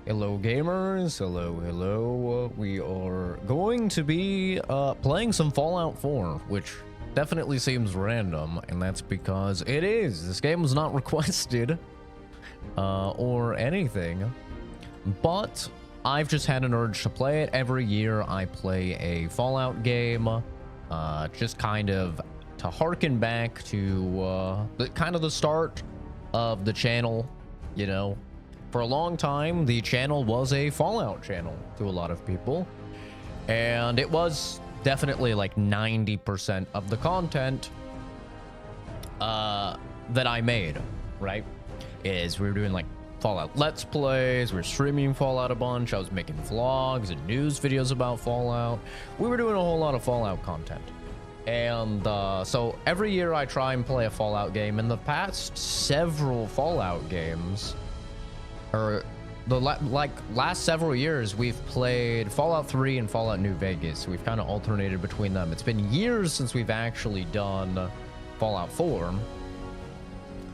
Hello gamers, hello. We are going to be playing some Fallout 4, which definitely seems random, and that's because it is. This game was not requested or anything, but I've just had an urge to play it. Every year I play a Fallout game, just kind of to harken back to the start of the channel, you know. For a long time, the channel was a Fallout channel to a lot of people, and it was definitely like 90% of the content that I made, right? Is we were doing like Fallout Let's Plays, we were streaming Fallout a bunch, I was making vlogs and news videos about Fallout. We were doing a whole lot of Fallout content. And so every year I try and play a Fallout game. In the past several Fallout games, or the last several years, we've played Fallout 3 and Fallout New Vegas. We've kind of alternated between them. It's been years since we've actually done Fallout 4.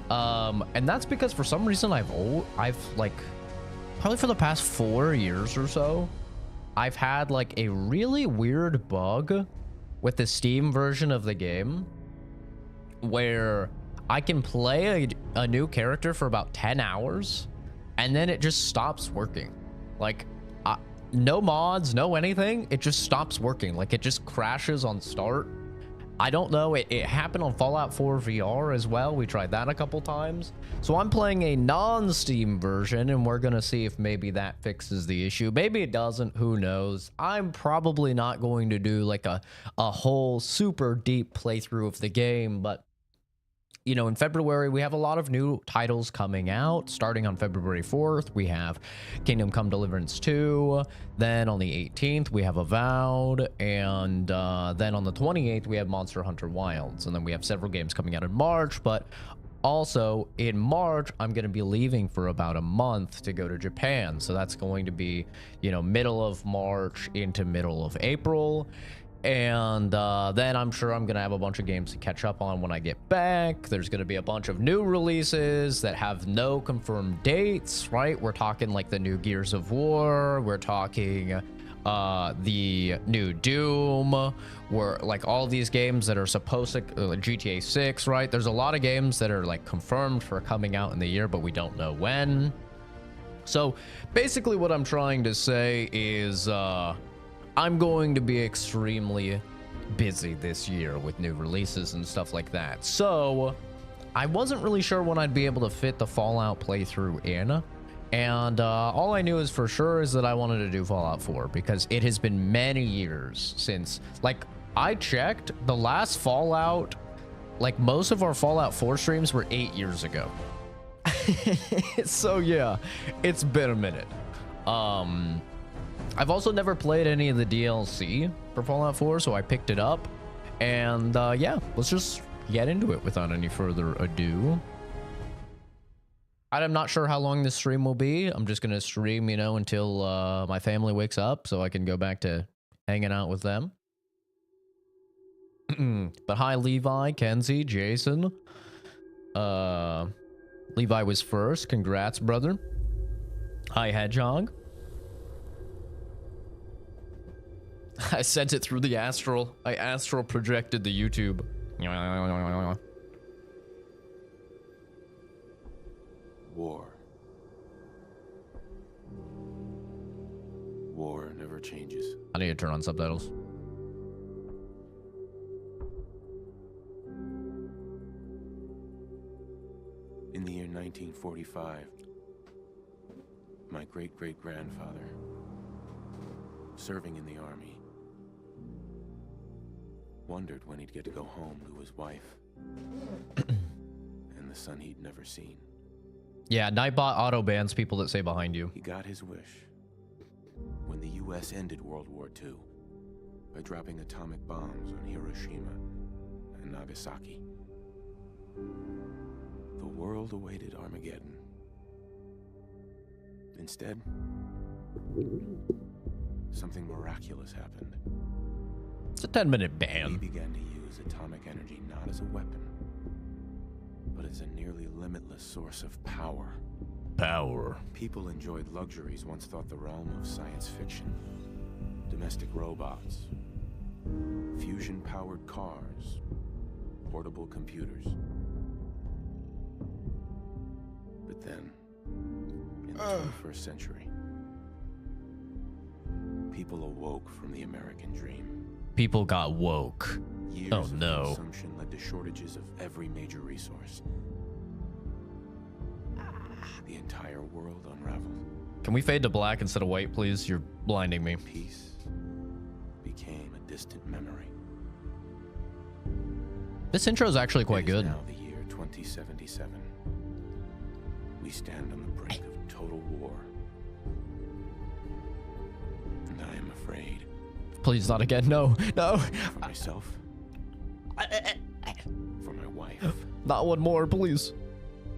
And that's because for some reason I've like probably for the past 4 years or so, I've had like a really weird bug with the Steam version of the game where I can play a new character for about 10 hours and then it just stops working. Like no mods, no anything, it just stops working. Like it just crashes on start. I don't know, it happened on Fallout 4 VR as well. We tried that a couple times. So I'm playing a non-Steam version, and we're gonna see if maybe that fixes the issue. Maybe it doesn't, who knows. I'm probably not going to do like a whole super deep playthrough of the game, but you know, in February, we have a lot of new titles coming out. Starting on February 4th, we have Kingdom Come Deliverance 2. Then on the 18th, we have Avowed. And then on the 28th, we have Monster Hunter Wilds. And then we have several games coming out in March. But also, in March, I'm going to be leaving for about a month to go to Japan. So that's going to be, you know, middle of March into middle of April. And then I'm sure I'm going to have a bunch of games to catch up on when I get back. There's going to be a bunch of new releases that have no confirmed dates, right? We're talking like the new Gears of War. We're talking the new Doom. We're like all these games that are supposed to, GTA 6, right? There's a lot of games that are like confirmed for coming out in the year, but we don't know when. So basically what I'm trying to say is, I'm going to be extremely busy this year with new releases and stuff like that. So I wasn't really sure when I'd be able to fit the Fallout playthrough in. And all I knew is for sure is that I wanted to do Fallout 4 because it has been many years since, like, I checked the last Fallout, like most of our Fallout 4 streams were 8 years ago. So yeah, it's been a minute. I've also never played any of the DLC for Fallout 4, so I picked it up. And yeah, let's just get into it without any further ado. I'm not sure how long this stream will be. I'm just going to stream, you know, until my family wakes up so I can go back to hanging out with them. But hi, Levi, Kenzie, Jason. Levi was first. Congrats, brother. Hi, Hedgehog. I sent it through the astral. I astral projected the YouTube. War. War never changes. I need to turn on subtitles. In the year 1945, my great-great-grandfather, serving in the army, wondered when he'd get to go home to his wife and the son he'd never seen. Yeah, Nightbot auto bans people that say behind you. He got his wish when the U.S. ended World War II by dropping atomic bombs on Hiroshima and Nagasaki. The world awaited Armageddon. Instead, something miraculous happened. It's a 10-minute ban. We began to use atomic energy not as a weapon, but as a nearly limitless source of power. power. People enjoyed luxuries once thought the realm of science fiction. Domestic robots, fusion-powered cars, portable computers. But then, in the 21st century, people awoke from the American dream. People got woke. Years Oh of no. consumption led to shortages of every major resource. The entire world unraveled. Can we fade to black instead of white, please? You're blinding me. Peace became a distant memory. This intro is actually quite It is good. now the year 2077. We stand on the brink of total war. And I am afraid. Please, not again. No, no. For myself. For my wife. Not one more, please.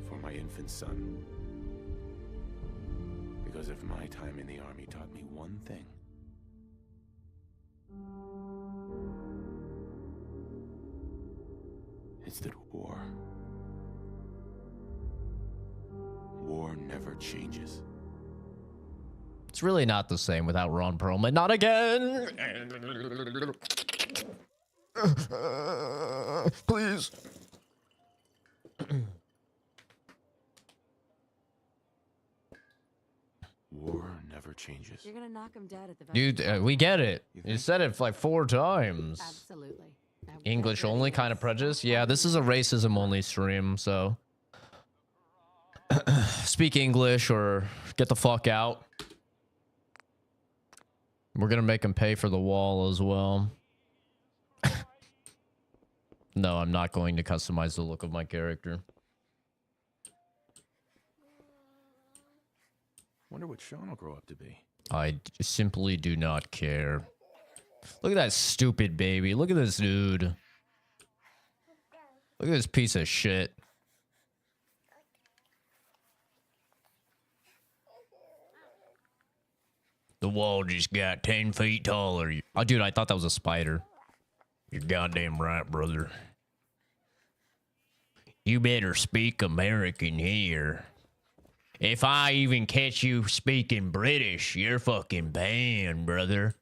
For my infant son. Because if my time in the army taught me one thing, it's that war never changes. It's really not the same without Ron Perlman. Not again. Please. War never changes. You're gonna knock him dead at the Dude, we get it. You said it like 4 times. Absolutely. Now English get ready only for kind of this. prejudice. Yeah, this is a racism only stream, so speak English or get the fuck out. We're gonna make him pay for the wall as well. No, I'm not going to customize the look of my character. Wonder what Sean will grow up to be. Simply do not care. Look at that stupid baby. Look at this dude. Look at this piece of shit. The wall just got 10 feet taller. Oh, dude, I thought that was a spider. You're goddamn right, brother. You better speak American here. If I even catch you speaking British, you're fucking banned, brother.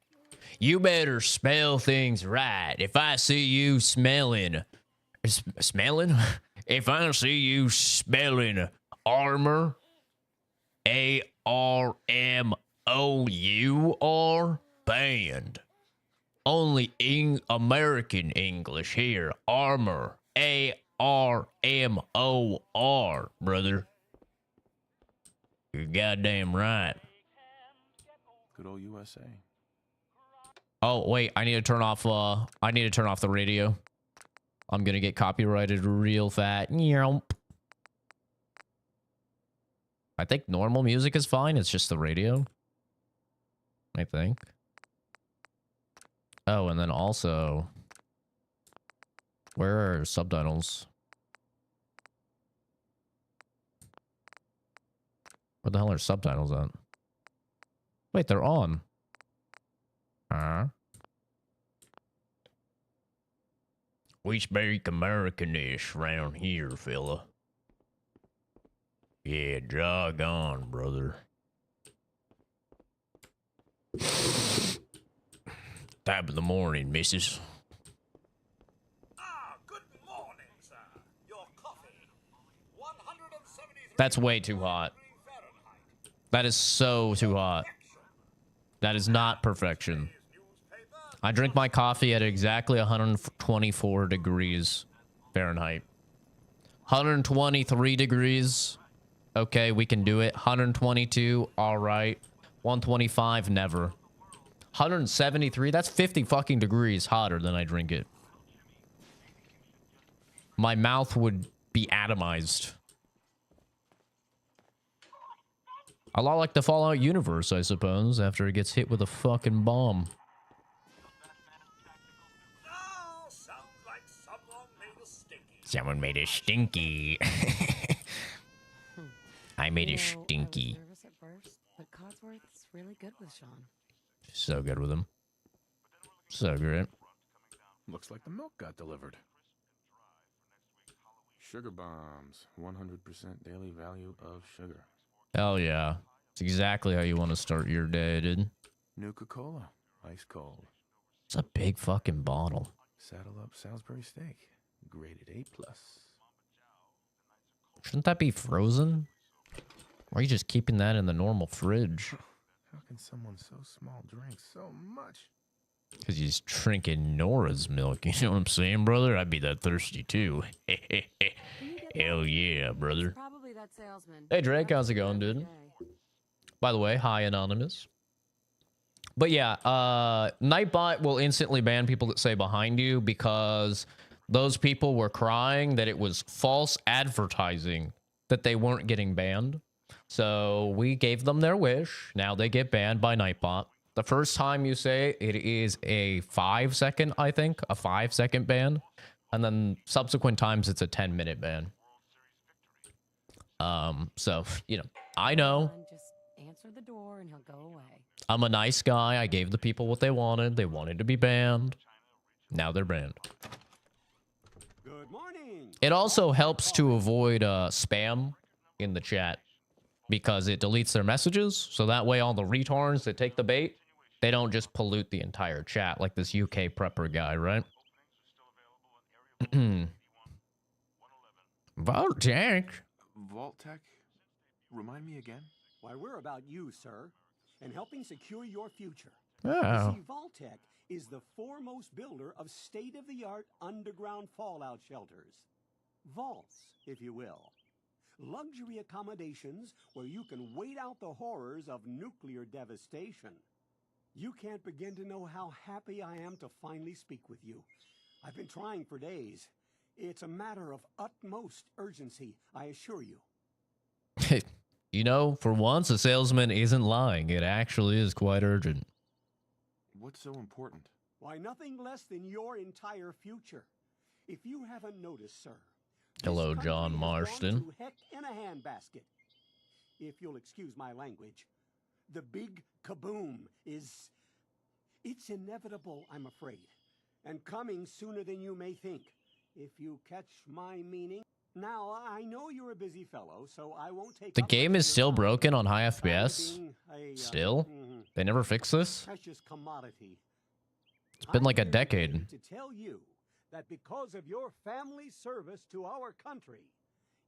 You better spell things right. If I see you smelling... Smelling? If I see you spelling armor, A-R-M-O-U-R, banned. Only American English here. Armor, A-R-M-O-R, brother. You're goddamn right. Good old USA. Oh, wait, I need to turn off the radio. I'm gonna get copyrighted real fat. I think normal music is fine. It's just the radio. I think. Oh, and then also, where are subtitles? Where the hell are subtitles at? Wait, they're on. We speak Americanish round here, fella. Yeah, jog on, brother. Top of the morning, missus. Good morning, sir. Your coffee. 173 That's way too hot. Fahrenheit. That is so too hot. That is not perfection. I drink my coffee at exactly 124 degrees Fahrenheit. 123 degrees. Okay, we can do it. 122, all right. 125, never. 173, that's 50 fucking degrees hotter than I drink it. My mouth would be atomized. A lot like the Fallout universe, I suppose, after it gets hit with a fucking bomb. Oh, sounds like someone made a stinky. Someone made a stinky. I made a I was stinky. nervous at first, but Codsworth's really good with Sean. So good with him. So great. Looks like the milk got delivered. Sugar bombs. 100% daily value of sugar. Hell yeah. It's exactly how you want to start your day, dude. Nuka-Cola, ice cold. It's a big fucking bottle. Saddle up Salisbury steak, graded A+. Shouldn't that be frozen? Or are you just keeping that in the normal fridge? How can someone so small drink so much? Because he's drinking Nora's milk. You know what I'm saying, brother? I'd be that thirsty too. Hell yeah, brother. Probably that salesman. Hey, Drake, how's it That's going, every dude? day. By the way, hi, Anonymous. But yeah, Nightbot will instantly ban people that say behind you because those people were crying that it was false advertising that they weren't getting banned. So we gave them their wish. Now they get banned by Nightbot. The first time you say it is a 5-second, I think, a 5-second ban. And then subsequent times it's a 10-minute ban. So, you know, I know. Just answer the door and he'll go away. I'm a nice guy. I gave the people what they wanted. They wanted to be banned. Now they're banned. Good morning. It also helps to avoid spam in the chat because it deletes their messages. So that way all the retards that take the bait, they don't just pollute the entire chat like this UK prepper guy, right? Vault-Tec. Vault-Tec? Remind me again? Why, we're about you, sir, and helping secure your future. Oh. See, Vault-Tec is the foremost builder of state-of-the-art underground fallout shelters. Vaults, if you will. Luxury accommodations where you can wait out the horrors of nuclear devastation. You can't begin to know how happy I am to finally speak with you. I've been trying for days. It's a matter of utmost urgency, I assure you. You know, for once, a salesman isn't lying. It actually is quite urgent. What's so important? Why, nothing less than your entire future. If you haven't noticed, sir. Hello, this John country has Marston. gone to heck in a handbasket. If you'll excuse my language. The big kaboom is... It's inevitable, I'm afraid. And coming sooner than you may think. If you catch my meaning. Now, I know you're a busy fellow, so I won't take The up game much is of your still time. broken on high I FPS? being a, Still? They never fixed this? precious commodity. It's been like a I'm here decade. today to tell you that because of your family service to our country,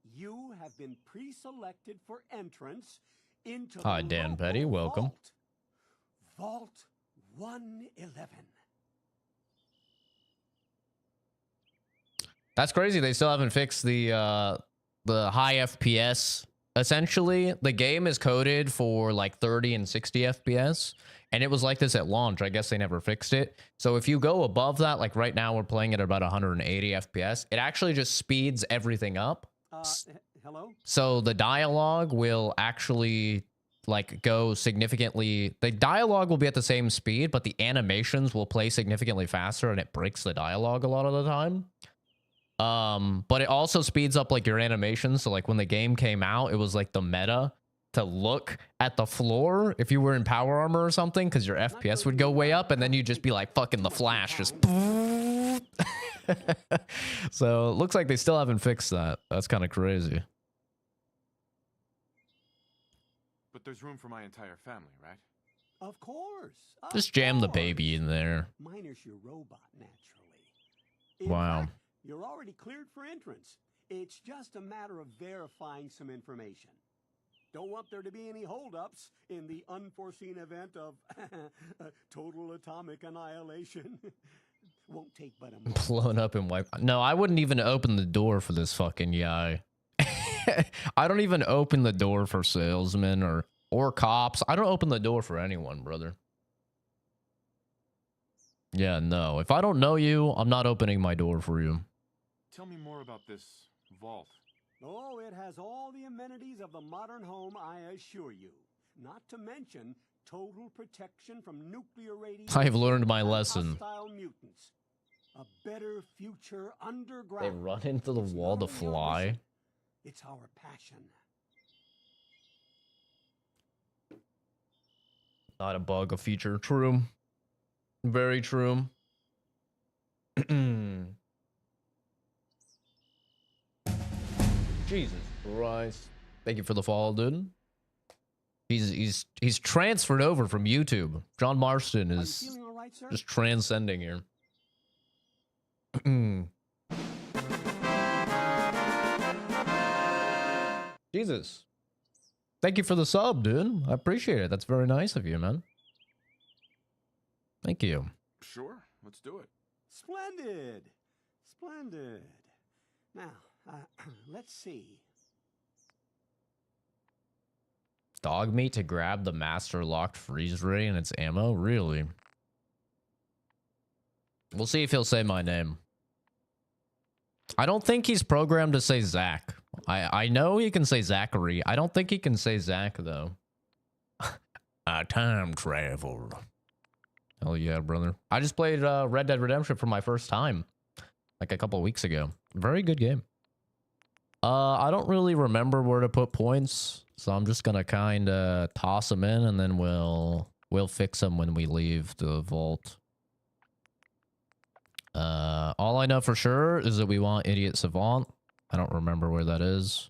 you have been pre-selected for entrance into Hi, the Dan local Petty, welcome. Vault 111. That's crazy. They still haven't fixed the high FPS. Essentially, the game is coded for like 30 and 60 FPS, and it was like this at launch. I guess they never fixed it. So if you go above that, like right now we're playing at about 180 FPS, it actually just speeds everything up. Hello? So the dialogue will actually like go significantly. The dialogue will be at the same speed, but the animations will play significantly faster, and it breaks the dialogue a lot of the time. But it also speeds up like your animations. So like when the game came out, it was like the meta to look at the floor if you were in power armor or something, because your FPS would go way up, and then you'd just be like fucking the Flash, just. So it looks like they still haven't fixed that. That's kind of crazy. But there's room for my entire family, right? Of course. Just jam the baby in there. Minus your robot, naturally. Wow. Fact, you're already cleared for entrance. It's just a matter of verifying some information. Don't want there to be any holdups in the unforeseen event of total atomic annihilation. Won't take but a moment. Blown up and wiped. No, I wouldn't even open the door for this fucking guy. I don't even open the door for salesmen or cops. I don't open the door for anyone, brother. Yeah, no. If I don't know you, I'm not opening my door for you. Tell me more about this vault. Oh, it has all the amenities of the modern home, I assure you. Not to mention total protection from nuclear radiation. I have learned my and lesson. hostile mutants. A better future underground. They run into the It's wall not to only our fly. mission, it's our passion. Not a bug, a feature. True. Very true. Jesus Christ. Thank you for the follow, dude. He's transferred over from YouTube. John Marston Are you is feeling all right, sir? just transcending here. Jesus. Thank you for the sub, dude. I appreciate it. That's very nice of you, man. Thank you. Sure, let's do it. Splendid. Splendid. Now, let's see. Dog meat to grab the master locked freeze ray and its ammo? Really? We'll see if he'll say my name. I don't think he's programmed to say Zach. I know he can say Zachary. I don't think he can say Zach, though. I time traveled. Hell yeah, brother. I just played Red Dead Redemption for my first time. Like a couple weeks ago. Very good game. I don't really remember where to put points. So I'm just gonna kind of toss them in, and then we'll fix them when we leave the vault. All I know for sure is that we want Idiot Savant. I don't remember where that is.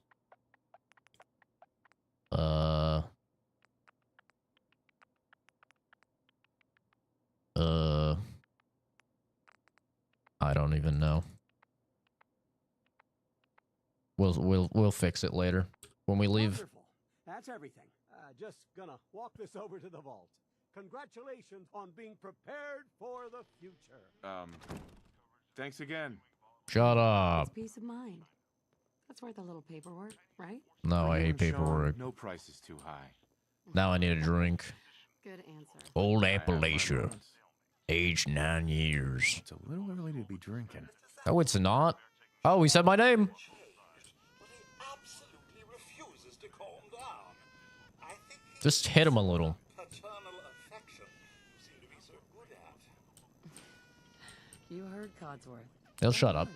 I don't even know. We'll fix it later when we leave. Wonderful. That's everything. Just gonna walk this over to the vault. Congratulations on being prepared for the future. Thanks again. Shut up. It's peace of mind. That's worth a little paperwork, right? No, I hate paperwork. No price is too high. Now I need a drink. Good answer. Old I have my Appalachia. moments. Age 9 years. It's a little early to be drinking. Oh, it's not. Oh, he said my name. But he absolutely refuses to calm down. I think he Just hit him a little. paternal affection you seem to be so good at. You heard Codsworth. He'll shut up.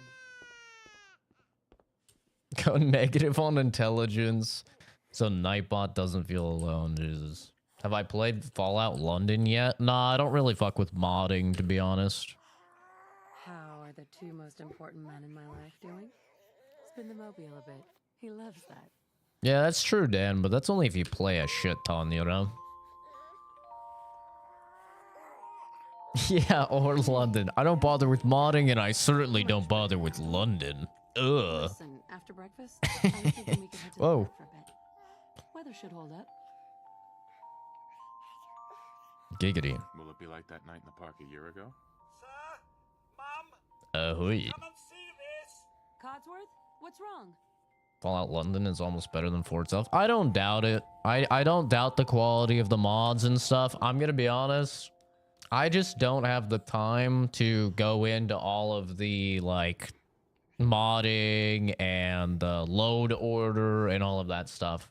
Go negative on intelligence so Nightbot doesn't feel alone. Jesus. Have I played Fallout London yet? Nah, I don't really fuck with modding, to be honest. How are the two most important men in my life doing? Spin the mobile a bit. He loves that. Yeah, that's true, Dan, but that's only if you play a shit ton, you know? Yeah, or London. I don't bother with modding, and I certainly don't bother with London. Ugh. Listen, after breakfast, I was thinking we could head to the Whoa. park for a bit. Weather should hold up. Giggity. Will it be like that night in the park a year ago? Sir? Mum? Ahoy. Come and see this! Codsworth, what's wrong? Fallout London is almost better than 4 itself. I don't doubt it. I don't doubt the quality of the mods and stuff. I'm gonna be honest. I just don't have the time to go into all of the, like, modding and the load order and all of that stuff.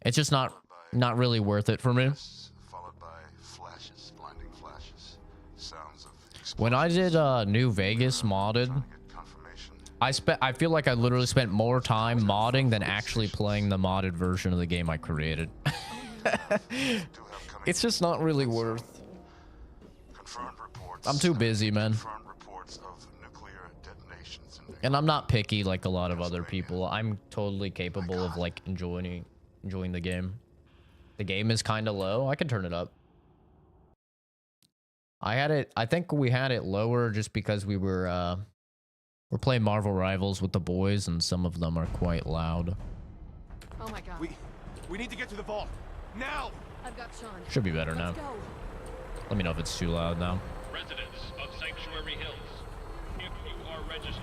It's just not really worth it for me. Followed by flashes, blinding flashes, sounds of When I did New Vegas modded, confirmation. I feel like I literally spent more time modding than actually playing the modded version of the game I created. It's just not really worth. Confirmed reports. I'm too busy, man. Confirmed reports of nuclear detonations in And I'm not picky like a lot of other people. I'm totally capable of like enjoying the game. The game is kind of low. I can turn it up. I think we had it lower just because we're playing Marvel Rivals with the boys, and some of them are quite loud. Oh my god. We need to get to the vault now. I've got Sean. Should be better Let's now. go. Let me know if it's too loud now. Residents of Sanctuary Hills, if you are registered,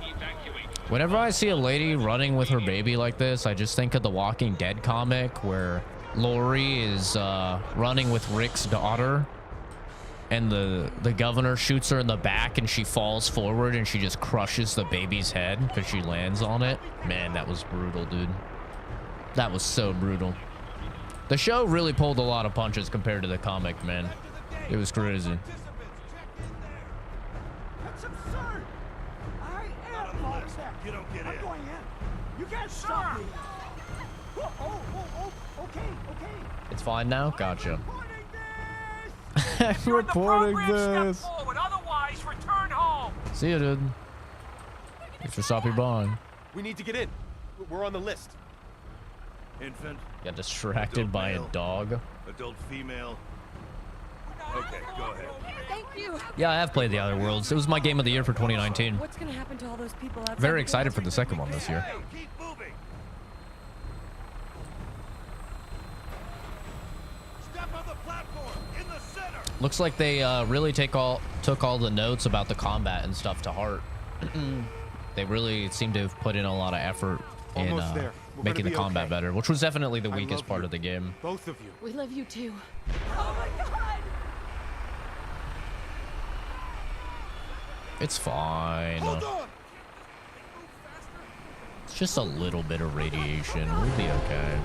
evacuate. Whenever I see a lady running with her baby like this, I just think of the Walking Dead comic where Lori is running with Rick's daughter, and the governor shoots her in the back, and she falls forward, and she just crushes the baby's head because she lands on it. Man, that was brutal, dude. That was so brutal. The show really pulled a lot of punches compared to the comic, man. It was crazy. That's absurd. I am Vault-Tec. You don't get I'm in. going in. You can't stop me. Oh, okay. It's fine now? Gotcha. Reporting this. I'm reporting this. forward, otherwise return home! See you, dude. Thanks for stopping by. We need to get in. We're on the list. Infant. Got distracted Adult by a male. dog. Adult female. Okay, go ahead. Thank you. Yeah, I have played The Outer Worlds. It was my game of the year for 2019. What's gonna happen to all those people outside? Very the excited doors? for the second one this year. Hey, keep moving. Step on the platform in the center. Looks like they really took all the notes about the combat and stuff to heart. They really seem to have put in a lot of effort in Almost there. We're making the gonna be combat okay. better, which was definitely the I weakest love part you. of the game. Both of you. We love you too. Oh my god! It's fine. Hold on. It's just a little bit of radiation. We'll be okay.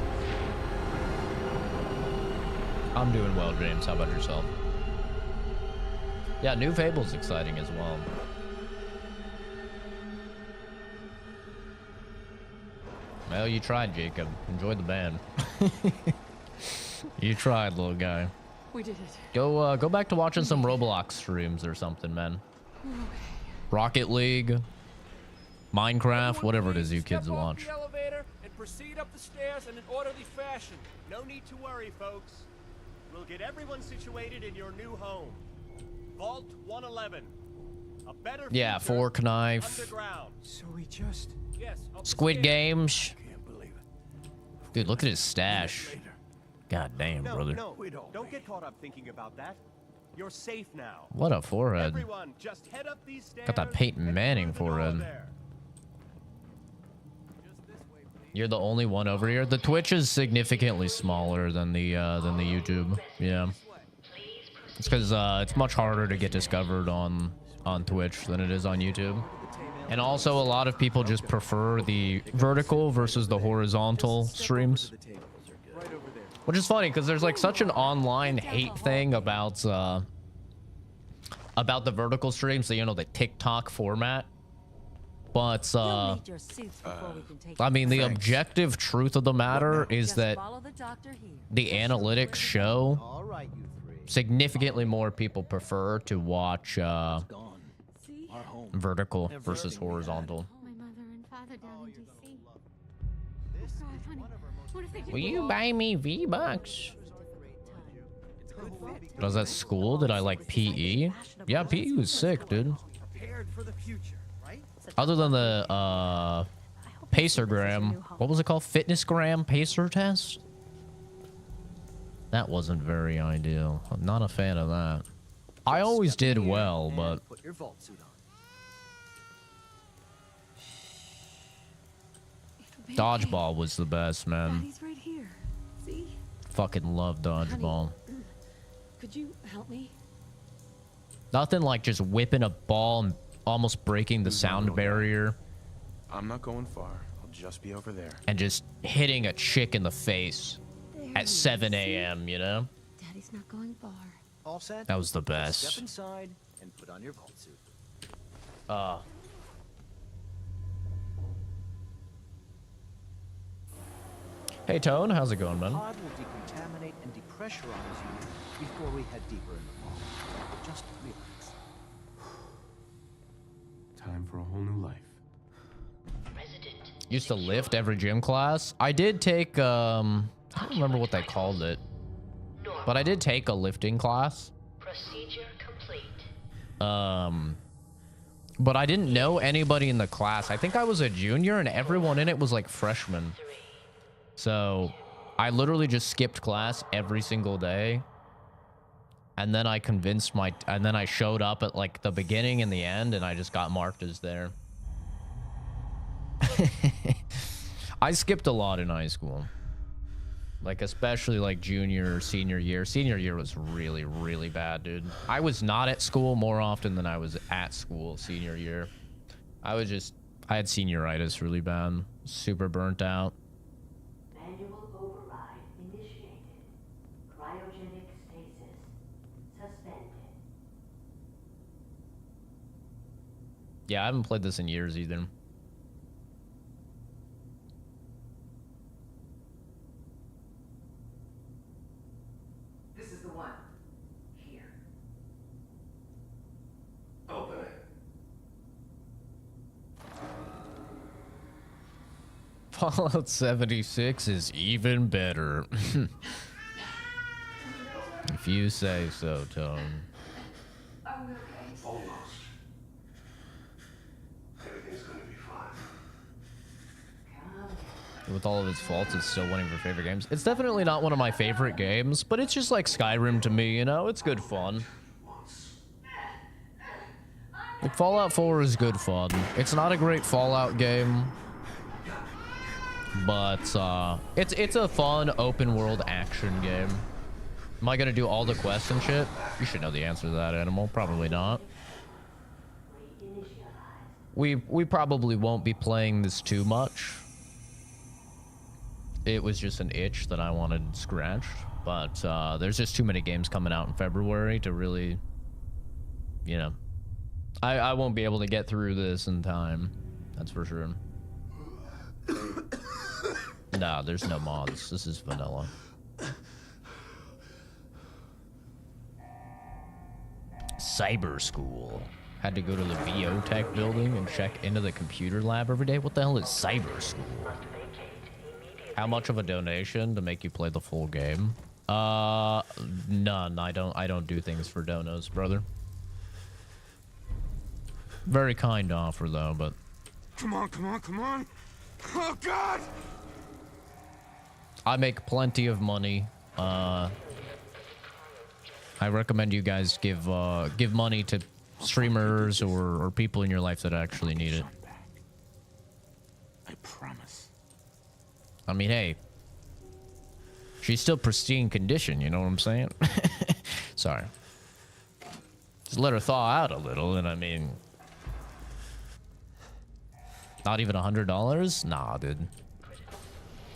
I'm doing well, James. How about yourself? Yeah, new Fable's exciting as well. Well, you tried, Jacob. Enjoy the band. You tried, little guy. We did it. Go back to watching some Roblox streams or something, man. Rocket League, Minecraft, whatever it is you kids watch. Step off the elevator and proceed up the stairs in an orderly fashion. No need to worry, folks. We'll get everyone situated in your new home. Vault 111. A better Yeah, future fork knife, underground. So we just... Yes. up the Squid stairs. Games. Can't believe it. Dude, look at his stash. God damn, No, brother. no, don't get caught up thinking about that. You're safe now. What a forehead. Everyone, just head up these stairs. Got that Peyton and Manning through the door forehead. there. You're the only one over here. The Twitch is significantly smaller than the YouTube. Yeah. It's because it's much harder to get discovered on Twitch than it is on YouTube. And also, a lot of people just prefer the vertical versus the horizontal streams. Which is funny, because there's like such an online hate thing about the vertical streams, you know, the TikTok format. But, I mean, the objective truth of the matter is that the analytics show significantly more people prefer to watch vertical versus horizontal. My mother and father down in D.C. Oh God, honey, what if they do? Will you buy me V-Bucks? I was at school. Did I like PE? Yeah, PE was sick, dude. Prepared for the future, right? Other than the Pacergram, what was it called? Fitnessgram Pacer test? That wasn't very ideal. I'm not a fan of that. I always did well, but Put your vault suit on. dodgeball was the best, man. Daddy's right here. See? Fucking love dodgeball. Could you help me? Nothing like just whipping a ball and almost breaking the sound barrier I'm not going far. I'll just be over there. and just hitting a chick in the face There at 7 a.m., you know? Daddy's not going far. All set? That was the best. Step inside and put on your vault suit. Hey, Tone, how's it going, man? Pod will decontaminate and depressurize you before we head deeper in the vault. Just relax. Time for a whole new life. Used to lift every gym class. I did take, I don't remember what they called it, but I did take a lifting class. Procedure complete. But I didn't know anybody in the class. I think I was a junior and everyone in it was like freshmen. So I literally just skipped class every single day. And then I and then I showed up at like the beginning and the end and I just got marked as there. I skipped a lot in high school. Like, especially like junior, senior year. Senior year was really, really bad, dude. I was not at school more often than I was at school senior year. I had senioritis really bad. Super burnt out. Manual override initiated. Cryogenic stasis suspended. Yeah, I haven't played this in years either. This is the one. Here. Open it. Fallout 76 is even better. If you say so, Tone. Almost. Everything's gonna be fine. With all of its faults, it's still one of your favorite games. It's definitely not one of my favorite games, but it's just like Skyrim to me, you know? It's good fun. Like, Fallout 4 is good fun. It's not a great Fallout game, but it's a fun open world action game. Am I gonna do all the quests and shit? You should know the answer to that, Animal. Probably not. We probably won't be playing this too much. It was just an itch that I wanted scratched, but there's just too many games coming out in February to really, you know, I won't be able to get through this in time. That's for sure. Nah, there's no mods. This is vanilla. Cyber school. Had to go to the Vault-Tec building and check into the computer lab every day. What the hell is cyber school? How much of a donation to make you play the full game? None. I don't do things for donos, brother. Very kind offer though, but Come on, come on, come on. Oh, God! I make plenty of money. I recommend you guys give money to streamers or people in your life that actually need it. I promise. I mean, hey, she's still pristine condition, you know what I'm saying? Sorry. Just let her thaw out a little, and I mean, not even $100? Nah, dude.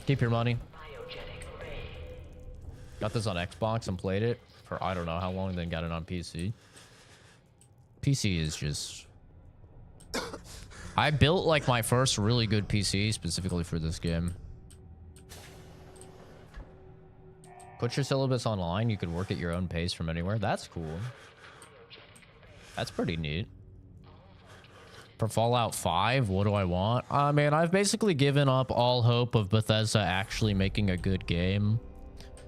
Keep your money. Got this on Xbox and played it for I don't know how long, then got it on PC. PC is just... I built like my first really good PC specifically for this game. Put your syllabus online. You could work at your own pace from anywhere. That's cool. That's pretty neat. For Fallout 5, what do I want? I mean, I've basically given up all hope of Bethesda actually making a good game.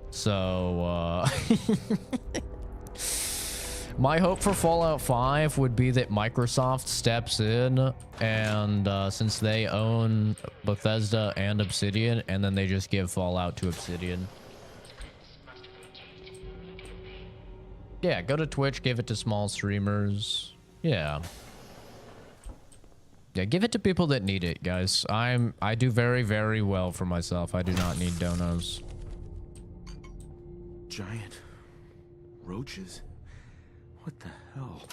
So, my hope for Fallout 5 would be that Microsoft steps in and since they own Bethesda and Obsidian, and then they just give Fallout to Obsidian. Yeah, go to Twitch, give it to small streamers. Yeah. Yeah, give it to people that need it, guys. I do very, very well for myself. I do not need donos. Giant roaches? What the hell?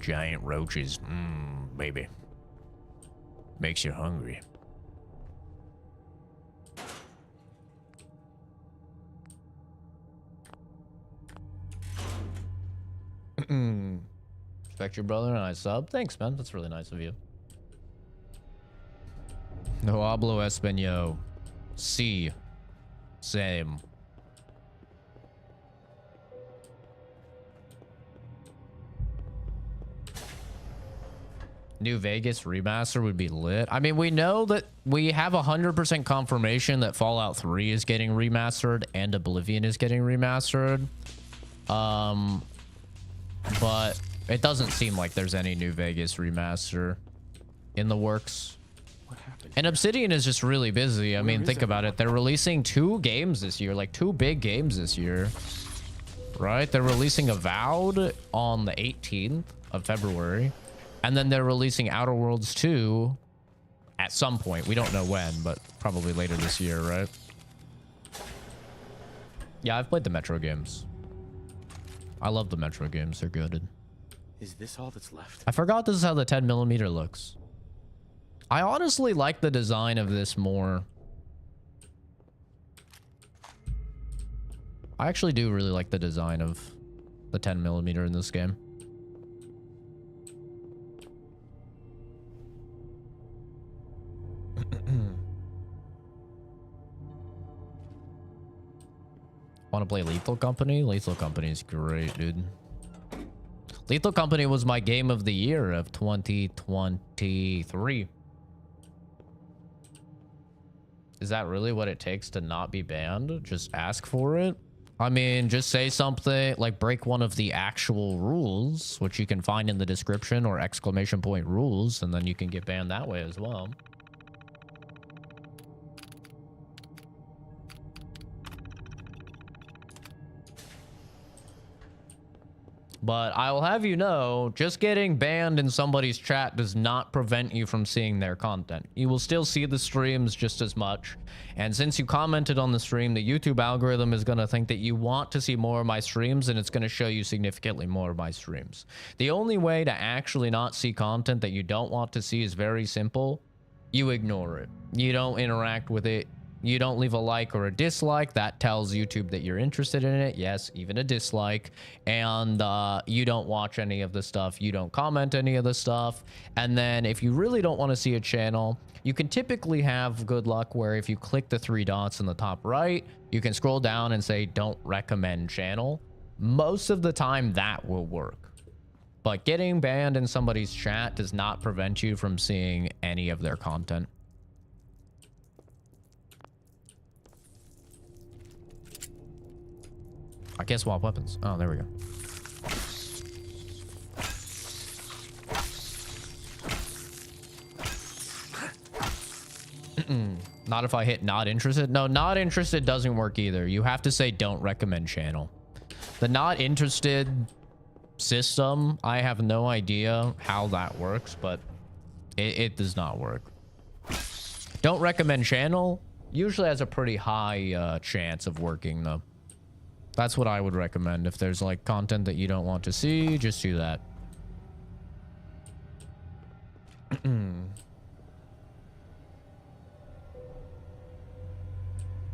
Giant roaches. Baby. Makes you hungry. Respect your brother and I sub. Thanks, man. That's really nice of you. No hablo español. Sí. Same. New Vegas remaster would be lit. I mean, we know that we have 100% confirmation that Fallout 3 is getting remastered and Oblivion is getting remastered. But it doesn't seem like there's any New Vegas remaster in the works. What happened? And Obsidian is just really busy. I mean, think about it. They're releasing 2 games this year, like 2 big games this year. Right? They're releasing Avowed on the 18th of February. And then they're releasing Outer Worlds 2 at some point. We don't know when, but probably later this year, right? Yeah, I've played the Metro games. I love the Metro games. They're good. Is this all that's left? I forgot this is how the 10mm looks. I honestly like the design of this more. I actually do really like the design of the 10mm in this game. Want to play Lethal Company? Lethal Company is great, dude. Lethal Company was my game of the year of 2023. Is that really what it takes to not be banned? Just ask for it? I mean, just say something like break one of the actual rules, which you can find in the description, or exclamation point rules, and then you can get banned that way as well. But I'll have you know, just getting banned in somebody's chat does not prevent you from seeing their content. You will still see the streams just as much. And since you commented on the stream, the YouTube algorithm is going to think that you want to see more of my streams, and it's going to show you significantly more of my streams. The only way to actually not see content that you don't want to see is very simple. You ignore it. You don't interact with it. You don't leave a like or a dislike. That tells YouTube that you're interested in it. Yes, even a dislike. And you don't watch any of the stuff. You don't comment any of the stuff. And then if you really don't want to see a channel, you can typically have good luck where if you click the 3 dots in the top right, you can scroll down and say, don't recommend channel. Most of the time that will work. But getting banned in somebody's chat does not prevent you from seeing any of their content. I can't swap weapons. Oh, there we go. Not if I hit not interested. No, not interested doesn't work either. You have to say don't recommend channel. The not interested system, I have no idea how that works, but it does not work. Don't recommend channel usually has a pretty high chance of working though. That's what I would recommend. If there's like content that you don't want to see, just do that.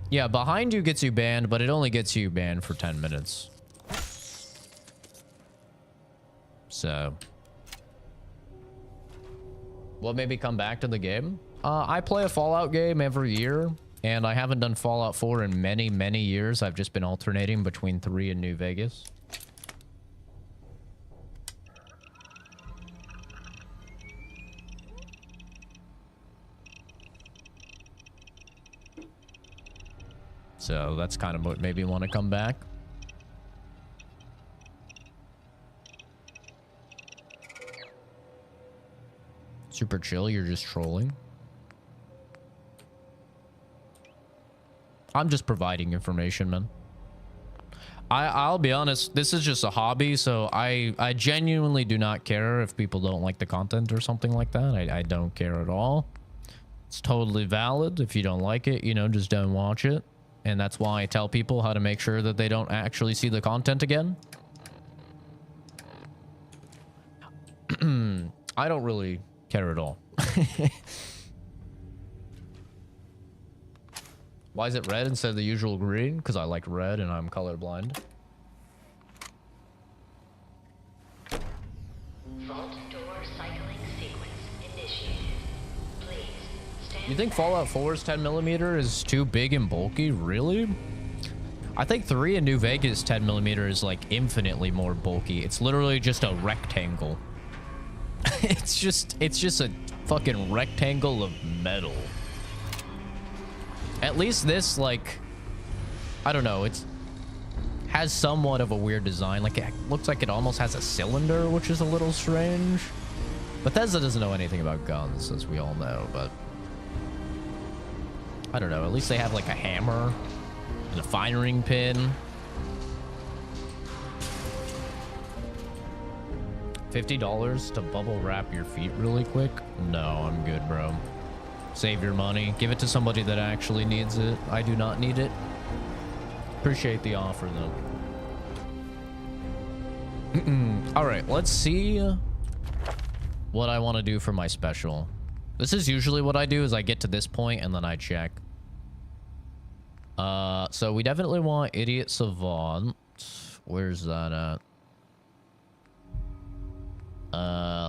Yeah, behind you gets you banned, but it only gets you banned for 10 minutes. So. Well, maybe come back to the game. I play a Fallout game every year. And I haven't done Fallout 4 in many, many years. I've just been alternating between 3 and New Vegas. So that's kind of what made me want to come back. Super chill, you're just trolling. I'm just providing information, man. I'll be honest, this is just a hobby, so I genuinely do not care if people don't like the content or something like that. I don't care at all. It's totally valid. If you don't like it, you know, just don't watch it. And that's why I tell people how to make sure that they don't actually see the content again. I don't really care at all. Why is it red instead of the usual green? Because I like red and I'm colorblind. Vault door cycling sequence initiated. Please stand. You think Fallout 4's 10mm is too big and bulky? Really? I think 3 in New Vegas 10mm is like infinitely more bulky. It's literally just a rectangle. it's just a fucking rectangle of metal. At least this, like, I don't know, it's has somewhat of a weird design. Like, it looks like it almost has a cylinder, which is a little strange. Bethesda doesn't know anything about guns, as we all know, but I don't know. At least they have, like, a hammer and a firing pin. $50 to bubble wrap your feet really quick? No, I'm good, bro. Save your money. Give it to somebody that actually needs it. I do not need it. Appreciate the offer, though. All right, let's see what I want to do for my special. This is usually what I do, is I get to this point and then I check. So we definitely want Idiot Savant. Where's that at?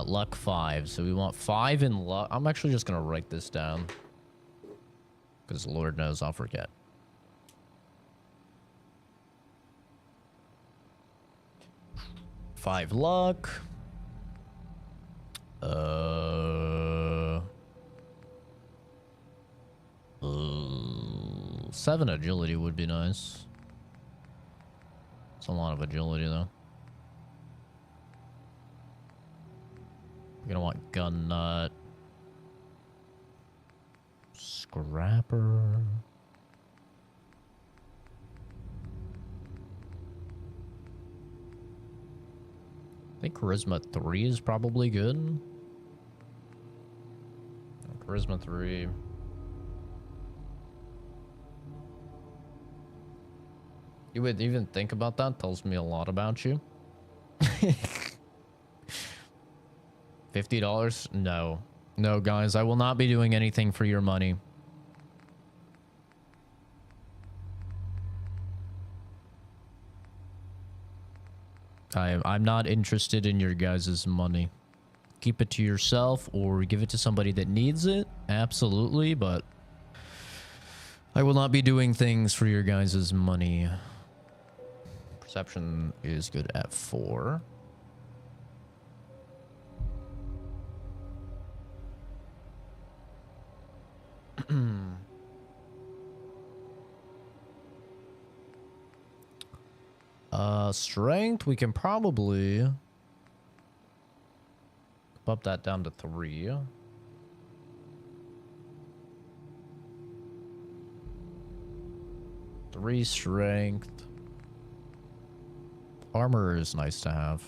Luck 5. So we want 5 in luck. I'm actually just gonna write this down, because Lord knows I'll forget. 5 luck. 7 agility would be nice. It's a lot of agility though. We're gonna want gun nut. Scrapper. I think charisma 3 is probably good. Charisma 3. You would even think about that. Tells me a lot about you. $50? No. No, guys. I will not be doing anything for your money. I'm not interested in your guys' money. Keep it to yourself or give it to somebody that needs it. Absolutely, but I will not be doing things for your guys' money. Perception is good at 4. Strength, we can probably bump that down to 3. Three strength. Armor is nice to have.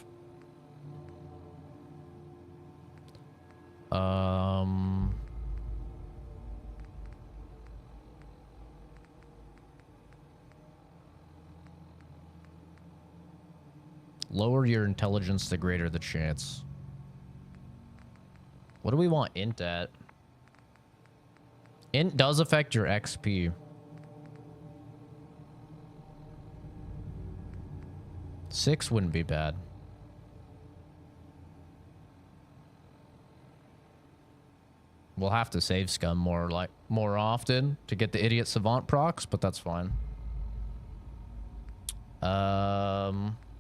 Lower your intelligence, the greater the chance. What do we want int at? Int does affect your XP. 6 wouldn't be bad. We'll have to save scum more often to get the idiot savant procs, but that's fine.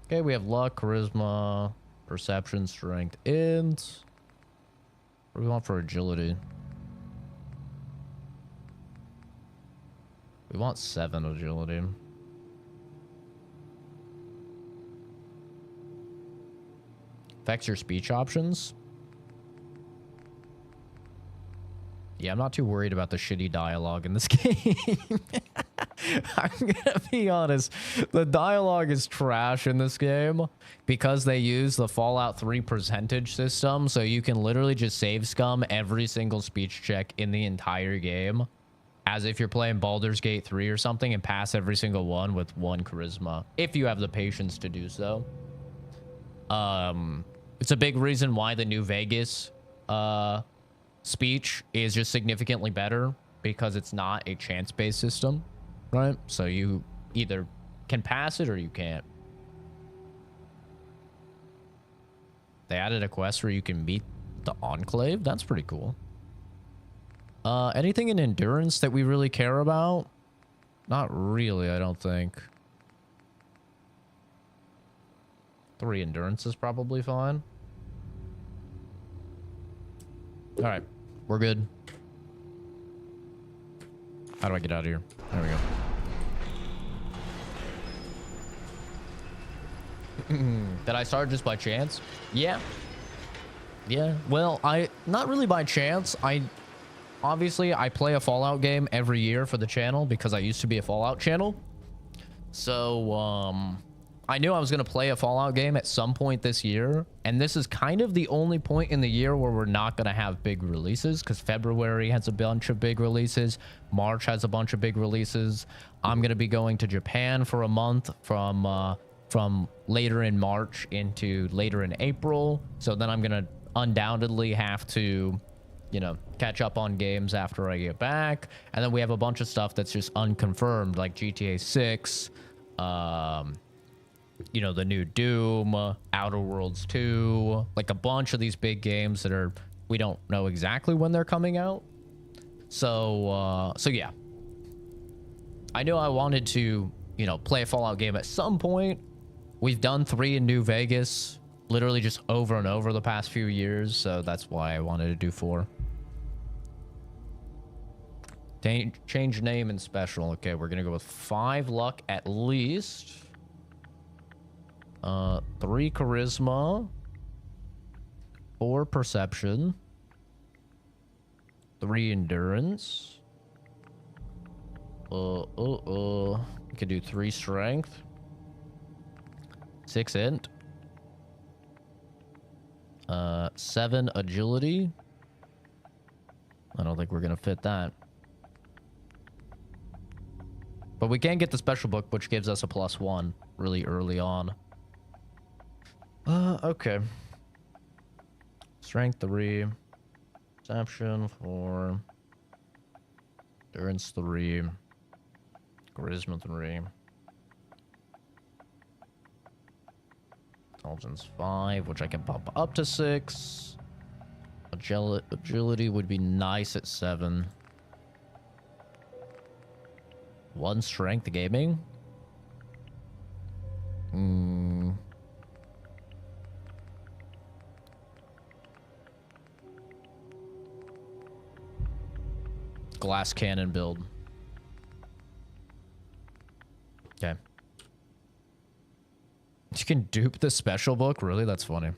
Okay, we have luck, charisma, perception, strength, int. What do we want for agility? We want 7 agility. Affects your speech options. Yeah, I'm not too worried about the shitty dialogue in this game. I'm gonna be honest. The dialogue is trash in this game because they use the Fallout 3 percentage system. So you can literally just save scum every single speech check in the entire game as if you're playing Baldur's Gate 3 or something and pass every single one with 1 charisma if you have the patience to do so. It's a big reason why the New Vegas speech is just significantly better because it's not a chance-based system, right? So you either can pass it or you can't. They added a quest where you can meet the Enclave. That's pretty cool. Anything in endurance that we really care about? Not really, I don't think. 3 endurance is probably fine. All right, we're good. How do I get out of here? There we go. Did I start just by chance? Yeah. Yeah, well, not really by chance. Obviously, I play a Fallout game every year for the channel because I used to be a Fallout channel. So, I knew I was going to play a Fallout game at some point this year. And this is kind of the only point in the year where we're not going to have big releases because February has a bunch of big releases. March has a bunch of big releases. I'm going to be going to Japan for a month from later in March into later in April. So then I'm going to undoubtedly have to, you know, catch up on games after I get back. And then we have a bunch of stuff that's just unconfirmed, like GTA 6, you know, the new Doom, Outer Worlds 2, like a bunch of these big games that we don't know exactly when they're coming out. So yeah. I knew I wanted to, you know, play a Fallout game at some point. We've done 3 in New Vegas. literally just over and over the past few years, so that's why I wanted to do 4. Change name and special. Okay, we're gonna go with 5 luck at least. 3 charisma. 4 perception. 3 endurance. We could do 3 strength. 6 int. 7 agility. I don't think we're gonna fit that. But we can get the special book, which gives us a +1 really early on. Okay. Strength 3. Perception 4. Endurance 3. Charisma 3. Intelligence 5, which I can pump up to 6. Agility would be nice at 7. 1 strength gaming. Glass cannon build. Okay. You can dupe the special book? Really? That's funny.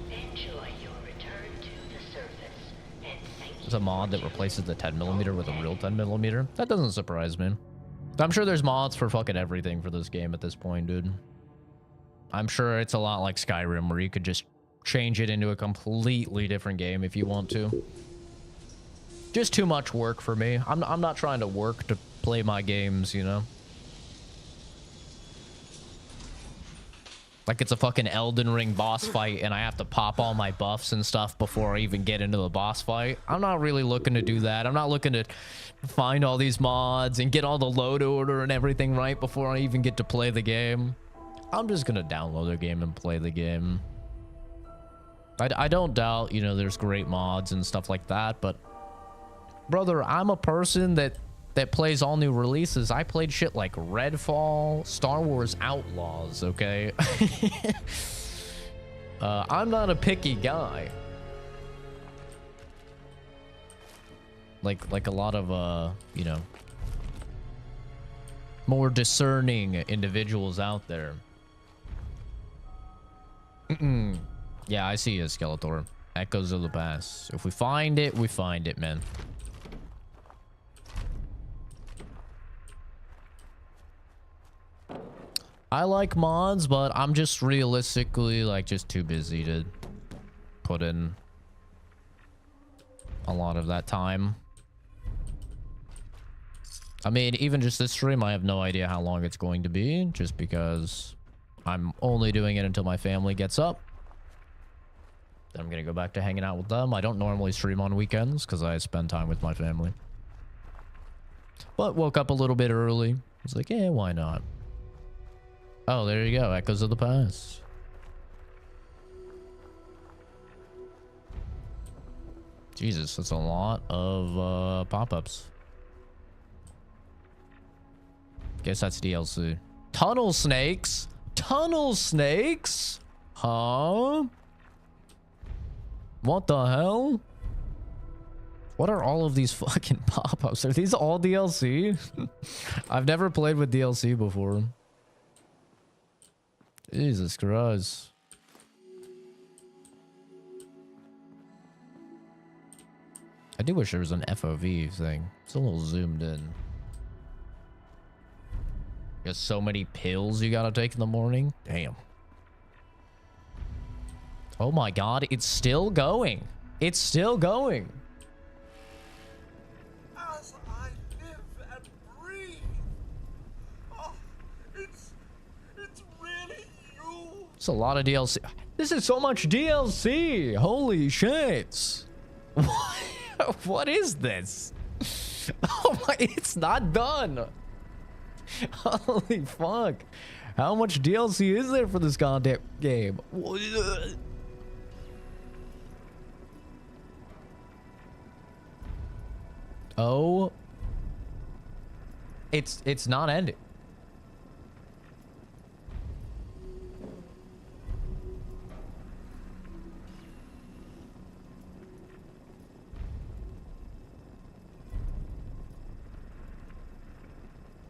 Enjoy your return to the surface, and thank you. There's a mod that replaces the 10mm with a real 10mm. That doesn't surprise me. I'm sure there's mods for fucking everything for this game at this point, dude. I'm sure it's a lot like Skyrim, where you could just change it into a completely different game if you want to. Just too much work for me. I'm not trying to work to play my games, you know? Like it's a fucking Elden Ring boss fight and I have to pop all my buffs and stuff before I even get into the boss fight. I'm not really looking to do that. I'm not looking to find all these mods and get all the load order and everything right before I even get to play the game. I'm just gonna download the game and play the game. I don't doubt, you know, there's great mods and stuff like that, but brother, I'm a person that plays all new releases. I played shit like Redfall, Star Wars Outlaws, okay? I'm not a picky guy. Like a lot of, you know, more discerning individuals out there. Yeah, I see you, Skeletor. Echoes of the past. If we find it, we find it, man. I like mods, but I'm just realistically like just too busy to put in a lot of that time. I mean, even just this stream, I have no idea how long it's going to be, just because I'm only doing it until my family gets up. Then I'm gonna go back to hanging out with them. I don't normally stream on weekends because I spend time with my family. But woke up a little bit early. It's like, yeah, why not? Oh, there you go. Echoes of the past. Jesus, that's a lot of pop-ups. Guess that's DLC. Tunnel snakes? Tunnel snakes? Huh? What the hell? What are all of these fucking pop-ups? Are these all DLC? I've never played with DLC before. Jesus Christ. I do wish there was an FOV thing. It's a little zoomed in. There's so many pills you gotta take in the morning. Damn. Oh my god, it's still going. It's still going. As I live and breathe. Oh, it's really you. It's a lot of DLC. This is so much DLC. Holy shit. What is this? Oh my, it's not done. Holy fuck. How much DLC is there for this goddamn game? Oh. It's not ending.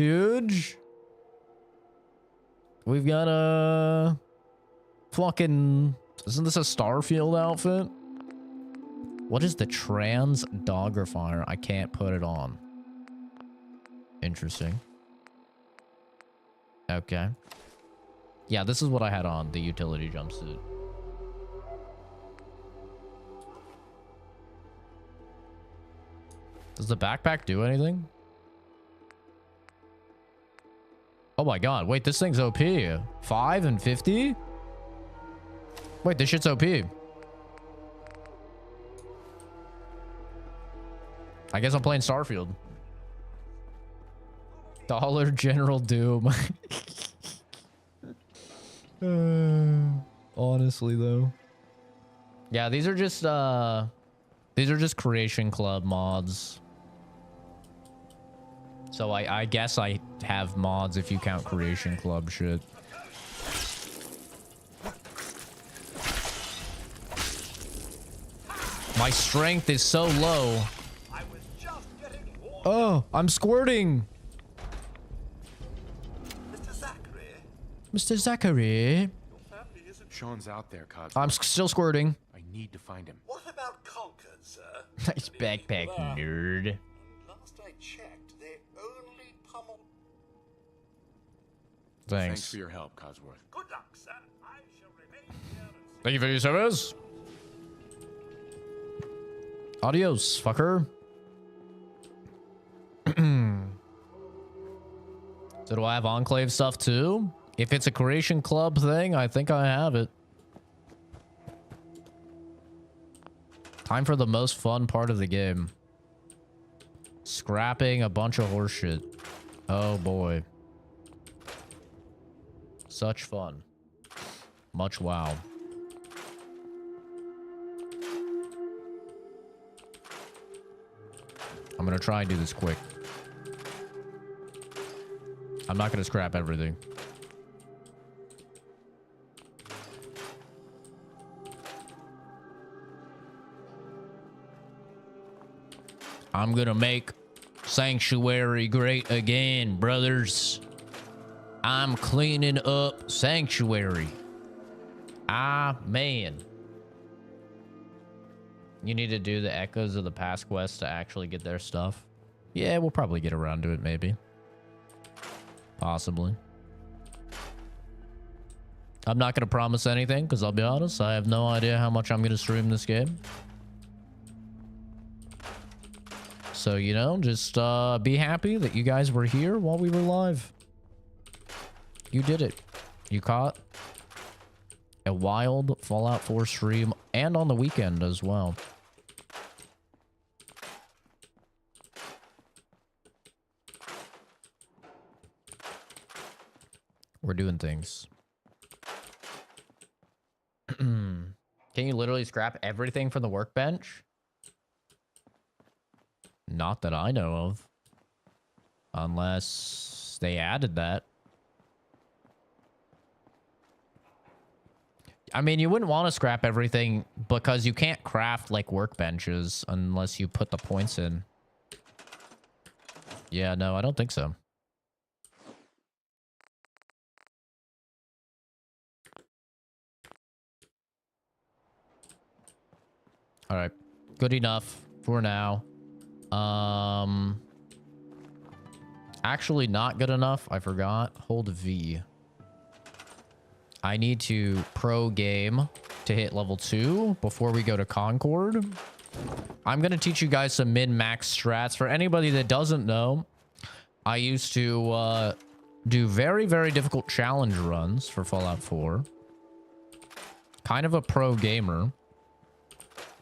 Huge. We've got a fucking... Isn't this a Starfield outfit? What is the trans dogger? I can't put it on. Interesting. Okay. Yeah, this is what I had on, the utility jumpsuit. Does the backpack do anything? Oh my god, wait, this thing's OP. 5 and 50? Wait, this shit's OP. I guess I'm playing Starfield. Dollar General Doom. Honestly though. Yeah, these are just Creation Club mods. So I guess I have mods if you count Creation Club shit. My strength is so low. Oh, I'm squirting. Mr. Zachary. Sean's out there, Cogsworth. I'm still squirting. I need to find him. What about Concord, sir? Nice backpack, nerd. Last I checked, they only pummel. Thanks. Thanks for your help, Cogsworth. Good luck, sir. I shall remain here and... Thank you for your service. Adios, fucker. So do I have Enclave stuff too? If it's a Creation Club thing, I think I have it. Time for the most fun part of the game. Scrapping a bunch of horseshit. Oh boy. Such fun. Much wow. I'm gonna try and do this quick. I'm not gonna scrap everything. I'm gonna make Sanctuary great again, brothers. I'm cleaning up Sanctuary. Ah, man. You need to do the Echoes of the Past quest to actually get their stuff. Yeah, we'll probably get around to it, maybe. Possibly. I'm not going to promise anything, because I'll be honest, I have no idea how much I'm going to stream this game. So, you know, just be happy that you guys were here while we were live. You did it. You caught a wild Fallout 4 stream and on the weekend as well. We're doing things. Can you literally scrap everything from the workbench? Not that I know of. Unless they added that. I mean, you wouldn't want to scrap everything because you can't craft like workbenches unless you put the points in. Yeah, no, I don't think so. All right, good enough for now. Actually not good enough. I forgot. Hold V. I need to pro game to hit level 2 before we go to Concord. I'm going to teach you guys some min-max strats. For anybody that doesn't know, I used to do very, very difficult challenge runs for Fallout 4. Kind of a pro gamer.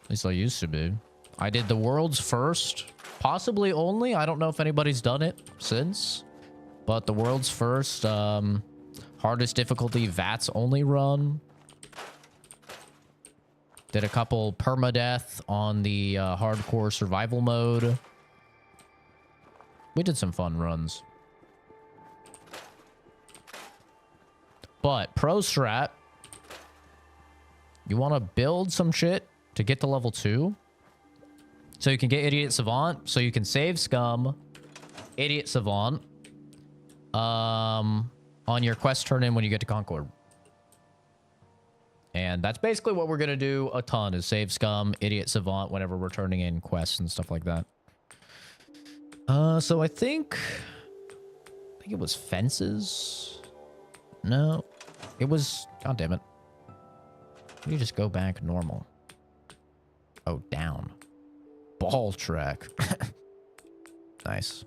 At least I used to be. I did the world's first, possibly only. I don't know if anybody's done it since. But the world's first hardest difficulty VATS only run. Did a couple permadeath on the hardcore survival mode. We did some fun runs. But pro strat, you want to build some shit to get to level 2. So you can get Idiot Savant, so you can save Scum, Idiot Savant, on your quest turn in when you get to Concord. And that's basically what we're going to do a ton is save scum, idiot savant whenever we're turning in quests and stuff like that. So I think it was fences. No, it was, god damn it. You just go back normal. Oh, down. Ball track. Nice.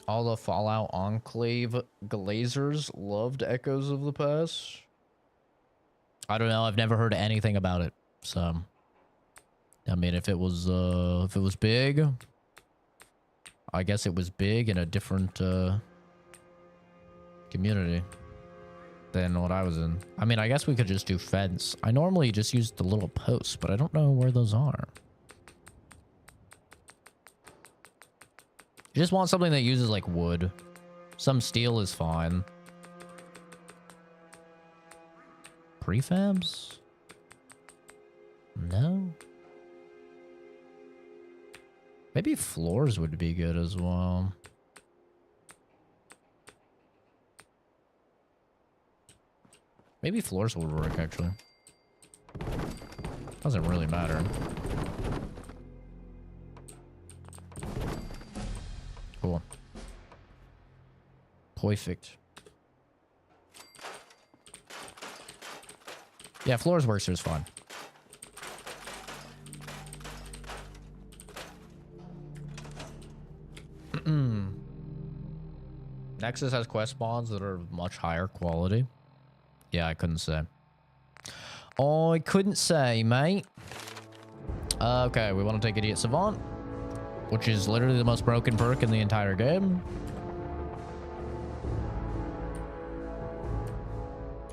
All the Fallout Enclave glazers loved Echoes of the Past. I don't know. I've never heard anything about it. So, I mean, if it was big, I guess it was big in a different community than what I was in. I mean, I guess we could just do fence. I normally just use the little posts, but I don't know where those are. You just want something that uses like wood. Some steel is fine. Prefabs? No. Maybe floors would be good as well. Maybe floors would work actually. Doesn't really matter. Cool. Perfect. Yeah, floors works is fine. Nexus has quest spawns that are much higher quality. Yeah, I couldn't say. I couldn't say, mate. Okay, we want to take Idiot Savant, which is literally the most broken perk in the entire game.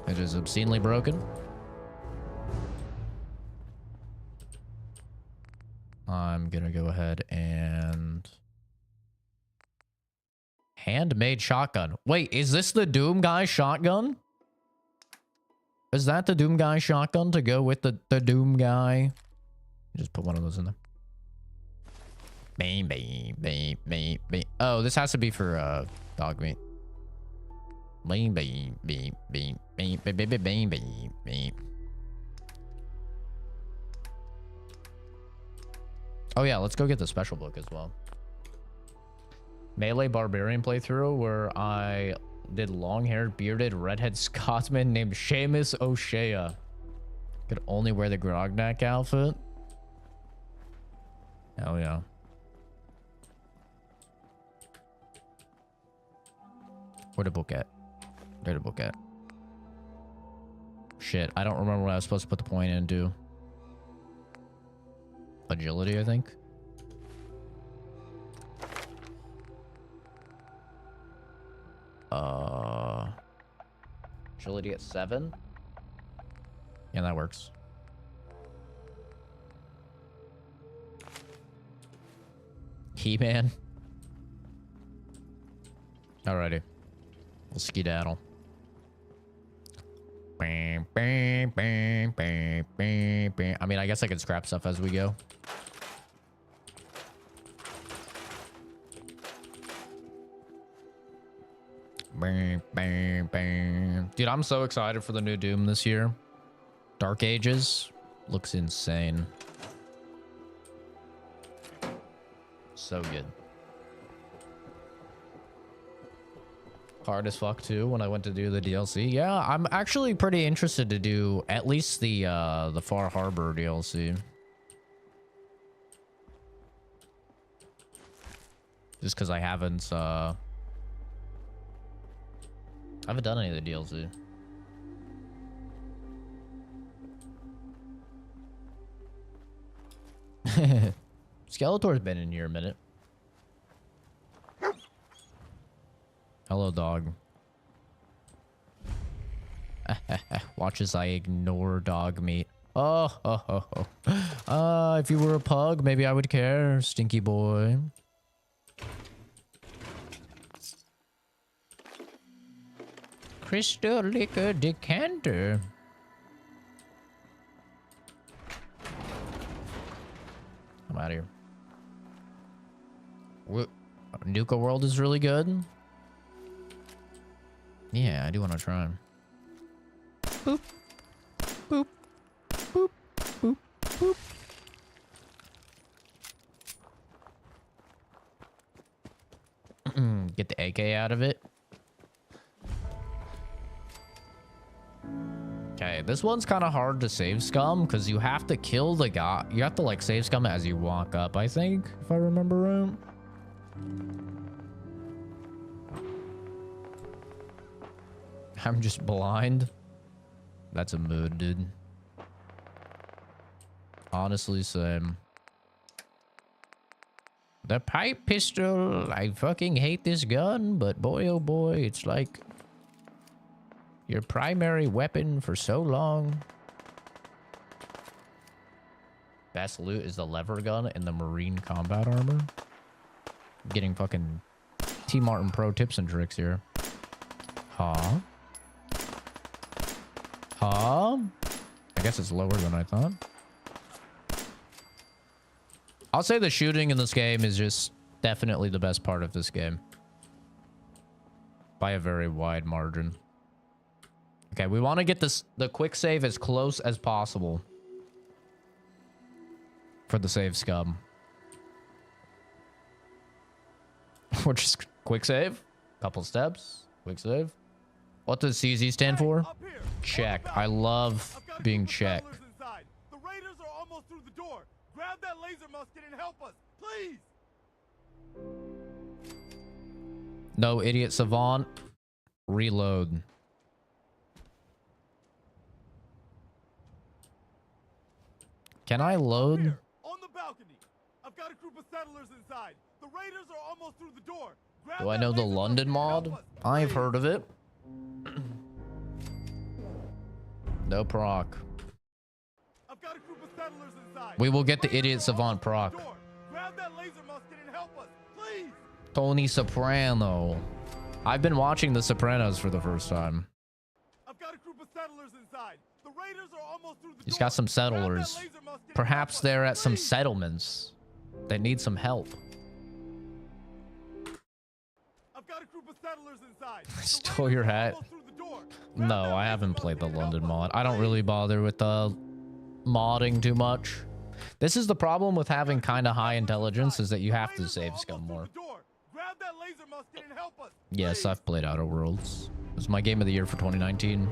It is obscenely broken. I'm gonna go ahead and... Handmade shotgun. Wait, is this the Doom Guy shotgun? Is that the Doom Guy shotgun to go with the Doom Guy? Just put one of those in there. Bang, bang, bang, bang, bang. Oh, this has to be for dog meat. Bang, bang, bang, bang, bang, bang, bang, bang, bang, bang. Oh yeah, let's go get the special book as well. Melee Barbarian playthrough where I did long-haired, bearded, redhead Scotsman named Seamus O'Shea. Could only wear the Grognak outfit. Hell yeah. Where the book at? Where the book at? Shit, I don't remember what I was supposed to put the point into. Agility, I think. Agility at 7. Yeah, that works. He-Man. Alrighty. We'll skedaddle. Bam, bam, bam, bam, bam, bam. I mean, I guess I can scrap stuff as we go. Bam, bam, bam. Dude, I'm so excited for the new Doom this year. Dark Ages looks insane. So good. Hard as fuck too when I went to do the DLC. Yeah, I'm actually pretty interested to do at least the Far Harbor DLC. Just because I haven't done any of the DLC. Skeletor's been in here a minute. Hello, dog. Watch as I ignore dog meat. Oh. If you were a pug, maybe I would care, stinky boy. Crystal liquor decanter. I'm out of here. Nuka World is really good. Yeah, I do want to try him. Boop. Boop. Boop. Boop. Boop. Get the AK out of it. Okay, this one's kind of hard to save scum because you have to kill the guy. You have to like save scum as you walk up, I think, if I remember right. I'm just blind. That's a mood, dude. Honestly, same. The pipe pistol. I fucking hate this gun, but boy, oh boy, it's like your primary weapon for so long. Best loot is the lever gun and the marine combat armor. I'm getting fucking T Martin pro tips and tricks here. Huh? Huh? I guess it's lower than I thought. I'll say the shooting in this game is just definitely the best part of this game. By a very wide margin. Okay, we want to get the quick save as close as possible. For the save scum. We're just quick save. Couple steps. Quick save. What does CZ stand for? Check. I love being checked. The raiders are almost through the door. Grab that laser musket and help us, please. No, idiot savant. Reload. Can I load? On the balcony. I've got a group of settlers inside. The raiders are almost through the door. Grab Do I know the London mod? I've heard of it. No proc. I've got a group of settlers inside. We will get the idiot savant proc. Grab that laser musket and help us, please. Tony Soprano. I've been watching The Sopranos for the first time. I've got a group of settlers inside. The raiders are almost through the He's got some settlers. Perhaps they're at some settlements that need some help. I've got a group of settlers inside. Stole your hat. No, I haven't played the London mod. I don't really bother with the modding too much. This is the problem with having kind of high intelligence, is that you have to save scum more. Yes, I've played Outer Worlds. It was my game of the year for 2019.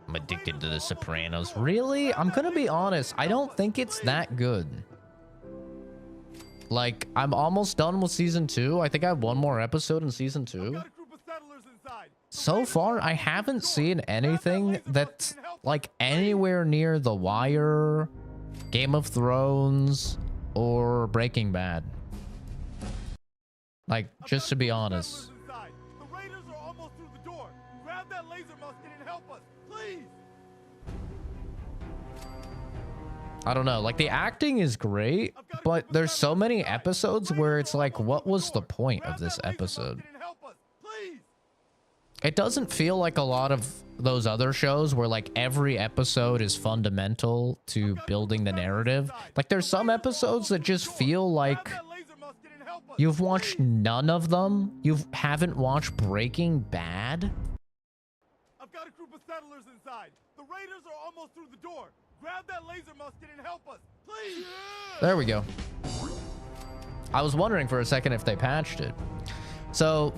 I'm addicted to The Sopranos. Really? I'm gonna be honest. I don't think it's that good. Like, I'm almost done with season 2. I think I have one more episode in season 2. So far, I haven't seen anything that's like anywhere near The Wire, Game of Thrones, or Breaking Bad. Like, just to be honest. The raiders are almost through the door. Grab that laser musket and help us, please. I don't know. Like, the acting is great, but there's so many episodes where it's like, what was the point of this episode? It doesn't feel like a lot of those other shows where like every episode is fundamental to building the narrative. Like, there's some episodes that just feel like you've watched none of them. You haven't watched Breaking Bad. I've got a group of settlers inside. The raiders are almost through the door. Grab that laser musket and help us, please. There we go. I was wondering for a second if they patched it. So,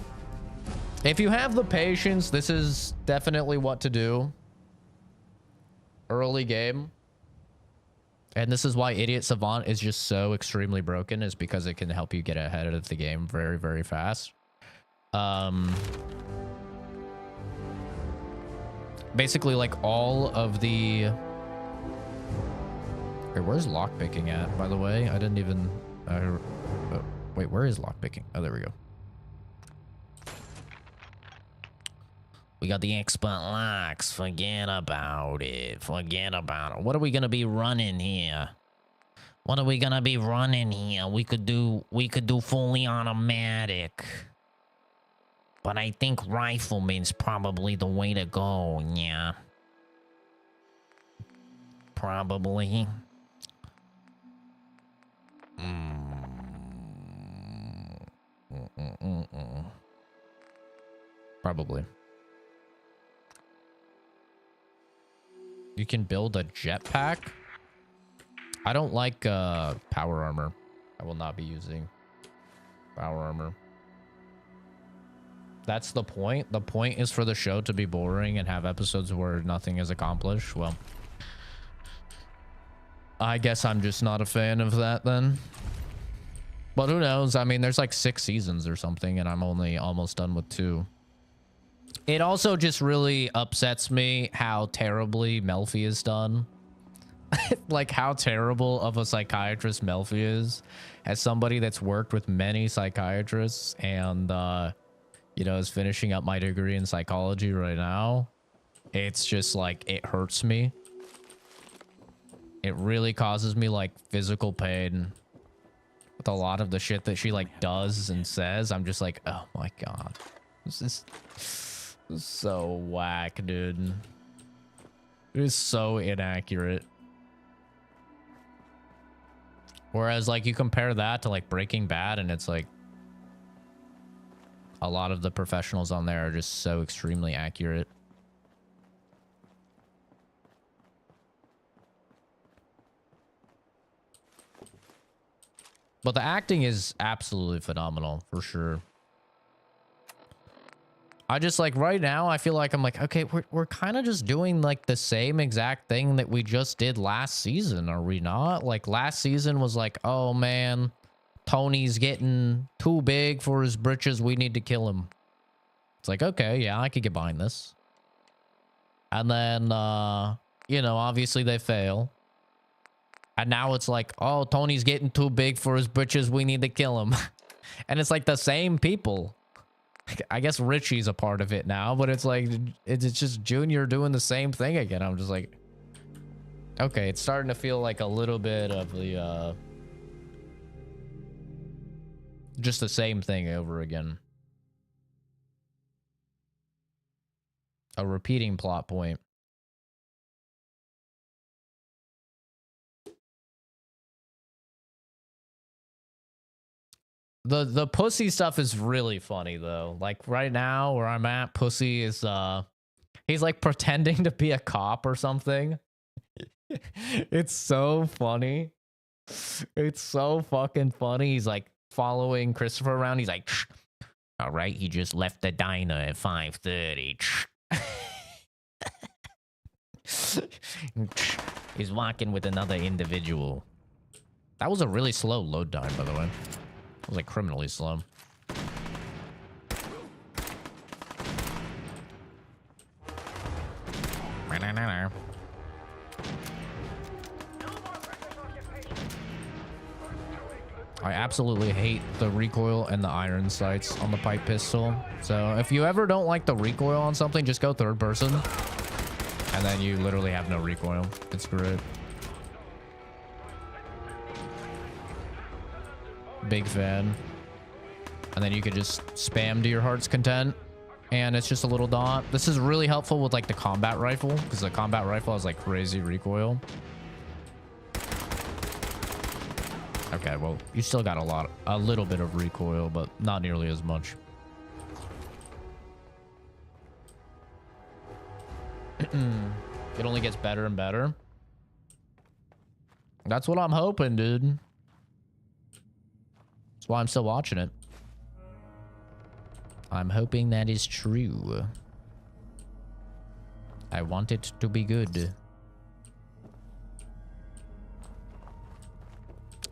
if you have the patience, this is definitely what to do. Early game. And this is why Idiot Savant is just so extremely broken, is because it can help you get ahead of the game very, very fast. Basically, like, all of the... Wait, where's lockpicking at, by the way? I didn't even... wait, where is lockpicking? Oh, there we go. We got the expert locks. Forget about it. Forget about it. What are we gonna be running here? What are we gonna be running here? We could do fully automatic. But I think rifleman's probably the way to go, yeah. Probably. Probably. You can build a jetpack. I don't like power armor. I will not be using power armor. That's the point. The point is for the show to be boring and have episodes where nothing is accomplished. Well, I guess I'm just not a fan of that then. But who knows? I mean, there's like 6 seasons or something, and I'm only almost done with 2. It also just really upsets me how terribly Melfi is done. Like how terrible of a psychiatrist Melfi is, as somebody that's worked with many psychiatrists and, you know, is finishing up my degree in psychology right now. It's just like, it hurts me. It really causes me like physical pain with a lot of the shit that she like does and says. I'm just like, oh my God, this is so whack, dude. It is so inaccurate. Whereas like you compare that to like Breaking Bad, and it's like a lot of the professionals on there are just so extremely accurate. But the acting is absolutely phenomenal for sure. I just like right now, I feel like I'm like, okay, we're kind of just doing like the same exact thing that we just did last season. Are we not? Like last season was like, oh man, Tony's getting too big for his britches. We need to kill him. It's like, okay, yeah, I could get behind this. And then, you know, obviously they fail. And now it's like, oh, Tony's getting too big for his britches. We need to kill him. And it's like the same people. I guess Richie's a part of it now, but it's like, it's just Junior doing the same thing again. I'm just like, okay, it's starting to feel like a little bit of the, just the same thing over again. A repeating plot point. The pussy stuff is really funny though. Like right now where I'm at, Pussy is he's like pretending to be a cop or something. It's so funny. It's so fucking funny. He's like following Christopher around. He's like, all right, he just left the diner at 5:30. He's walking with another individual. That was a really slow load time, by the way. It was like criminally slow. I absolutely hate the recoil and the iron sights on the pipe pistol. So if you ever don't like the recoil on something, just go third person. And then you literally have no recoil. It's great. Big fan. And then you could just spam to your heart's content. And it's just a little dot. This is really helpful with like the combat rifle, because the combat rifle has like crazy recoil. Okay, well, you still got a little bit of recoil, but not nearly as much. It only gets better and better. That's what I'm hoping, dude. That's why I'm still watching it. I'm hoping that is true. I want it to be good.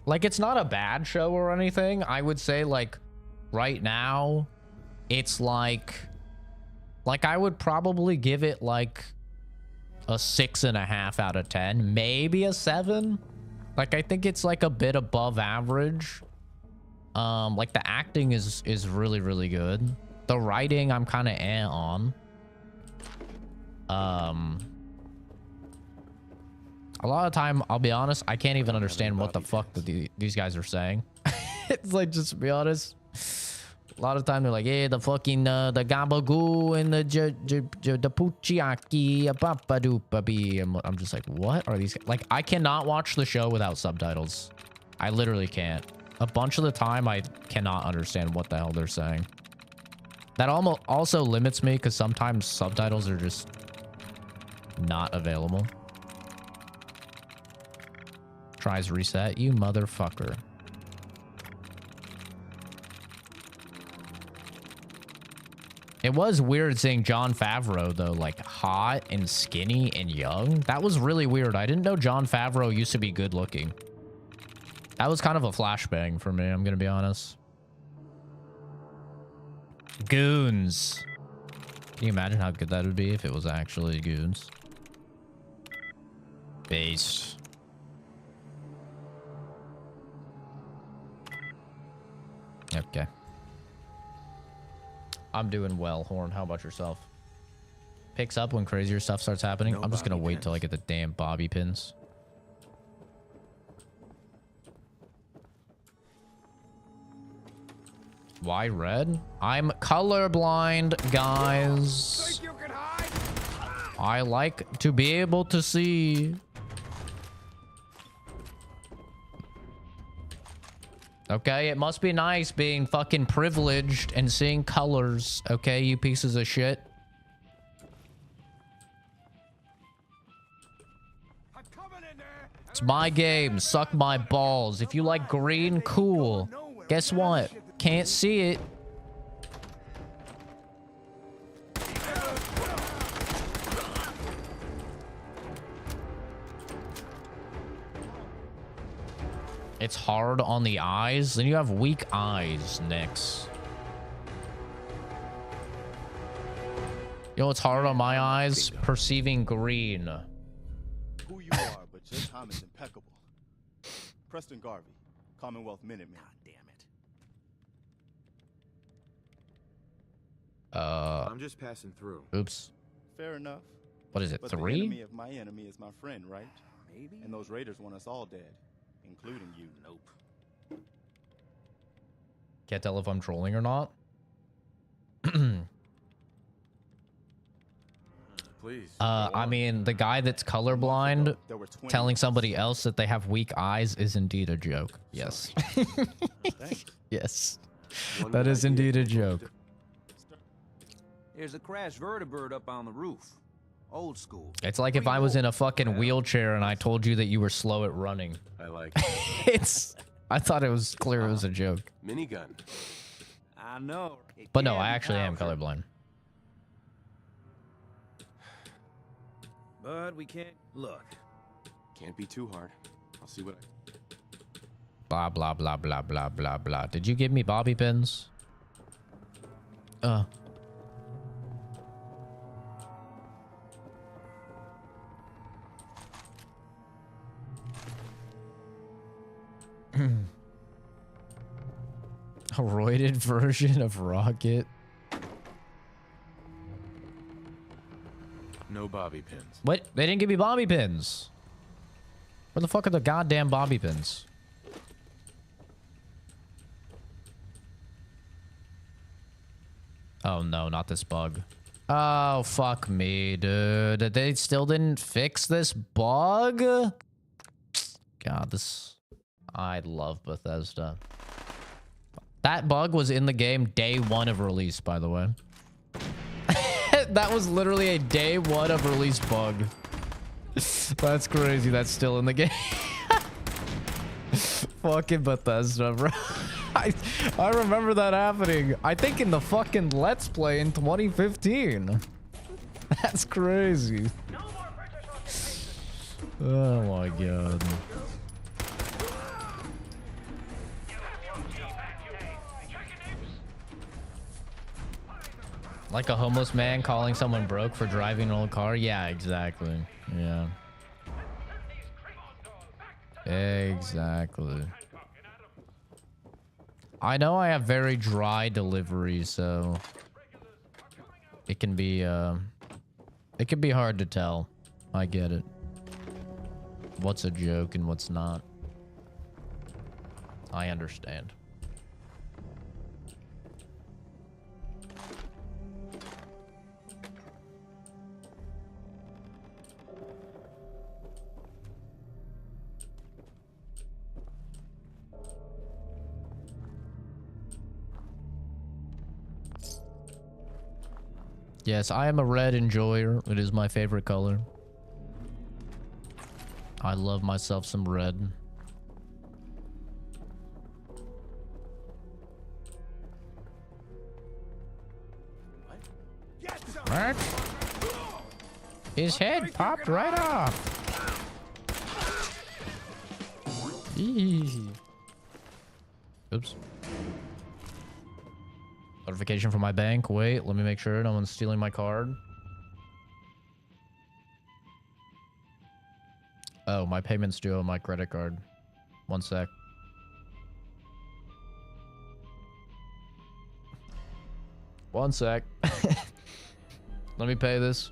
Like, it's not a bad show or anything. I would say, like, right now, it's like I would probably give it, like, a 6.5 out of 10. Maybe a 7. Like, I think it's, like, a bit above average. Like, the acting is really, really good. The writing, I'm kind of on. A lot of time, I'll be honest, I can't even understand what the fuck these guys are saying. It's like, just to be honest, a lot of time they're like, yeah, the fucking, the gabagoo and the puchiaki, papadoopabee. I'm just like, what are these? Like, I cannot watch the show without subtitles. I literally can't. A bunch of the time, I cannot understand what the hell they're saying. That almost also limits me because sometimes subtitles are just not available. Tries reset, you motherfucker. It was weird seeing Jon Favreau, though, like, hot and skinny and young. That was really weird. I didn't know Jon Favreau used to be good looking. That was kind of a flashbang for me, I'm gonna be honest. Goons. Can you imagine how good that would be if it was actually goons? Base. Okay. I'm doing well, Horn. How about yourself? Picks up when crazier stuff starts happening. I'm just gonna wait till I get the damn bobby pins. Why red? I'm colorblind, guys. I like to be able to see. Okay, it must be nice being fucking privileged and seeing colors. Okay, you pieces of shit. It's my game. Suck my balls. If you like green, cool. Guess what? Can't see it. It's hard on the eyes. Then you have weak eyes, Nix. You know what's hard on my eyes? Perceiving green. Who you are, but your time is impeccable. Preston Garvey, Commonwealth Minuteman. God damn it. I'm just passing through. Oops. Fair enough. What is it, but 3? The enemy of my enemy is my friend, right? Maybe. And those raiders want us all dead, including you. Nope. Can't tell if I'm trolling or not. Please. I mean, the guy that's colorblind telling somebody else that they have weak eyes is indeed a joke. Yes. Yes. That is indeed a joke. There's a crashed vertibird up on the roof. Old school. It's like if I was in a fucking wheelchair and I told you that you were slow at running. I like it. I thought it was clear it was a joke. Minigun. I know. But no, I actually am colorblind. But we can't look. Can't be too hard. I'll see what Blah, blah, blah, blah, blah, blah, blah. Did you give me bobby pins? A roided version of Rocket. No bobby pins. What? They didn't give me bobby pins. Where the fuck are the goddamn bobby pins? Oh no, not this bug. Oh, fuck me, dude. They still didn't fix this bug? God, this... I love Bethesda. That bug was in the game day 1 of release, by the way. That was literally a day 1 of release bug. That's crazy. That's still in the game. Fucking Bethesda, bro. I remember that happening. I think in the fucking Let's Play in 2015. That's crazy. Oh my god. Like a homeless man calling someone broke for driving an old car? Yeah, exactly. Yeah. Exactly. I know I have very dry delivery, so it can be hard to tell. I get it. What's a joke and what's not. I understand. Yes, I am a red enjoyer. It is my favorite color. I love myself some red. What? His head popped right off. Easy. Oops. Notification from my bank. Wait, let me make sure no one's stealing my card. Oh, my payment's due on my credit card. One sec. One sec. Let me pay this.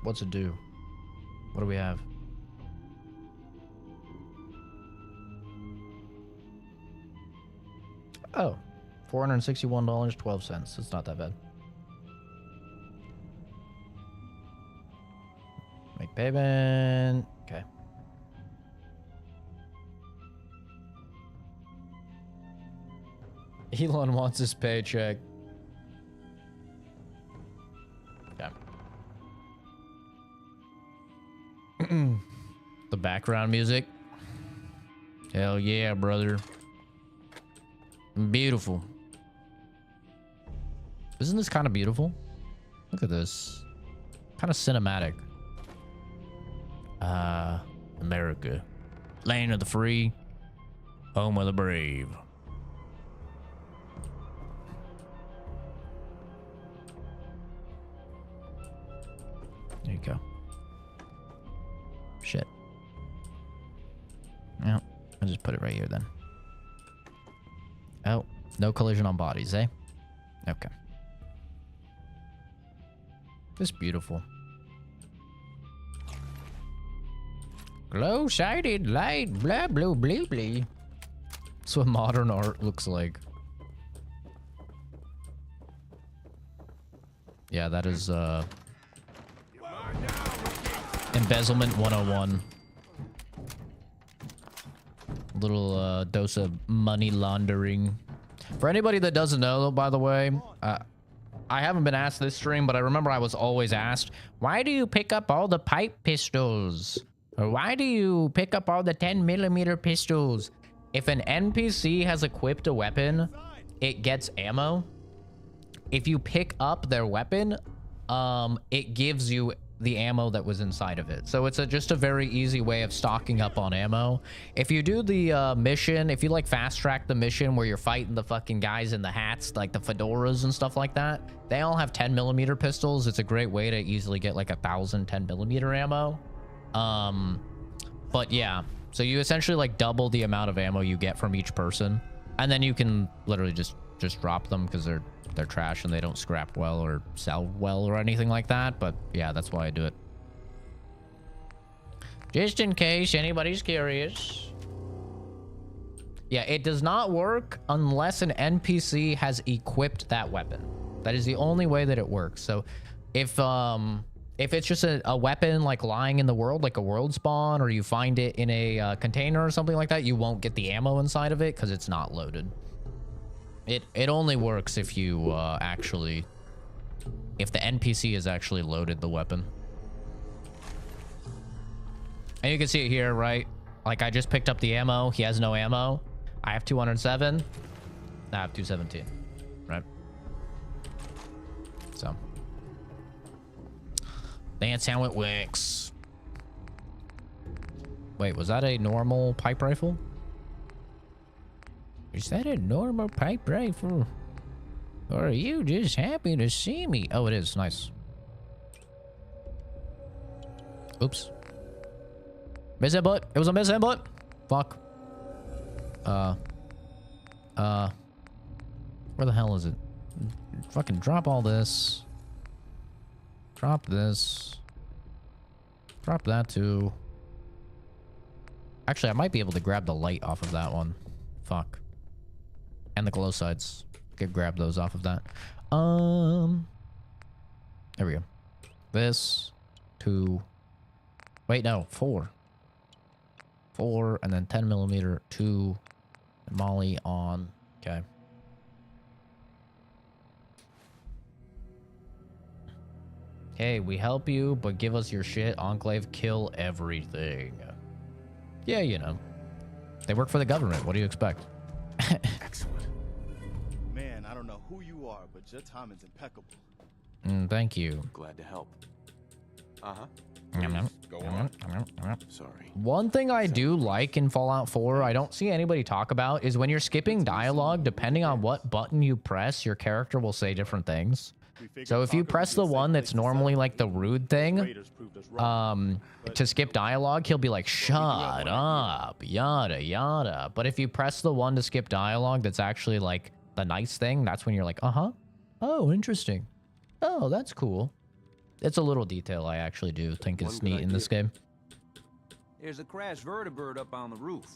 What's it do? What do we have? Oh, $461.12. It's not that bad. Make payment. Okay. Elon wants his paycheck. Okay. The background music. Hell yeah, brother. Beautiful. Isn't this kind of beautiful? Look at this. Kind of cinematic. America. Land of the free. Home of the brave. There you go. Shit. Yeah, I'll just put it right here then. Oh, no collision on bodies, eh? Okay. This is beautiful. Glow-sided light, blah, blah, blah, blah. That's what modern art looks like. Yeah, that is, Embezzlement 101. Little dose of money laundering. For anybody that doesn't know, by the way, I haven't been asked this stream, but I remember I was always asked, why do you pick up all the pipe pistols? Or why do you pick up all the 10mm pistols? If an NPC has equipped a weapon, it gets ammo. If you pick up their weapon, it gives you the ammo that was inside of it. So it's just a very easy way of stocking up on ammo. If you do the mission, if you like fast track the mission where you're fighting the fucking guys in the hats, like the fedoras and stuff like that, they all have 10mm pistols. It's a great way to easily get like 1,000 10mm ammo. But yeah, so you essentially like double the amount of ammo you get from each person, and then you can literally just drop them because they're trash and they don't scrap well or sell well or anything like that. But yeah, that's why I do it. Just in case anybody's curious. Yeah, it does not work unless an NPC has equipped that weapon. That is the only way that it works. So if it's just a weapon like lying in the world, like a world spawn, or you find it in a container or something like that, you won't get the ammo inside of it because it's not loaded. It only works if you if the NPC has actually loaded the weapon. And you can see it here, right? Like I just picked up the ammo. He has no ammo. I have 207. I have 217, right? So. That's how it works. Wait, was that a normal pipe rifle? Is that a normal pipe rifle? Or are you just happy to see me? Oh, it is. Nice. Oops. Miss input. It was a miss input. Fuck. Where the hell is it? Fucking drop all this. Drop this. Drop that too. Actually, I might be able to grab the light off of that one. Fuck. And the glow sides. Could grab those off of that. There we go. This. 2. Wait, no. 4. 4, and then 10 millimeter 2, Molly on. Okay. Hey, we help you, but give us your shit. Enclave, kill everything. Yeah, you know. They work for the government. What do you expect? Excellent. Man, I don't know who you are, but your timing's impeccable. Thank you. Glad to help. Uh-huh. Go on. Sorry. One thing I do like in Fallout 4, I don't see anybody talk about, is when you're skipping dialogue, depending on what button you press, your character will say different things. So if you press the one that's normally like the rude thing, to skip dialogue, he'll be like, shut up, yada, yada. But if you press the one to skip dialogue that's actually like the nice thing, that's when you're like, uh-huh. Oh, interesting. Oh, that's cool. It's a little detail I actually do think is neat in this game. There's a crashed vertibird up on the roof.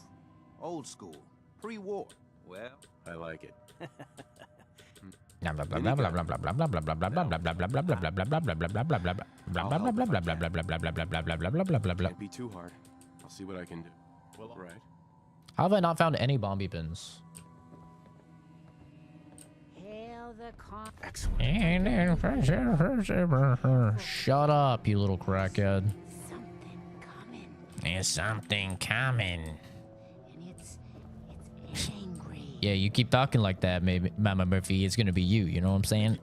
Old school. Pre-war. Well, I like it. Can't be too hard. I'll see what I can do. Well, right. How have I not found any bomby pins? Excellent. Shut up, you little crackhead. There's something coming. And it's angry. Yeah, you keep talking like that, maybe Mama Murphy, it's gonna be you. You know what I'm saying?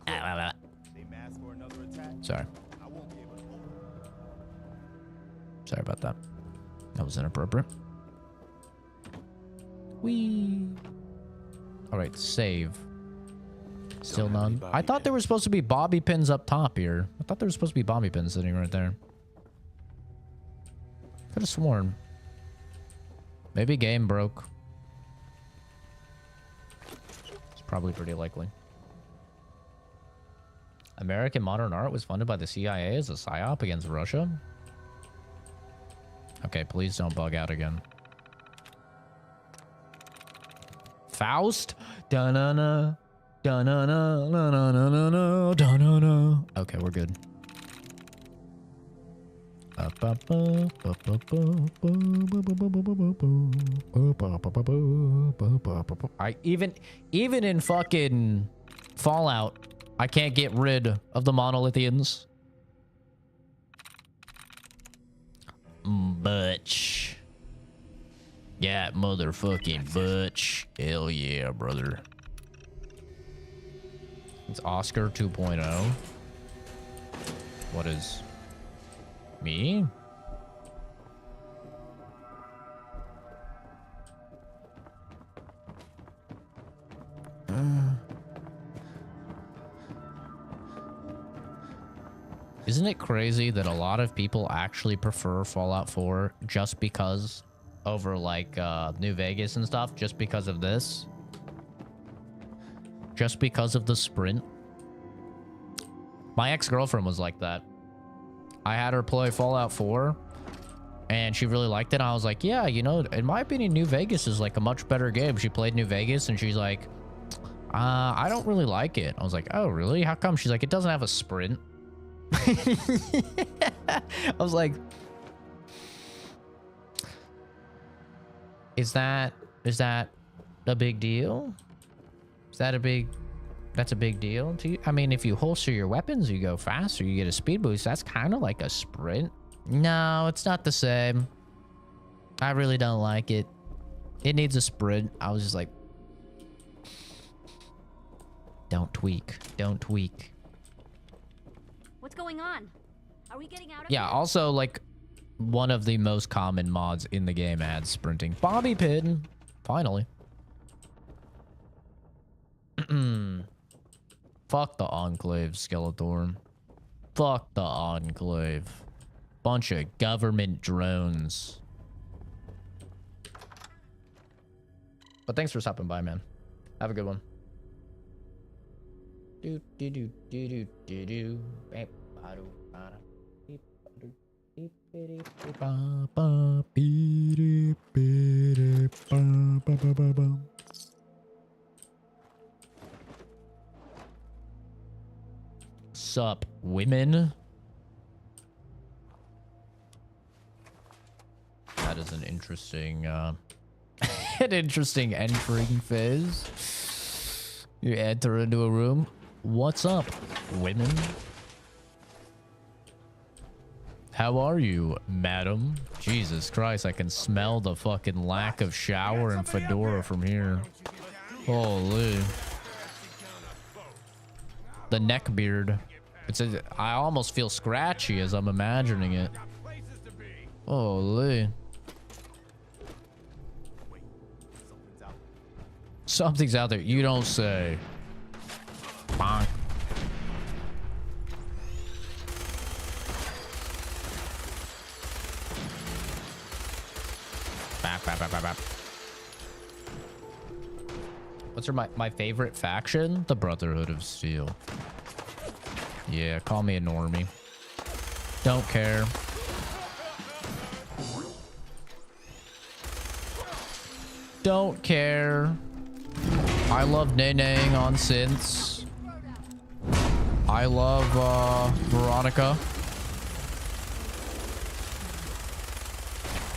Sorry. Sorry about that. That was inappropriate. Whee. All right, save. Still none. I thought there were supposed to be bobby pins up top here. I thought there were supposed to be bobby pins sitting right there. Could have sworn. Maybe game broke. It's probably pretty likely. American modern art was funded by the CIA as a psyop against Russia. Okay, please don't bug out again. Faust? Da-na-na. Da-na-na, na-na-na-na-na, da-na-na. Okay, we're good. Even in fucking Fallout, I can't get rid of the monolithians. Butch. Yeah, motherfucking Butch. Hell yeah, brother. It's Oscar 2.0. What is... me? Isn't it crazy that a lot of people actually prefer Fallout 4 just because over like New Vegas and stuff, just because of this? Just because of the sprint? My ex-girlfriend was like that. I had her play Fallout 4 and she really liked it. I was like, yeah, you know, in my opinion, New Vegas is like a much better game. She played New Vegas and she's like, I don't really like it. I was like, oh, really? How come? She's like, it doesn't have a sprint. I was like, is that a big deal? Is that that's a big deal to you? I mean, if you holster your weapons, you go faster, you get a speed boost. That's kind of like a sprint. No, it's not the same. I really don't like it. It needs a sprint. I was just like, don't tweak. Don't tweak. What's going on? Are we getting out of Yeah, here? also, like, one of the most common mods in the game adds sprinting. Bobby pin. Finally. Fuck the Enclave, Skeletor. Fuck the Enclave. Bunch of government drones. But thanks for stopping by, man. Have a good one. Do do do do do do do. Sup, women? That is an interesting, an interesting entering phase. You enter into a room. What's up, women? How are you, madam? Jesus Christ, I can smell the fucking lack of shower and fedora from here. Holy. The neck beard. I almost feel scratchy as I'm imagining it. Holy. Something's out there. You don't say. Bonk. What's my favorite faction? The Brotherhood of Steel. Yeah, call me a normie. Don't care. Don't care. I love Nenang on synths. I love Veronica.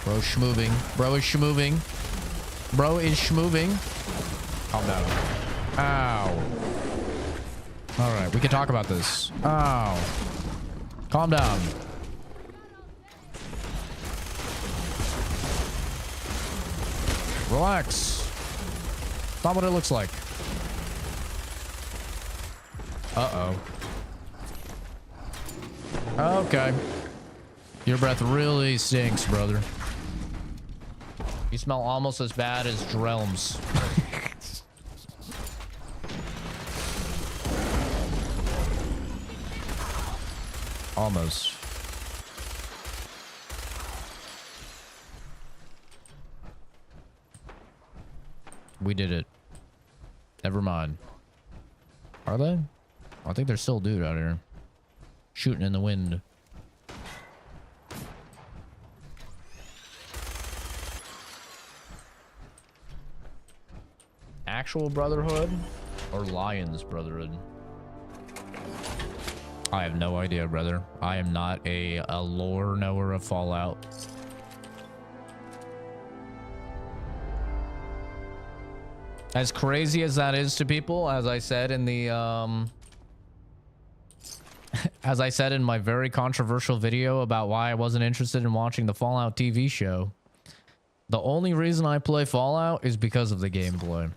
Bro schmoving. Bro is schmoving. Bro is schmoving. Calm down. Ow. Alright, we can talk about this. Ow. Calm down. Relax. Not what it looks like. Uh-oh. Okay. Your breath really stinks, brother. You smell almost as bad as Drelm's. Almost. We did it. Never mind. Are they? I think there's still a dude out here. Shooting in the wind. Actual Brotherhood or Lions Brotherhood? I have no idea, brother. I am not a lore knower of Fallout. As crazy as that is to people, as I said in the as I said in my very controversial video about why I wasn't interested in watching the Fallout TV show, the only reason I play Fallout is because of the gameplay.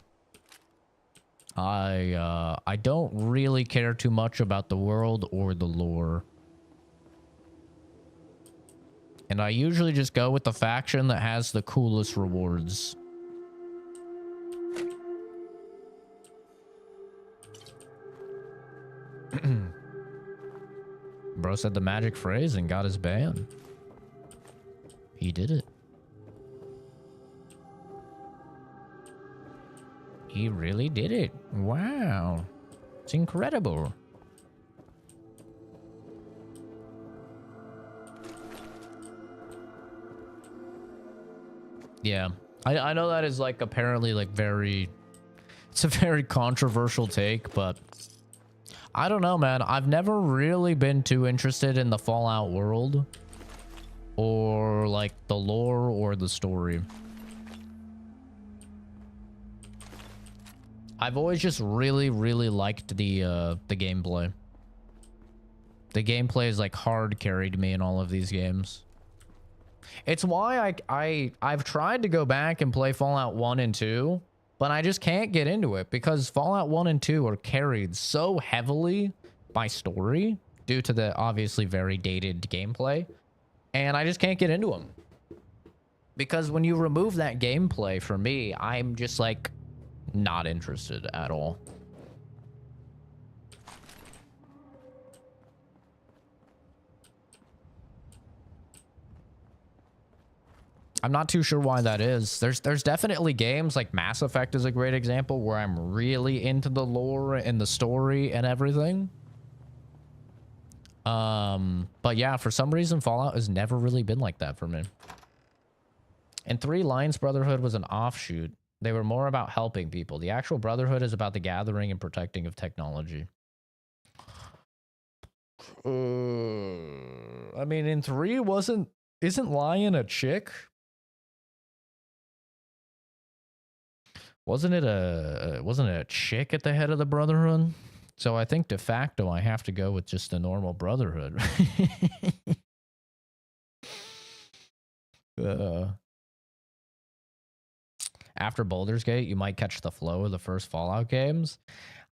I don't really care too much about the world or the lore. And I usually just go with the faction that has the coolest rewards. Bro said the magic phrase and got his ban. He did it. He really did it. Wow. It's incredible. Yeah. I know that is like apparently like very... It's a very controversial take, but... I don't know, man. I've never really been too interested in the Fallout world. Or like the lore or the story. I've always just really liked the gameplay. The gameplay is like hard carried me in all of these games. It's why I've tried to go back and play Fallout 1 and 2, but I just can't get into it because Fallout 1 and 2 are carried so heavily by story due to the obviously very dated gameplay, and I just can't get into them. Because when you remove that gameplay for me, I'm just like not interested at all. I'm not too sure why that is. There's definitely games like Mass Effect is a great example where I'm really into the lore and the story and everything. But yeah, for some reason Fallout has never really been like that for me. And 3, Lions Brotherhood was an offshoot. They were more about helping people. The actual Brotherhood is about the gathering and protecting of technology. I mean, in 3 isn't Lion a chick? Wasn't it a chick at the head of the Brotherhood? So I think de facto I have to go with just a normal Brotherhood. After Baldur's Gate, you might catch the flow of the first Fallout games.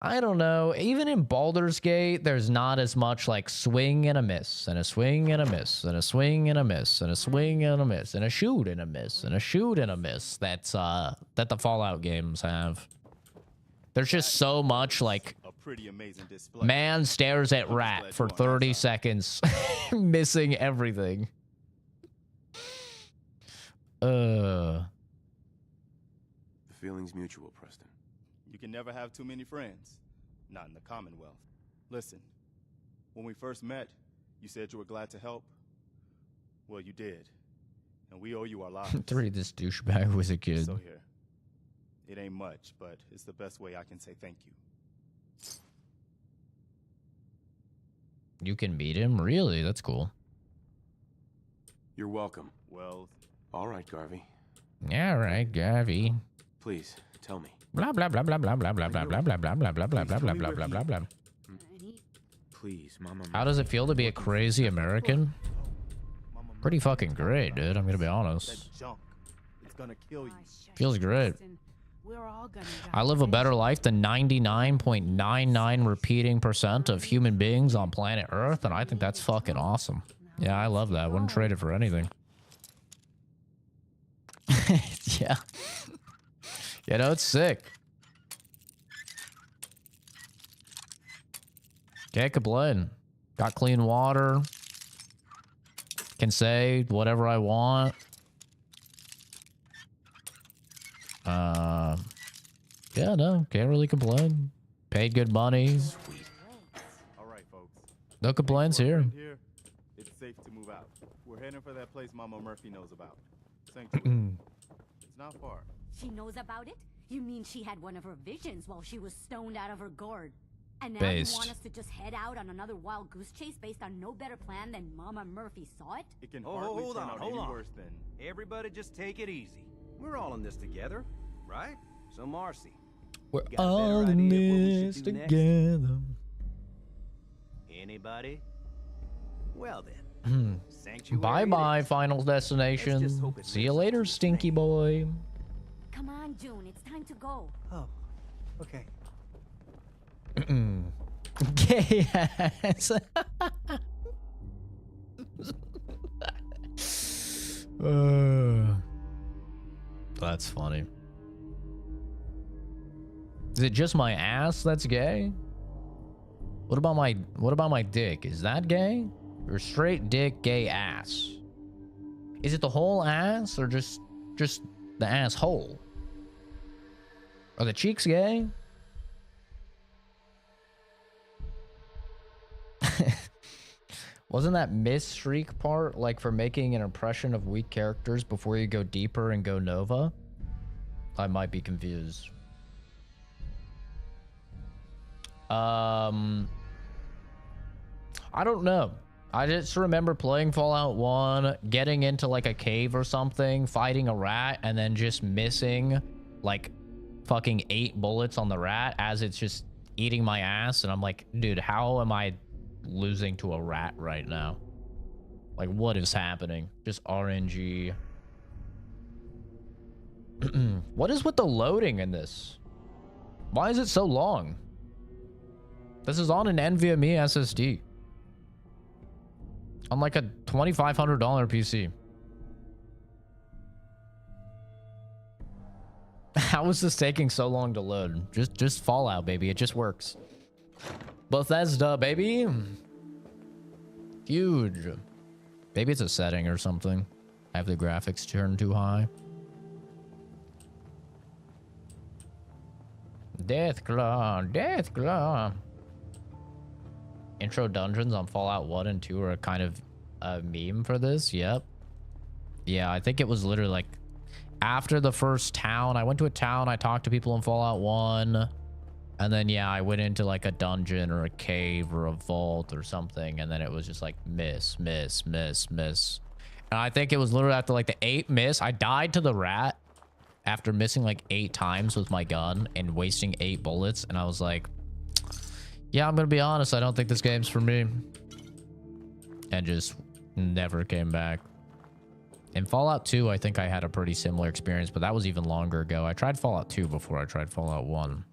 I don't know. Even in Baldur's Gate, there's not as much like swing and a miss, and a swing and a miss, and a swing and a miss, and a swing and a miss, and a shoot and a miss, and a shoot and a miss. That's that the Fallout games have. There's just so much like man stares at rat for 30 seconds, missing everything. The feeling's mutual, Preston. You can never have too many friends. Not in the Commonwealth. Listen, when we first met, you said you were glad to help. Well, you did. And we owe you our lives. To read this douchebag was a kid. So here. It ain't much, but it's the best way I can say thank you. You can meet him? Really? That's cool. You're welcome. Well... All right, Garvey. Yeah, right, Garvey. Please, tell me. Blah blah blah blah blah blah blah blah blah blah blah blah blah blah blah blah blah blah blah blah. Please, Mama. How does it feel to be a crazy American? Pretty fucking great, dude. I'm gonna be honest. It's gonna kill you. Feels great. I live a better life than 99.99 repeating % of human beings on planet Earth, and I think that's fucking awesome. Yeah, I love that. Wouldn't trade it for anything. Yeah. You know, it's sick. Can't complain. Got clean water. Can say whatever I want. Yeah, no, can't really complain. Paid good money. All right, folks. No complaints here. It's safe to move out. We're heading for that place Mama Murphy knows about. Sanctuary. It's not far. She knows about it? You mean she had one of her visions while she was stoned out of her gourd? And now Based. you want us to just head out on another wild goose chase based on no better plan than Mama Murphy saw it? It can hardly hold turn on, out hold any on. worse than... Everybody just take it easy. We're all in this together, right? So Marcy, We're got a better all in idea of what we this should do next? together. Anybody? Well then. Sanctuary Bye bye, Final Destination. See you later, stinky boy. Come on, June, it's time to go. Oh, okay. Gay ass. That's funny. Is it just my ass that's gay? What about my dick? Is that gay? Or straight dick, gay ass? Is it the whole ass or just the asshole? Are the cheeks gay? Wasn't that Miss Shriek part like for making an impression of weak characters before you go deeper and go Nova? I might be confused. I don't know. I just remember playing Fallout 1, getting into like a cave or something, fighting a rat, and then just missing like fucking 8 bullets on the rat as it's just eating my ass. And I'm like, dude, how am I losing to a rat right now? Like, what is happening? Just RNG. What is with the loading in this? Why is it so long? This is on an NVMe SSD. On like a $2,500 PC. How is this taking so long to load? Just Fallout, baby. It just works. Bethesda, baby. Huge. Maybe it's a setting or something. I have the graphics turned too high. Deathclaw, Deathclaw. Intro dungeons on Fallout 1 and 2 are kind of a meme for this. Yep. Yeah, I think it was literally like after the first town. I went to a town. I talked to people in Fallout 1. And then, yeah, I went into like a dungeon or a cave or a vault or something. And then it was just like miss. And I think it was literally after like the 8th miss, I died to the rat. after missing like 8 times with my gun and wasting 8 bullets, and I was like, yeah, I'm gonna be honest, I don't think this game's for me. And just never came back. In Fallout 2, I think I had a pretty similar experience, but that was even longer ago. I tried Fallout 2 before I tried Fallout 1.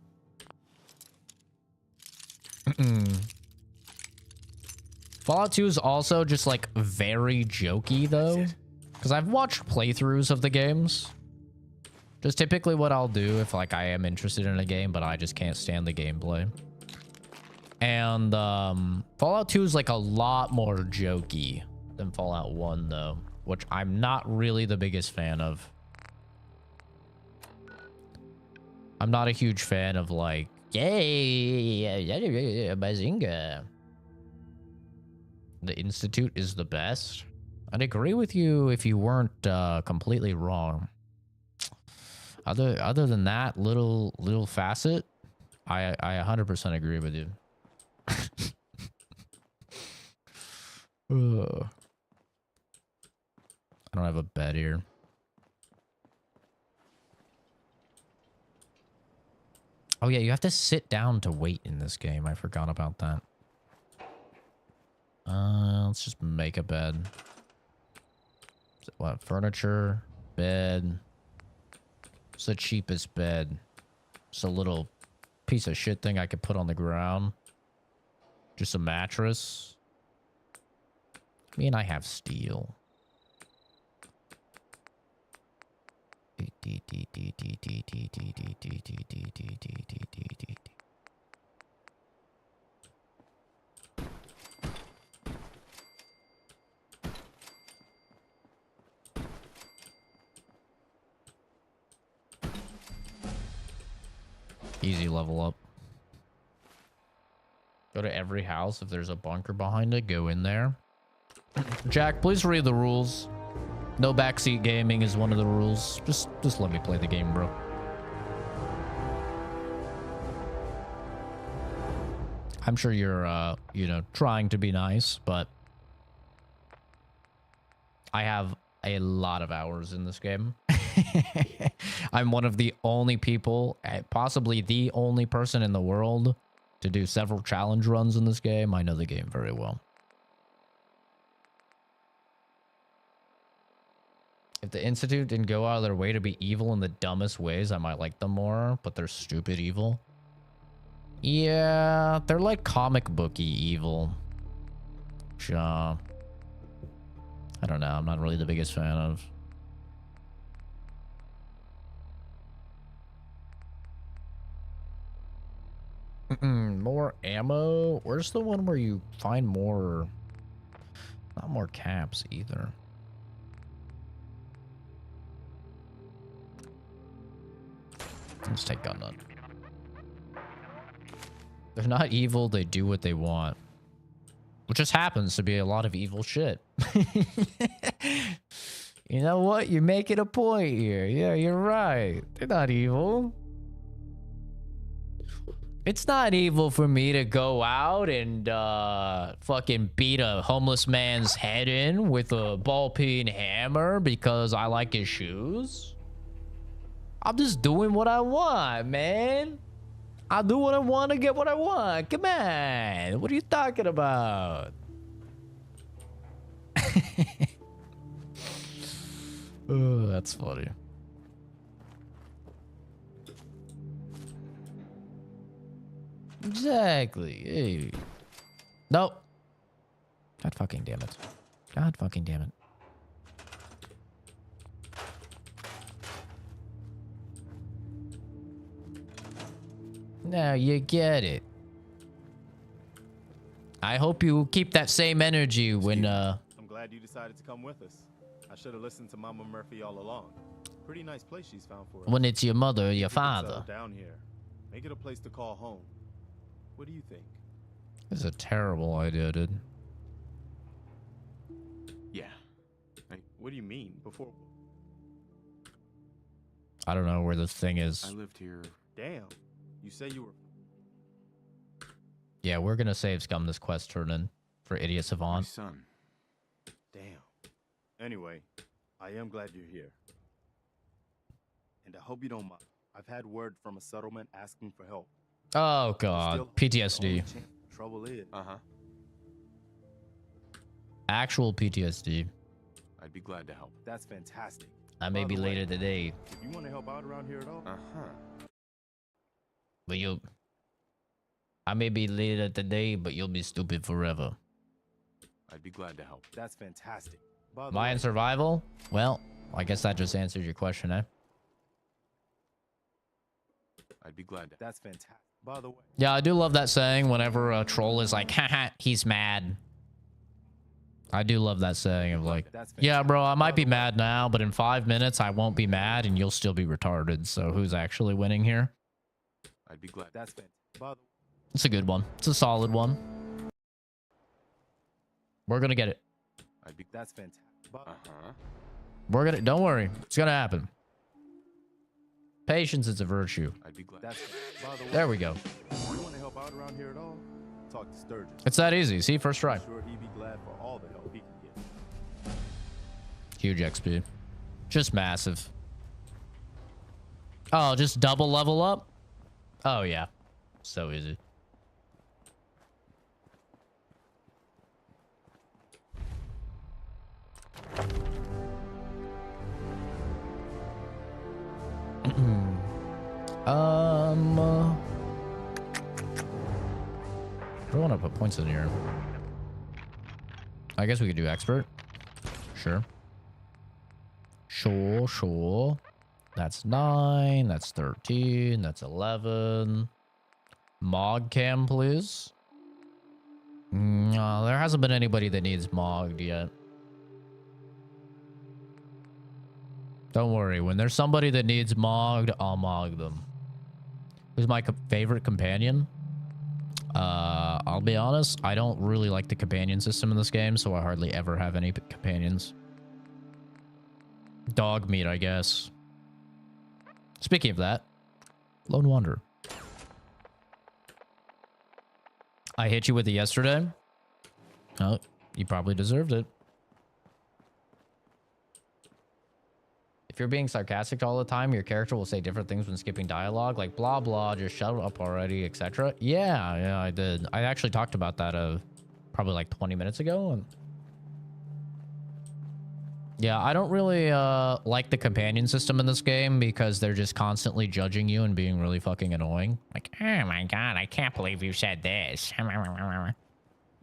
Fallout 2 is also just like very jokey though, because I've watched playthroughs of the games. Just typically what I'll do if like I am interested in a game, but I just can't stand the gameplay. And Fallout 2 is like a lot more jokey than Fallout 1 though, which I'm not really the biggest fan of. I'm not a huge fan of like, yay, bazinga. The Institute is the best. I'd agree with you if you weren't completely wrong. Other than that little facet, I 100% agree with you. I don't have a bed here. Oh yeah, you have to sit down to wait in this game. I forgot about that. Let's just make a bed. What, furniture, bed. It's the cheapest bed. It's a little piece of shit thing I could put on the ground. Just a mattress. I mean, I have steel. Easy level up. Go to every house. If there's a bunker behind it, go in there. Jack, please read the rules. No backseat gaming is one of the rules. Just let me play the game, bro. I'm sure you're, you know, trying to be nice, but I have a lot of hours in this game. I'm one of the only people, possibly the only person in the world to do several challenge runs in this game. I know the game very well. If the Institute didn't go out of their way to be evil in the dumbest ways, I might like them more, but they're stupid evil. Yeah, they're like comic booky evil. I don't know. I'm not really the biggest fan of. More ammo. Where's the one where you find more? Not more caps either. Let's take gun nut. They're not evil. They do what they want. Which just happens to be a lot of evil shit. You know what? You're making a point here. Yeah, you're right. They're not evil. It's not evil for me to go out and fucking beat a homeless man's head in with a ball-peen hammer because I like his shoes. I'm just doing what I want, man. I do what I want to get what I want. Come on. What are you talking about? Oh, that's funny. Exactly. Hey. Nope. God fucking damn it. God fucking damn it. Now you get it. I hope you keep that same energy when I'm glad you decided to come with us. I should have listened to Mama Murphy all along. Pretty nice place she's found for us. when it's your mother or your You can father. settle down here. Make it a place to call home. What do you think? It's a terrible idea, dude. Yeah. What do you mean? Before I don't know where this thing is. I lived here. Damn. You say you were. Yeah, we're gonna save Scum this quest turn in for Idiot Savant. My son. Damn. Anyway, I am glad you're here. And I hope you don't mind. I've had word from a settlement asking for help. Oh god, PTSD. Trouble is. Actual PTSD. I'd be glad to help. That's fantastic. I may be later today. If you want to help out around here at all? But I may be later today, but you'll be stupid forever. I'd be glad to help. That's fantastic. Am I in survival? Well, I guess that just answers your question, eh? I'd be glad to. That's fantastic. By the way. Yeah, I do love that saying whenever a troll is like, haha, he's mad. I do love that saying of like, yeah, bro, I might be mad now, but in 5 minutes, I won't be mad and you'll still be retarded. So who's actually winning here? I'd be glad. That's fantastic. It's a good one. It's a solid one. We're going to get it. That's fantastic. We're going to, don't worry. It's going to happen. Patience is a virtue. I'd be glad. There we go. If you want to help out around here at all? Talk to Sturgis. It's that easy. See, first try. I'm sure he'd be glad for all the help he can get. Huge XP. Just massive. Oh, just double level up? Oh, yeah. So easy. I don't want to put points in here. I guess we could do expert. Sure. Sure. That's 9. That's 13. That's 11. Mog cam, please. No, there hasn't been anybody that needs mogged yet. Don't worry. When there's somebody that needs mogged, I'll mog them. Who's my favorite companion? I'll be honest. I don't really like the companion system in this game, so I hardly ever have any companions. Dog meat, I guess. Speaking of that, Lone Wanderer. I hit you with it yesterday. Oh, you probably deserved it. If you're being sarcastic all the time, your character will say different things when skipping dialogue, like blah blah, just shut up already, etc. Yeah, I did. I actually talked about that probably like 20 minutes ago. Yeah, I don't really like the companion system in this game because they're just constantly judging you and being really fucking annoying. Like, oh my god, I can't believe you said this.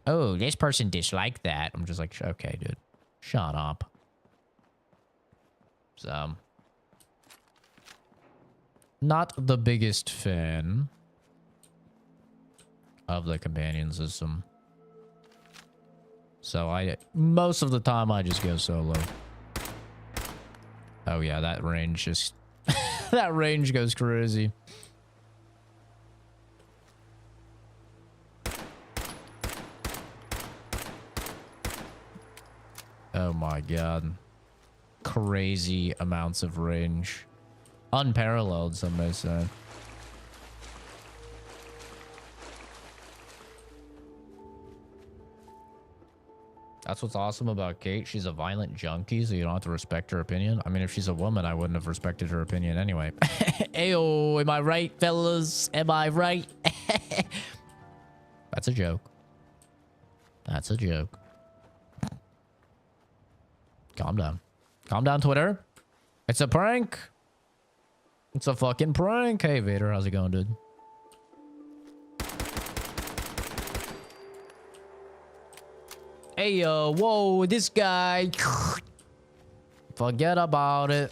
Oh, this person disliked that. I'm just like, okay, dude, shut up. So, not the biggest fan of the companion system. So most of the time I just go solo. Oh yeah, that range just that range goes crazy. Oh my god. Crazy amounts of range. Unparalleled, some may say. That's what's awesome about Kate. She's a violent junkie, so you don't have to respect her opinion. I mean, if she's a woman, I wouldn't have respected her opinion anyway. Ayo, am I right, fellas? Am I right? That's a joke. That's a joke. Calm down. Calm down, Twitter. It's a prank. It's a fucking prank. Hey, Vader. How's it going, dude? Hey, yo. Whoa, this guy. Forget about it.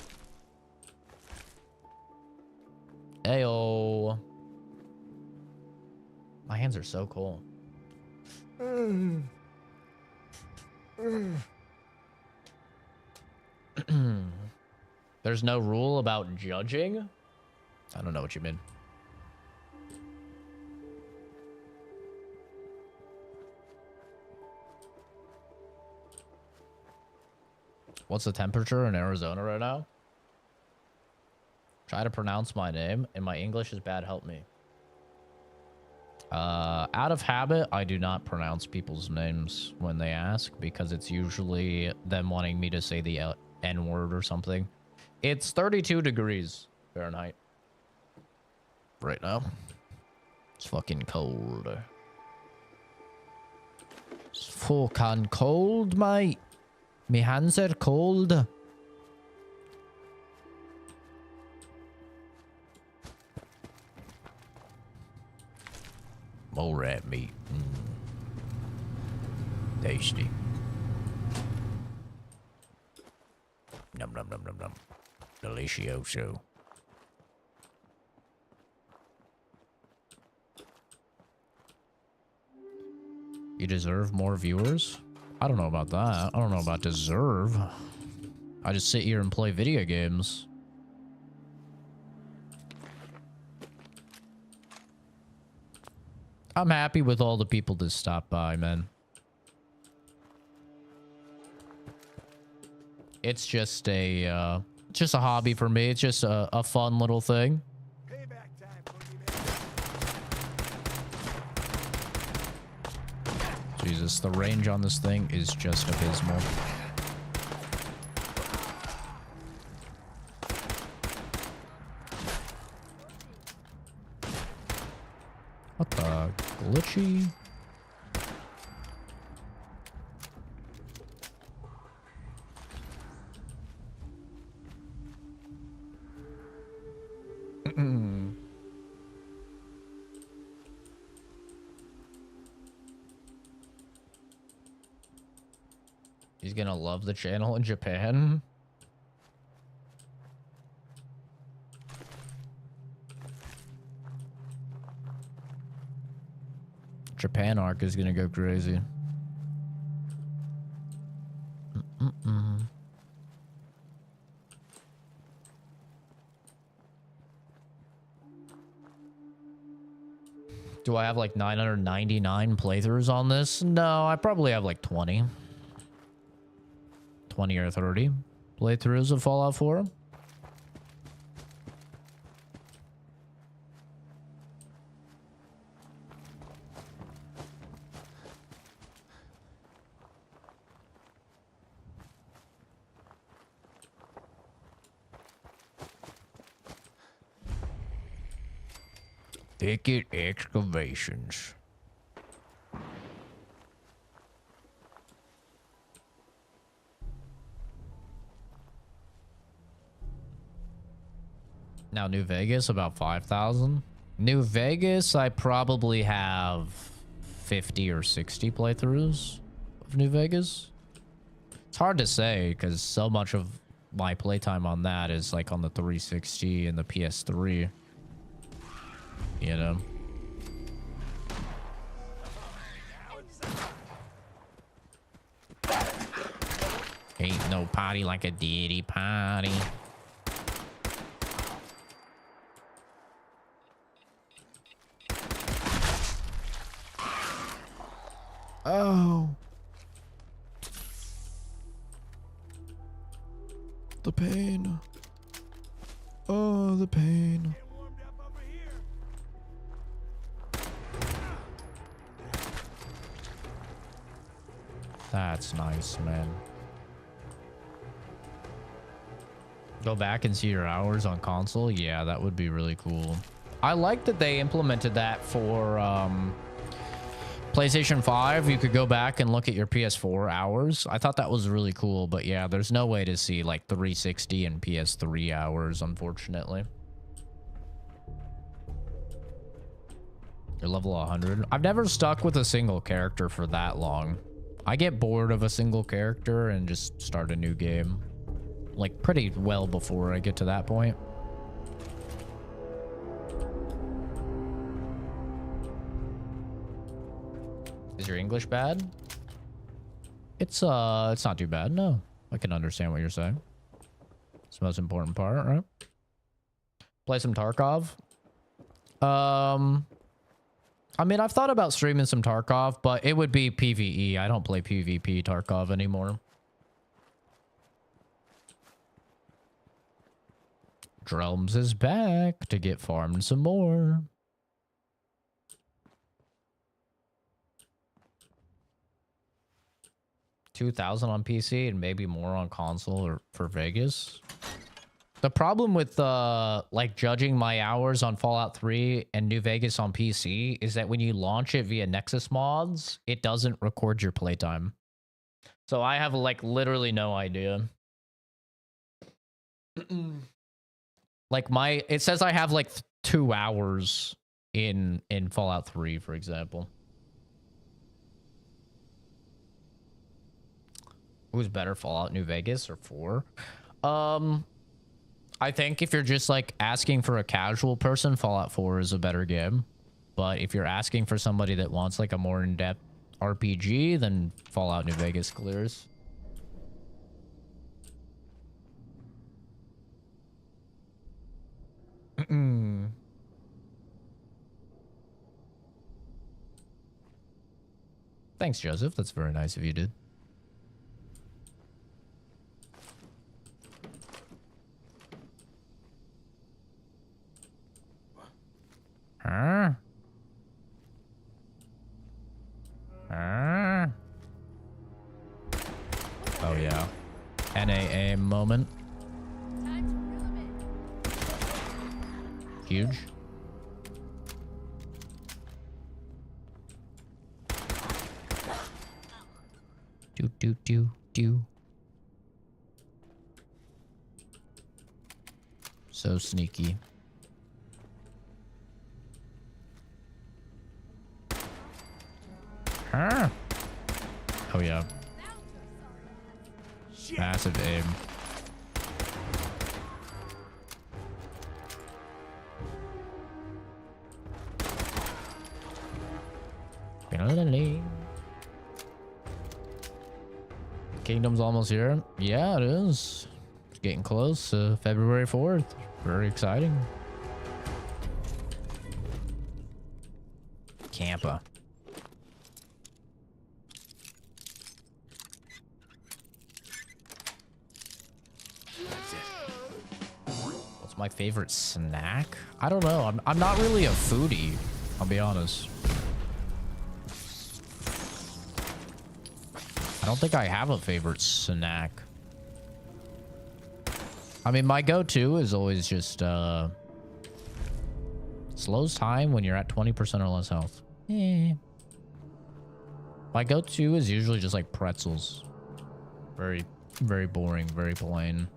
Hey, yo. My hands are so cold. There's no rule about judging? I don't know what you mean. What's the temperature in Arizona right now? Try to pronounce my name, and my English is bad. Help me. Out of habit, I do not pronounce people's names when they ask because it's usually them wanting me to say the N-word or something. It's 32 degrees. Fahrenheit. Right now. It's fucking cold. It's fucking cold, mate. My hands are cold. Mole rat meat. Tasty. Num num num num num. Delicioso. You deserve more viewers? I don't know about that. I don't know about deserve. I just sit here and play video games. I'm happy with all the people that stop by, man. It's just a hobby for me. It's just a fun little thing. Jesus, the range on this thing is just abysmal. What the glitchy? He's gonna love the channel in Japan. Japan arc is gonna go crazy. Do I have like 999 playthroughs on this? No, I probably have like 20. 20 or 30 playthroughs of Fallout 4. Thicket excavations. Now New Vegas, about 5,000. New Vegas, I probably have 50 or 60 playthroughs of New Vegas. It's hard to say because so much of my playtime on that is like on the 360 and the PS3. You know? Ain't no party like a deity party. Oh. The pain. Oh, the pain. That's nice, man. Go back and see your hours on console? Yeah, that would be really cool. I like that they implemented that for PlayStation 5. You could go back and look at your PS4 hours. I thought that was really cool, but yeah, there's no way to see like 360 and PS3 hours, unfortunately. You're level 100. I've never stuck with a single character for that long. I get bored of a single character and just start a new game. Like pretty well before I get to that point. Is your English bad? It's not too bad. No, I can understand what you're saying. It's the most important part, right? Play some Tarkov. I mean, I've thought about streaming some Tarkov, but it would be PvE. I don't play PvP Tarkov anymore. Drums is back to get farmed some more. $2,000 on PC and maybe more on console or for Vegas. The problem with like judging my hours on Fallout 3 and New Vegas on PC is that when you launch it via Nexus mods, it doesn't record your playtime. So I have like literally no idea. Like it says I have like 2 hours in Fallout 3, for example. Who's better, Fallout New Vegas or 4? I think if you're just like asking for a casual person, Fallout 4 is a better game. But if you're asking for somebody that wants like a more in-depth RPG, then Fallout New Vegas clears. Thanks, Joseph. That's very nice of you, dude. Huh? Huh? Oh yeah. NAA moment. Huge. Do. So sneaky. Huh? Oh yeah. Massive aim. Kingdom's almost here. Yeah, it is. It's getting close. February 4th. Very exciting. Campa. What's my favorite snack? I don't know. I'm not really a foodie, I'll be honest. I don't think I have a favorite snack. I mean, my go-to is always just slows time when you're at 20% or less health. My go-to is usually just like pretzels. Very, very boring, very plain.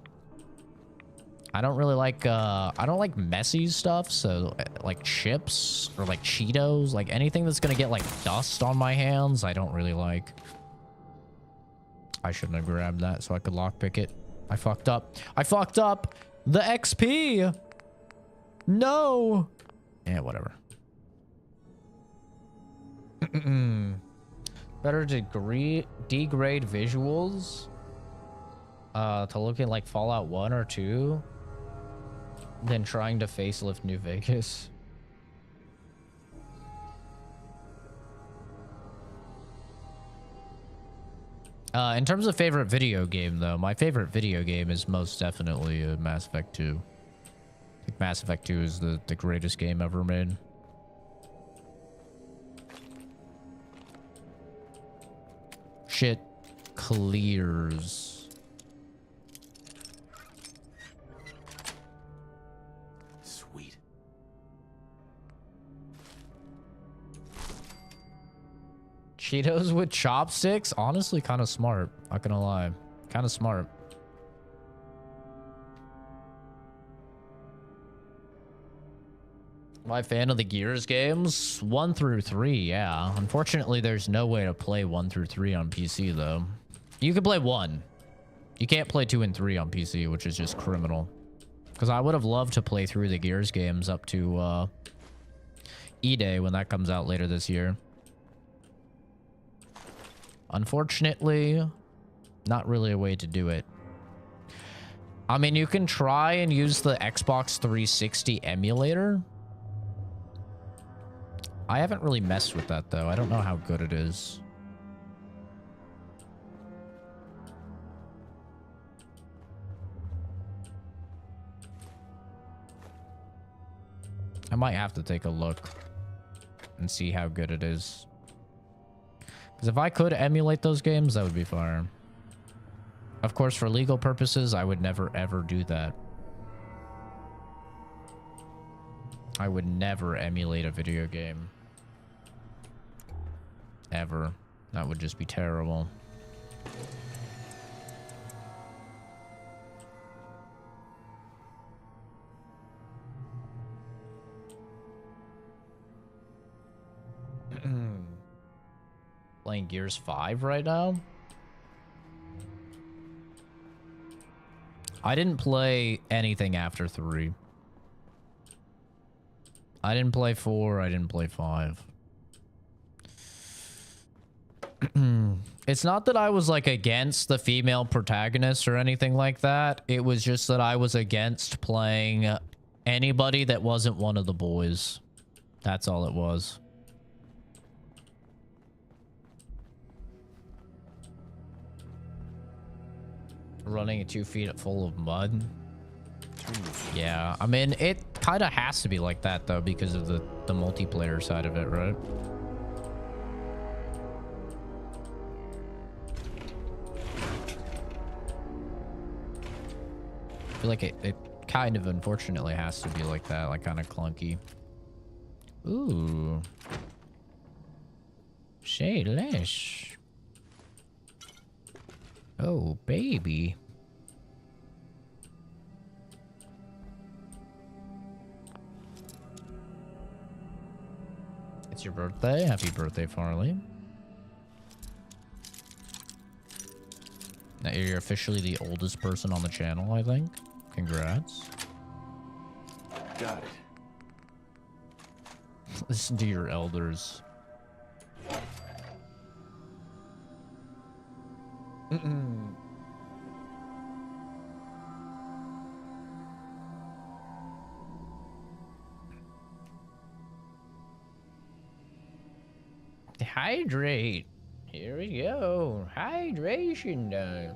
I don't really like I don't like messy stuff, so like chips or like Cheetos, like anything that's gonna get like dust on my hands, I don't really like. I shouldn't have grabbed that so I could lockpick it. I fucked up. I fucked up the XP. No. Yeah, whatever. Better degrade visuals to look at like Fallout 1 or 2 than trying to facelift New Vegas. In terms of favorite video game, though, my favorite video game is most definitely Mass Effect 2. I think Mass Effect 2 is the greatest game ever made. Shit clears. Sweet. Cheetos with chopsticks? Honestly, kind of smart. Not gonna lie. Kind of smart. Am I a fan of the Gears games? 1 through 3, yeah. Unfortunately, there's no way to play 1 through 3 on PC, though. You can play 1. You can't play 2 and 3 on PC, which is just criminal. Because I would have loved to play through the Gears games up to E-Day when that comes out later this year. Unfortunately, not really a way to do it. I mean, you can try and use the Xbox 360 emulator. I haven't really messed with that, though. I don't know how good it is. I might have to take a look and see how good it is. Because if I could emulate those games, that would be fire. Of course, for legal purposes, I would never, ever do that. I would never emulate a video game. Ever. That would just be terrible. Playing Gears 5 right now? I didn't play anything after 3. I didn't play 4. I didn't play 5. It's not that I was like against the female protagonist or anything like that. It was just that I was against playing anybody that wasn't one of the boys. That's all it was. Running at 2 feet full of mud. Yeah, I mean, it kind of has to be like that, though, because of the multiplayer side of it, right? I feel like it kind of, unfortunately, has to be like that, like kind of clunky. Ooh. Shayless. Oh, baby. It's your birthday. Happy birthday, Farley. Now you're officially the oldest person on the channel, I think. Congrats. Got it. Listen to your elders. Hydrate. Here we go. Hydration time.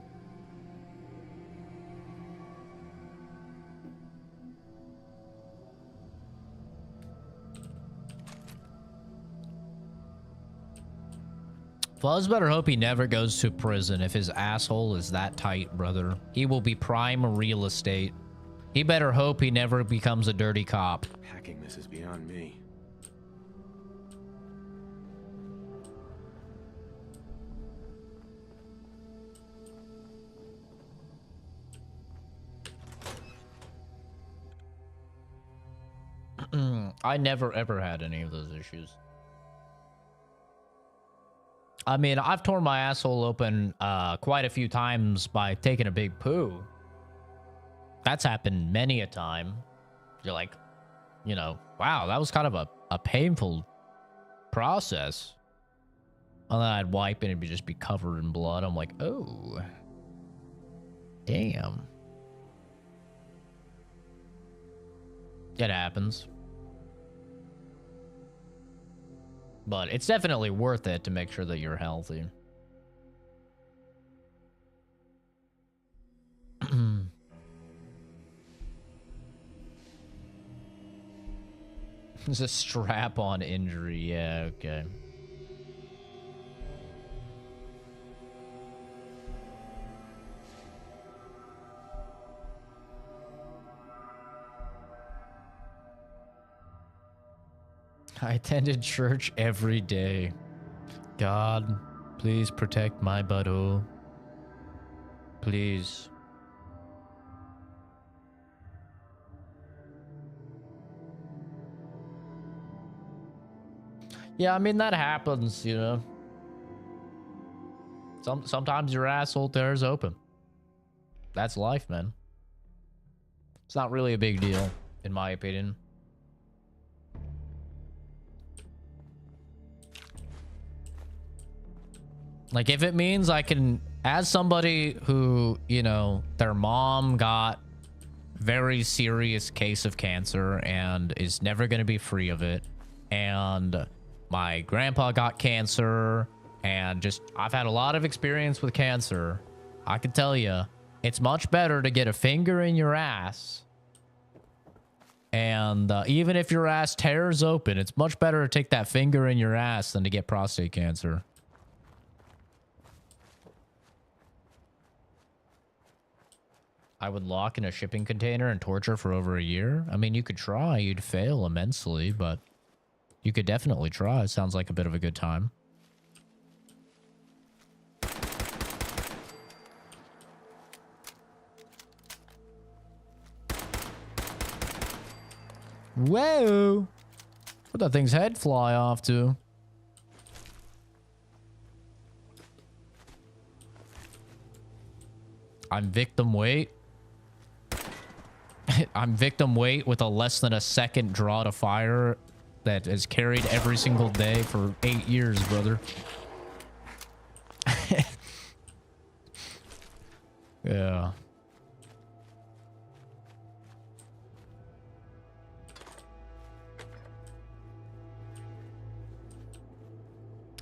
Fuzz better hope he never goes to prison if his asshole is that tight, brother. He will be prime real estate. He better hope he never becomes a dirty cop. Hacking this is beyond me. I never ever had any of those issues. I mean, I've torn my asshole open quite a few times by taking a big poo. That's happened many a time. You're like, you know, wow, that was kind of a painful process. And then I'd wipe and it'd just be covered in blood. I'm like, oh, damn. It happens. But it's definitely worth it to make sure that you're healthy. It's a strap-on injury. Yeah, okay. I attended church every day. God, please protect my butthole. Please. Yeah, I mean, that happens, you know. Sometimes your asshole tears open. That's life, man. It's not really a big deal, in my opinion. Like, if it means I can, as somebody who, you know, their mom got very serious case of cancer and is never going to be free of it, and my grandpa got cancer, and just, I've had a lot of experience with cancer. I can tell you, it's much better to get a finger in your ass. And even if your ass tears open, it's much better to take that finger in your ass than to get prostate cancer. I would lock in a shipping container and torture for over a year. I mean, you could try. You'd fail immensely, but you could definitely try. It sounds like a bit of a good time. Whoa! Where'd that thing's head fly off to? I'm victim weight. I'm victim weight with a less than a second draw to fire that is carried every single day for 8 years, brother. Yeah.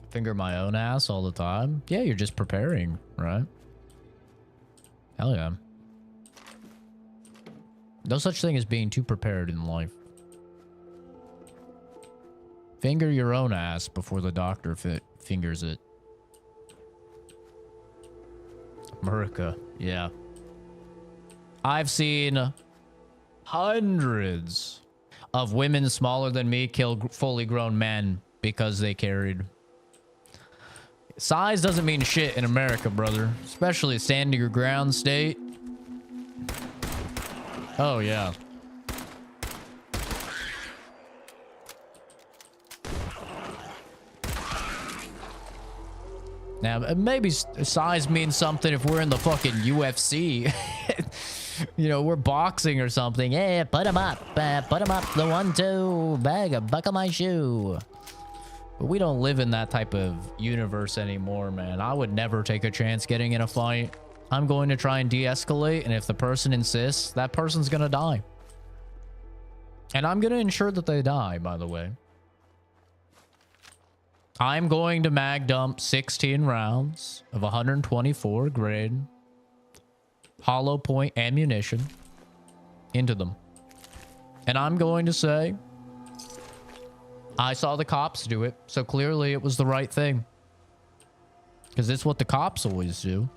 Finger my own ass all the time. Yeah, you're just preparing, right? Hell yeah. No such thing as being too prepared in life. Finger your own ass before the doctor fingers it. America, yeah. I've seen hundreds of women smaller than me kill fully grown men because they carried. Size doesn't mean shit in America, brother. Especially stand your ground state. Oh, yeah. Now, maybe size means something if we're in the fucking UFC. You know, we're boxing or something. Yeah, put him up. Put him up. The 1-2. Bag, buckle my shoe. But we don't live in that type of universe anymore, man. I would never take a chance getting in a fight. I'm going to try and de-escalate, and if the person insists, that person's gonna die. And I'm gonna ensure that they die, by the way. I'm going to mag dump 16 rounds of 124 grade hollow point ammunition into them. And I'm going to say, I saw the cops do it, so clearly it was the right thing. Because it's what the cops always do.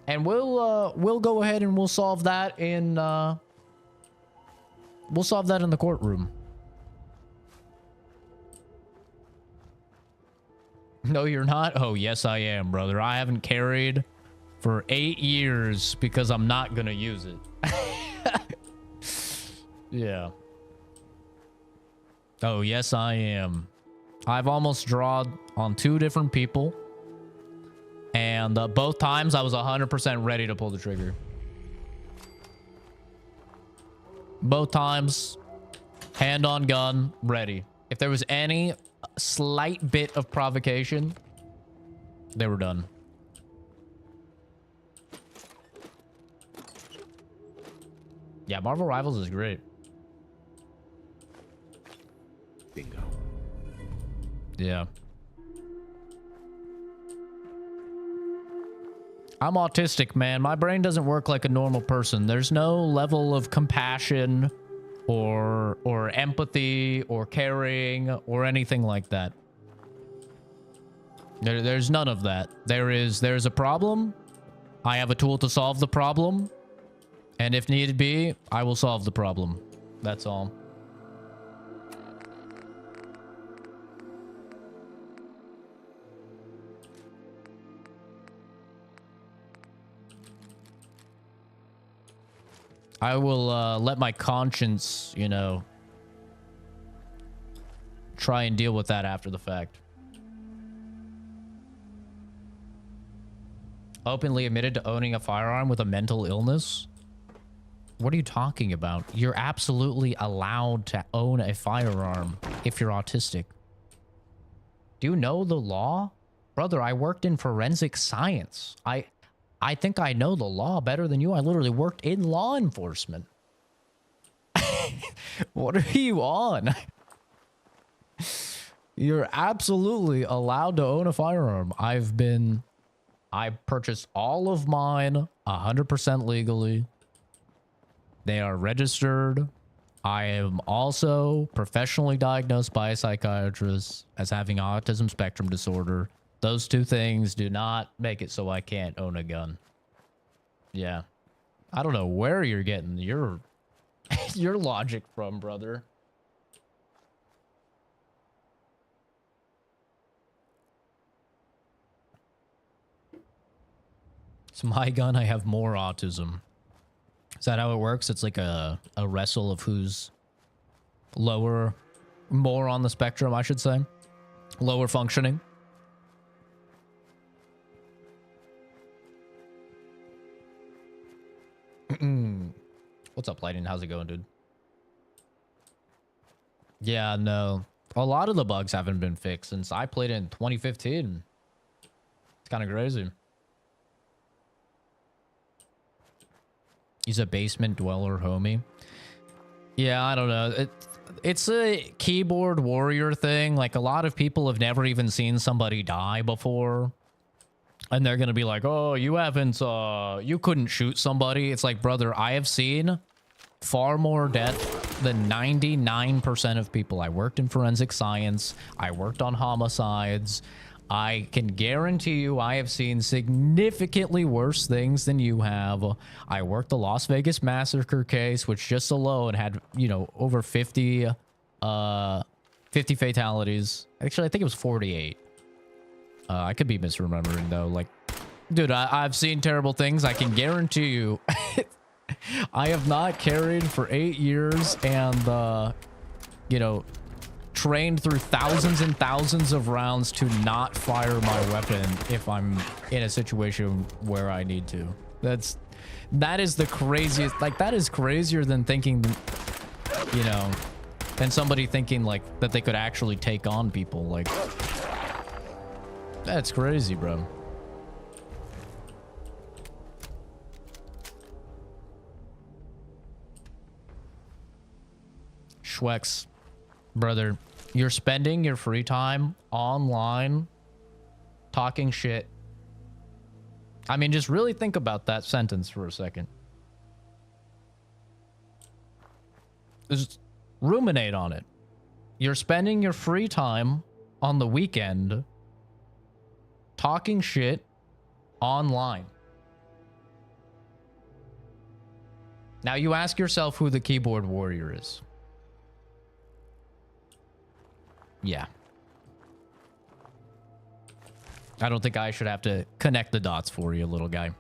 And we'll go ahead and we'll solve that in the courtroom. No, you're not? Oh, yes, I am, brother. I haven't carried for 8 years because I'm not gonna use it. Yeah. Oh, yes, I am. I've almost drawn on 2 different people. And both times I was 100% ready to pull the trigger. Both times, hand on gun, ready. If there was any slight bit of provocation, they were done. Yeah, Marvel Rivals is great. Bingo. Yeah. I'm autistic, man. My brain doesn't work like a normal person. There's no level of compassion or empathy or caring or anything like that. There's none of that. There's a problem. I have a tool to solve the problem. And if need be, I will solve the problem. That's all. I will let my conscience, you know, try and deal with that after the fact. Openly admitted to owning a firearm with a mental illness? What are you talking about? You're absolutely allowed to own a firearm if you're autistic. Do you know the law? Brother, I worked in forensic science. I think I know the law better than you. I literally worked in law enforcement. What are you on? You're absolutely allowed to own a firearm. I purchased all of mine 100% legally. They are registered. I am also professionally diagnosed by a psychiatrist as having autism spectrum disorder. Those 2 things do not make it so I can't own a gun. Yeah. I don't know where you're getting your your logic from, brother. It's my gun. I have more autism. Is that how it works? It's like a wrestle of who's more on the spectrum, I should say. Lower functioning. What's up, Lightning? How's it going, dude? Yeah, no. A lot of the bugs haven't been fixed since I played it in 2015. It's kind of crazy. He's a basement dweller homie. Yeah, I don't know. It's a keyboard warrior thing. Like, a lot of people have never even seen somebody die before. And they're going to be like, oh, you haven't, you couldn't shoot somebody. It's like, brother, I have seen far more death than 99% of people. I worked in forensic science. I worked on homicides. I can guarantee you I have seen significantly worse things than you have. I worked the Las Vegas massacre case, which just alone had, you know, over 50 fatalities. Actually, I think it was 48. I could be misremembering, though. Like, dude, I've seen terrible things. I can guarantee you I have not carried for 8 years and, you know, trained through thousands and thousands of rounds to not fire my weapon if I'm in a situation where I need to. That is the craziest. Like, that is crazier than thinking, you know, than somebody thinking like that they could actually take on people. Like, that's crazy, bro. Schwex, brother, you're spending your free time online talking shit. I mean, just really think about that sentence for a second. Just ruminate on it. You're spending your free time on the weekend talking shit online. Now you ask yourself who the keyboard warrior is. Yeah. I don't think I should have to connect the dots for you, little guy.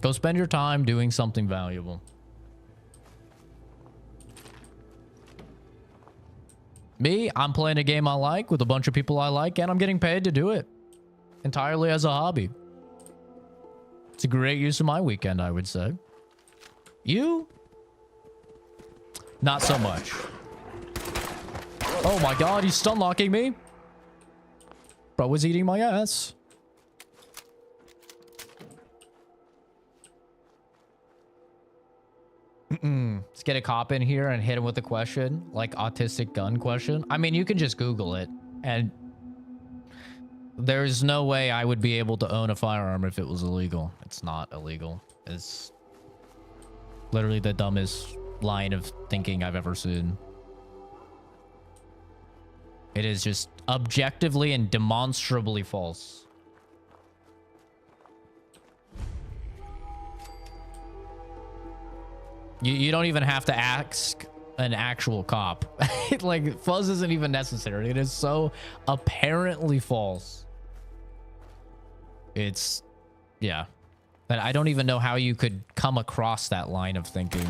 Go spend your time doing something valuable. Me, I'm playing a game I like with a bunch of people I like, and I'm getting paid to do it entirely as a hobby. It's a great use of my weekend, I would say. You? Not so much. Oh my god, he's stun locking me. Bro was eating my ass. Let's get a cop in here and hit him with a question, like autistic gun question. I mean, you can just Google it, and there's no way I would be able to own a firearm if it was illegal. It's not illegal. It's literally the dumbest line of thinking I've ever seen. It is just objectively and demonstrably false. You don't even have to ask an actual cop. Like, fuzz isn't even necessary. It is so apparently false. It's, yeah. But I don't even know how you could come across that line of thinking.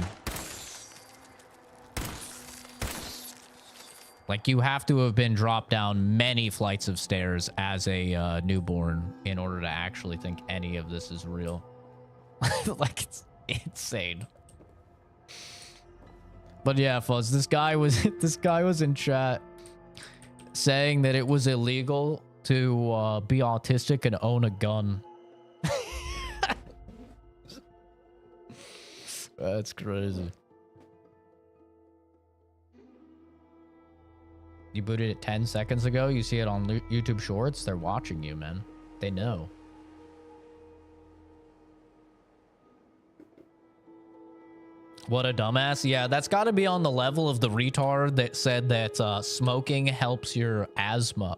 Like, you have to have been dropped down many flights of stairs as a newborn in order to actually think any of this is real. Like, it's insane. But yeah, Fuzz, this guy was in chat saying that it was illegal to be autistic and own a gun. That's crazy. You booted it 10 seconds ago. You see it on YouTube Shorts. They're watching you, man. They know. What a dumbass. Yeah, that's got to be on the level of the retard that said that smoking helps your asthma.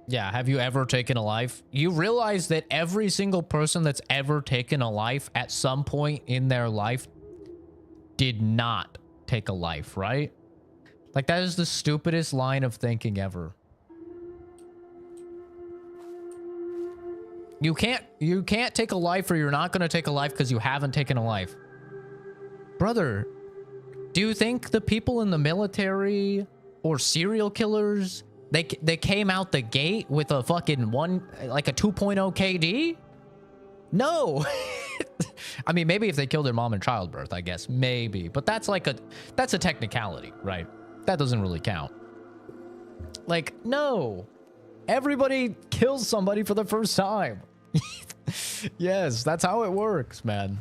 Yeah, have you ever taken a life? You realize that every single person that's ever taken a life at some point in their life did not take a life, right? Like, that is the stupidest line of thinking ever. You can't take a life, or you're not going to take a life because you haven't taken a life. Brother, do you think the people in the military or serial killers, they came out the gate with a fucking like a 2.0 KD? No. I mean, maybe if they killed their mom in childbirth, I guess, maybe. But that's like that's a technicality, right? That doesn't really count. Like, no. Everybody kills somebody for the first time. Yes, that's how it works, man.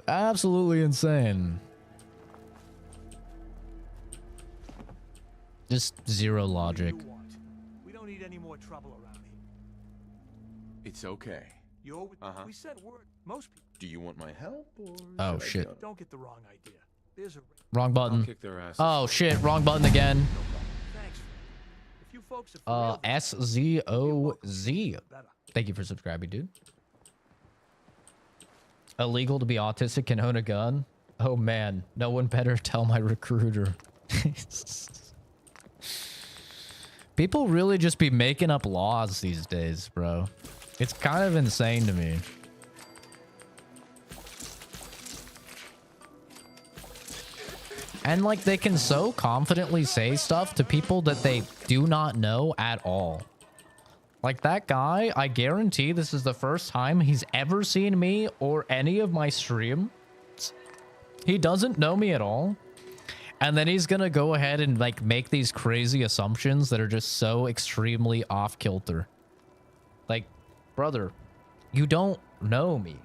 Absolutely insane. Just zero logic. We don't need any more trouble around here. It's okay. We said word. Most people. Do you want my help? Or Oh, shit. Don't get the wrong idea. There's a Wrong button. I'll kick their asses. Oh, shit. Wrong button again. Thanks. If you folks are SZOZ. Thank you for subscribing, dude. Illegal to be autistic and own a gun? Oh, man. No one better tell my recruiter. People really just be making up laws these days, bro. It's kind of insane to me. And, like, they can so confidently say stuff to people that they do not know at all. Like, that guy, I guarantee this is the first time he's ever seen me or any of my stream. He doesn't know me at all. And then he's gonna go ahead and, like, make these crazy assumptions that are just so extremely off-kilter. Like, brother, you don't know me.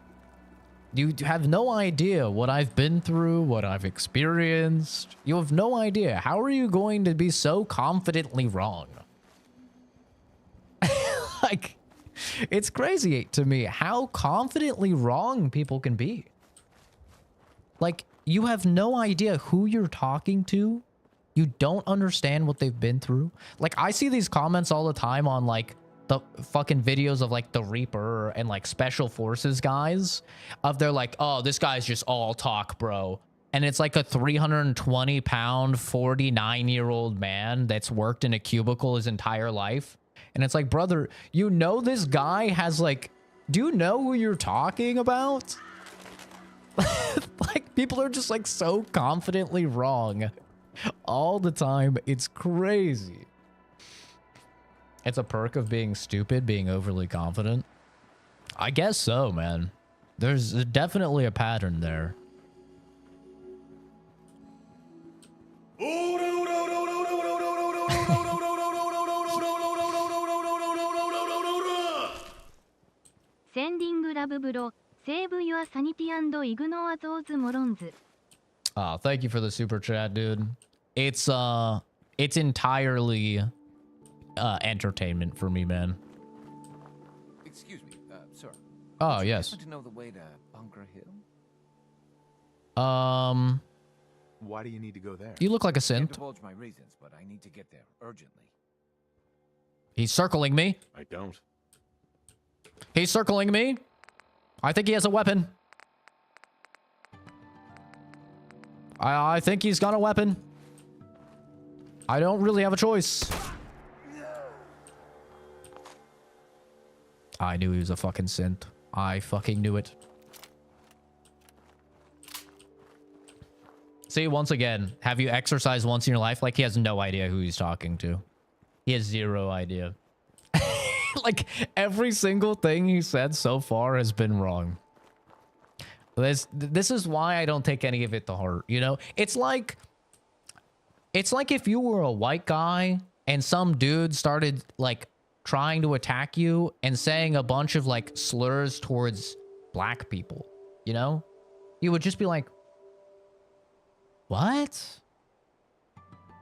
You have no idea what I've been through, what I've experienced. You have no idea. How are you going to be so confidently wrong? Like, it's crazy to me how confidently wrong people can be. Like, you have no idea who you're talking to. You don't understand what they've been through. Like, I see these comments all the time on, like, the fucking videos of, like, the Reaper and, like, Special Forces guys. Of they're like, oh, this guy's just all talk, bro. And it's like a 320-pound, 49-year-old man that's worked in a cubicle his entire life. And it's like, brother, you know this guy has, like... Do you know who you're talking about? Like, people are just, like, so confidently wrong all the time. It's crazy. It's a perk of being stupid, being overly confident. I guess so, man. There's definitely a pattern there. Sending love, bro. Save your sanity and ignore those morons. Oh, thank you for the super chat, dude. It's entirely entertainment for me, man. Excuse me, sir. Oh, yes. I want to know the way to Bunker Hill. Why do you need to go there? You look like a I can't synth. divulge my reasons, but I need to get there urgently. He's circling me. I don't. He's circling me. I think he has a weapon. I think he's got a weapon. I don't really have a choice. I knew he was a fucking synth. I fucking knew it. See, once again, have you exercised once in your life? Like, he has no idea who he's talking to. He has zero idea. Like, every single thing he said so far has been wrong. This is why I don't take any of it to heart, you know? It's like if you were a white guy and some dude started, like, trying to attack you and saying a bunch of, like, slurs towards black people, you know? You would just be like, what?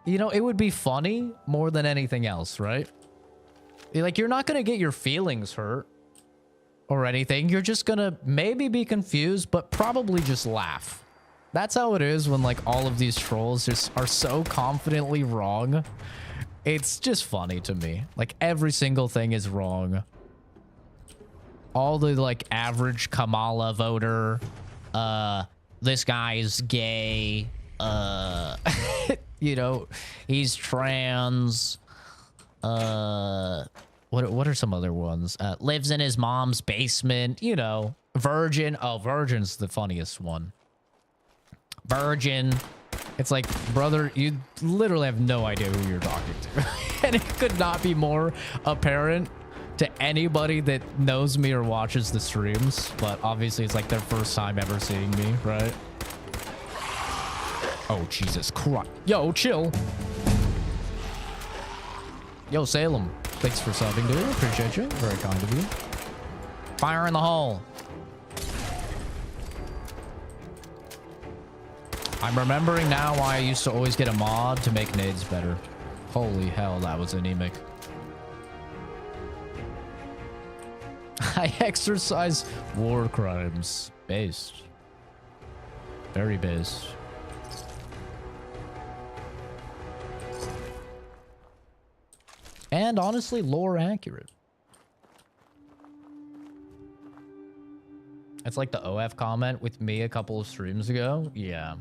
You know, it would be funny more than anything else, right? Like, you're not going to get your feelings hurt or anything. You're just going to maybe be confused, but probably just laugh. That's how it is when, like, all of these trolls just are so confidently wrong. It's just funny to me. Like, every single thing is wrong. All the, like, average Kamala voter, this guy is gay, you know, he's trans, what are some other ones? Lives in his mom's basement, you know, virgin. Oh, virgin's the funniest one. Virgin. It's like, brother, you literally have no idea who you're talking to. And it could not be more apparent to anybody that knows me or watches the streams. But obviously, it's like their first time ever seeing me, right? Oh, Jesus Christ. Yo, chill. Yo, Salem. Thanks for subbing, dude. Appreciate you. Very kind of you. Fire in the hole. I'm remembering now why I used to always get a mod to make nades better. Holy hell, that was anemic. I exercise war crimes. Based. Very based. And honestly, lore accurate. It's like the OF comment with me a couple of streams ago. Yeah.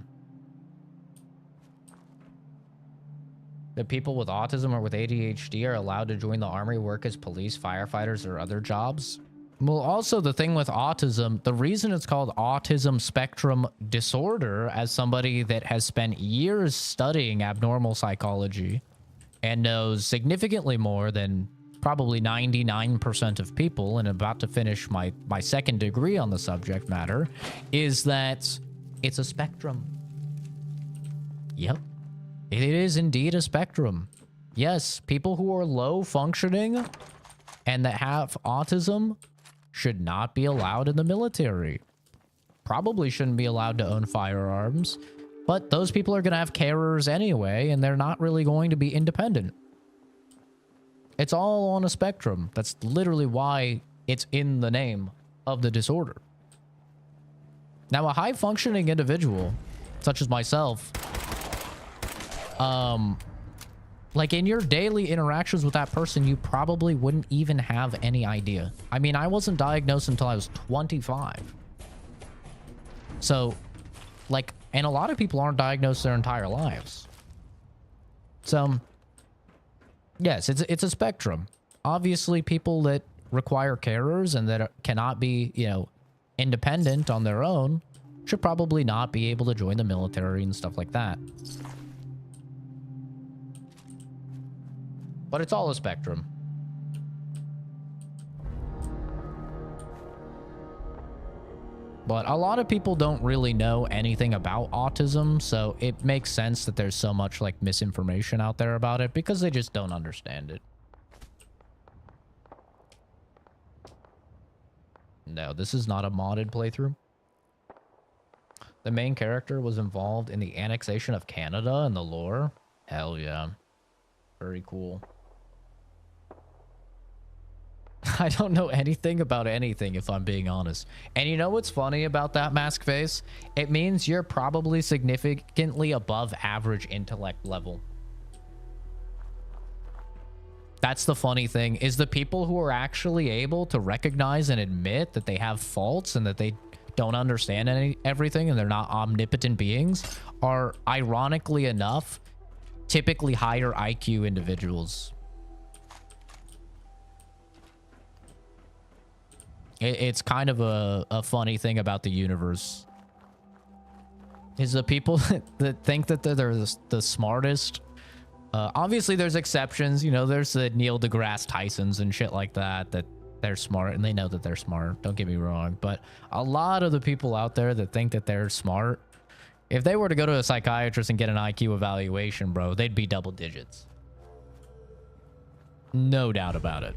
That people with autism or with ADHD are allowed to join the army, work as police, firefighters, or other jobs. Well, also the thing with autism, the reason it's called autism spectrum disorder, as somebody that has spent years studying abnormal psychology and knows significantly more than probably 99% of people, and about to finish my second degree on the subject matter, is that it's a spectrum. Yep. It is indeed a spectrum. Yes, people who are low functioning and that have autism should not be allowed in the military. Probably shouldn't be allowed to own firearms, but those people are going to have carers anyway, and they're not really going to be independent. It's all on a spectrum. That's literally why it's in the name of the disorder. Now, a high-functioning individual, such as myself, like in your daily interactions with that person, you probably wouldn't even have any idea. I mean, I wasn't diagnosed until I was 25. So, like, and a lot of people aren't diagnosed their entire lives. So, yes, it's a spectrum. Obviously, people that require carers and that cannot be, you know, independent on their own should probably not be able to join the military and stuff like that. But it's all a spectrum. But a lot of people don't really know anything about autism, so it makes sense that there's so much like misinformation out there about it because they just don't understand it. No, this is not a modded playthrough. The main character was involved in the annexation of Canada and the lore. Hell yeah. Very cool. I don't know anything about anything, if I'm being honest. And you know what's funny about that, Mask Face? It means you're probably significantly above average intellect level. That's the funny thing, is the people who are actually able to recognize and admit that they have faults and that they don't understand everything and they're not omnipotent beings are, ironically enough, typically higher IQ individuals. It's kind of a funny thing about the universe. Is the people that think that they're the smartest. Obviously, there's exceptions. You know, there's the Neil deGrasse Tysons and shit like that, that they're smart and they know that they're smart. Don't get me wrong. But a lot of the people out there that think that they're smart, if they were to go to a psychiatrist and get an IQ evaluation, bro, they'd be double digits. No doubt about it.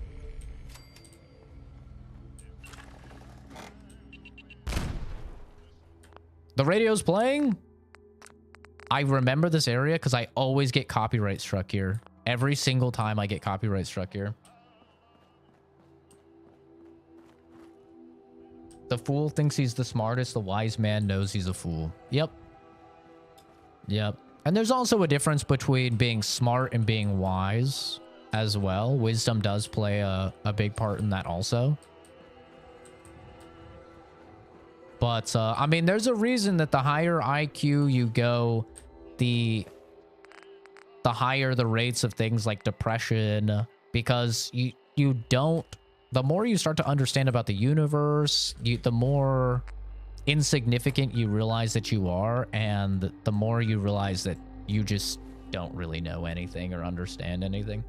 The radio's playing. I remember this area because I always get copyright struck here. Every single time I get copyright struck here. The fool thinks he's the smartest. The wise man knows he's a fool. Yep. Yep. And there's also a difference between being smart and being wise as well. Wisdom does play a big part in that also. But, I mean, there's a reason that the higher IQ you go, the higher the rates of things like depression, because you don't, the more you start to understand about the universe, the more insignificant you realize that you are, and the more you realize that you just don't really know anything or understand anything.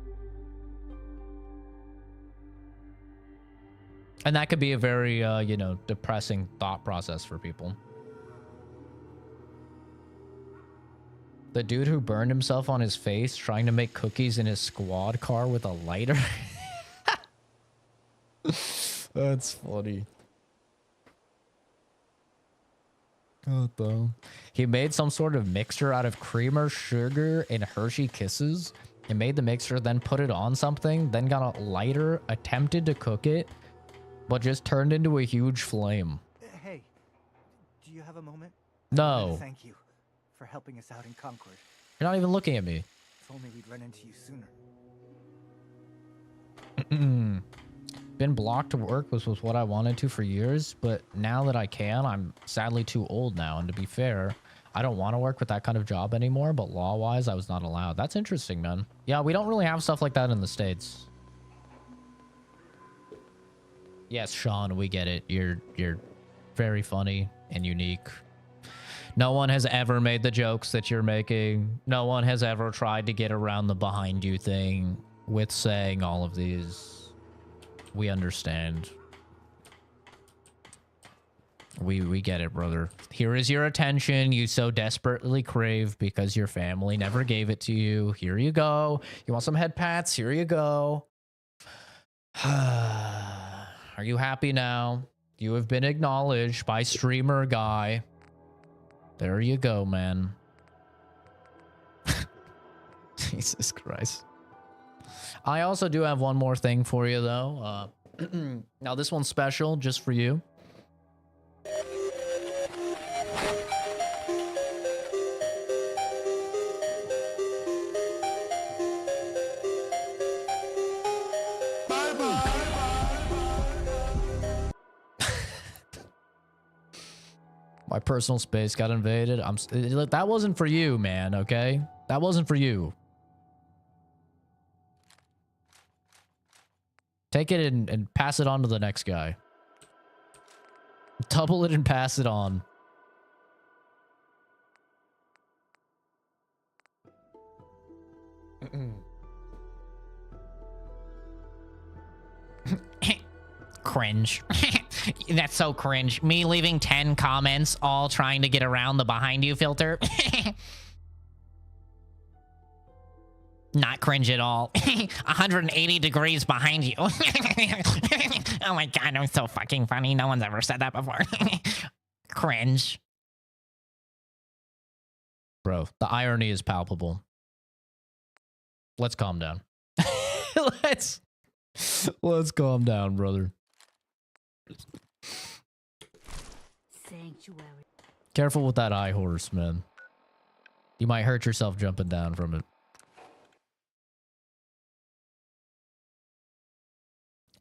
And that could be a very, you know, depressing thought process for people. The dude who burned himself on his face trying to make cookies in his squad car with a lighter. That's funny. What the? He made some sort of mixture out of creamer, sugar, and Hershey Kisses. He made the mixture, then put it on something, then got a lighter, attempted to cook it, but just turned into a huge flame. Hey, do you have a moment? No. Thank you for helping us out in Concord. You're not even looking at me. If only we'd run into you sooner. Been blocked to work was what I wanted to for years, but now that I can, I'm sadly too old now. And to be fair, I don't want to work with that kind of job anymore, but law-wise, I was not allowed. That's interesting, man. Yeah, we don't really have stuff like that in the States. Yes, Sean, we get it. You're very funny and unique. No one has ever made the jokes that you're making. No one has ever tried to get around the behind you thing with saying all of these. We understand. We get it, brother. Here is your attention you so desperately crave because your family never gave it to you. Here you go. You want some head pats? Here you go. Are you happy now? You have been acknowledged by streamer guy. There you go, man. Jesus Christ. I also do have one more thing for you, though. Now, this one's special just for you. My personal space got invaded. That wasn't for you, man, okay? That wasn't for you. Take it and pass it on to the next guy. Double it and pass it on. Cringe. That's so cringe. Me leaving 10 comments all trying to get around the behind you filter. Not cringe at all. 180 degrees behind you. Oh my god, I'm so fucking funny. No one's ever said that before. Cringe. Bro, the irony is palpable. Let's calm down. Let's calm down, brother. Sanctuary. Careful with that eye horse, man. You might hurt yourself jumping down from it.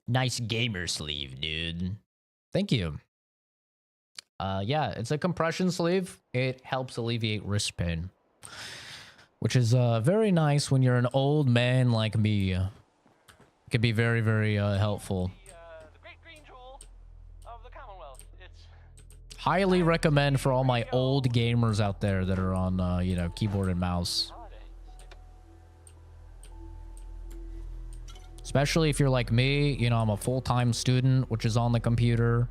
Nice gamer sleeve, dude. Thank you. Yeah, it's a compression sleeve. It helps alleviate wrist pain, which is very nice when you're an old man like me. It can be very, very helpful. Highly recommend for all my old gamers out there that are on, you know, keyboard and mouse. Especially if you're like me, you know, I'm a full-time student, which is on the computer.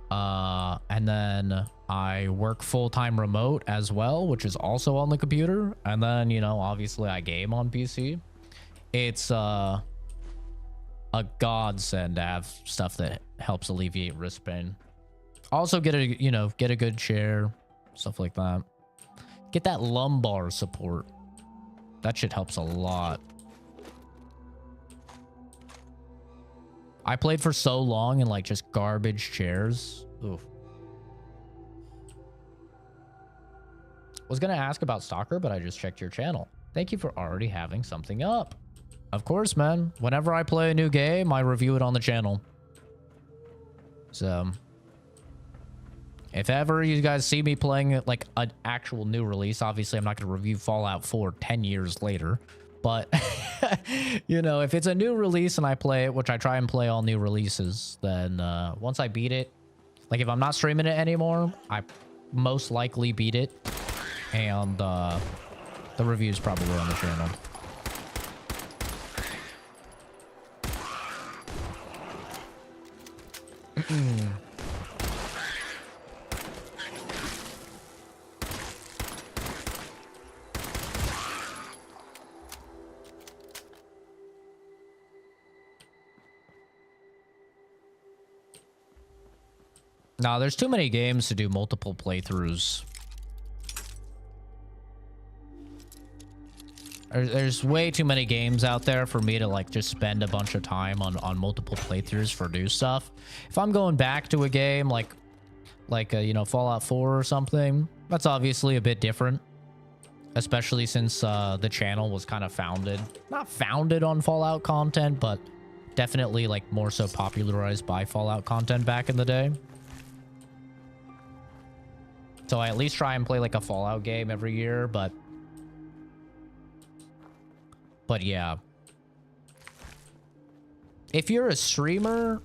And then I work full-time remote as well, which is also on the computer. And then, you know, obviously I game on PC. It's a godsend to have stuff that helps alleviate wrist pain. Also get a, you know, get a good chair, stuff like that. Get that lumbar support. That shit helps a lot. I played for so long in like just garbage chairs. Oof. Was gonna ask about Stalker, but I just checked your channel. Thank you for already having something up. Of course, man. Whenever I play a new game, I review it on the channel. So, if ever you guys see me playing like an actual new release, obviously I'm not going to review Fallout 4 10 years later. But, you know, if it's a new release and I play it, which I try and play all new releases, then once I beat it, like if I'm not streaming it anymore, I most likely beat it. And the review's probably on the channel. Nah, there's too many games to do multiple playthroughs. There's way too many games out there for me to like just spend a bunch of time on multiple playthroughs for new stuff. If I'm going back to a game like you know, Fallout 4 or something, that's obviously a bit different. Especially since the channel was kind of not founded on Fallout content, but definitely like more so popularized by Fallout content back in the day. So I at least try and play like a Fallout game every year, but yeah. If you're a streamer,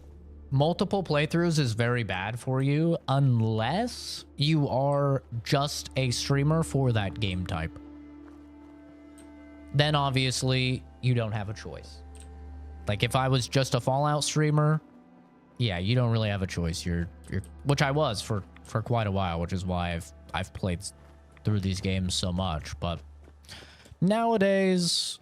multiple playthroughs is very bad for you unless you are just a streamer for that game type. Then obviously you don't have a choice. Like if I was just a Fallout streamer, yeah, you don't really have a choice. You're which I was for quite a while, which is why I've played through these games so much. But nowadays,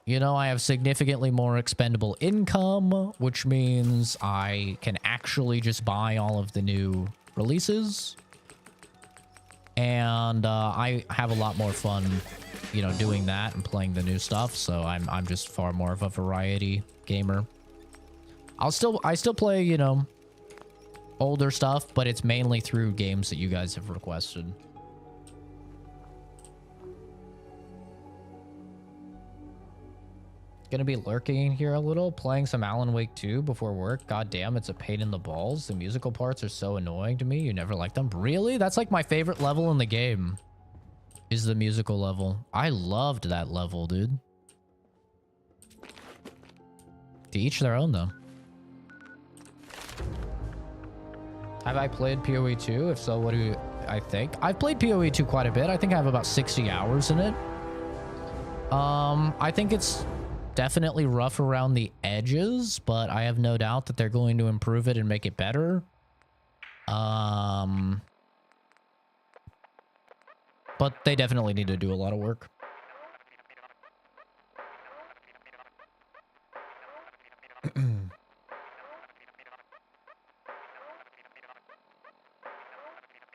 you know, I have significantly more expendable income, which means I can actually just buy all of the new releases. And I have a lot more fun, you know, doing that and playing the new stuff. So I'm just far more of a variety gamer. I still play, you know, older stuff, but it's mainly through games that you guys have requested. Gonna be lurking in here a little, playing some Alan Wake 2 before work. God damn, it's a pain in the balls. The musical parts are so annoying to me. You never liked them? Really? That's like my favorite level in the game, is the musical level. I loved that level, dude. To each their own, though. Have I played PoE 2? If so, what do I think? I've played PoE 2 quite a bit. I think I have about 60 hours in it. I think it's definitely rough around the edges, but I have no doubt that they're going to improve it and make it better. But they definitely need to do a lot of work.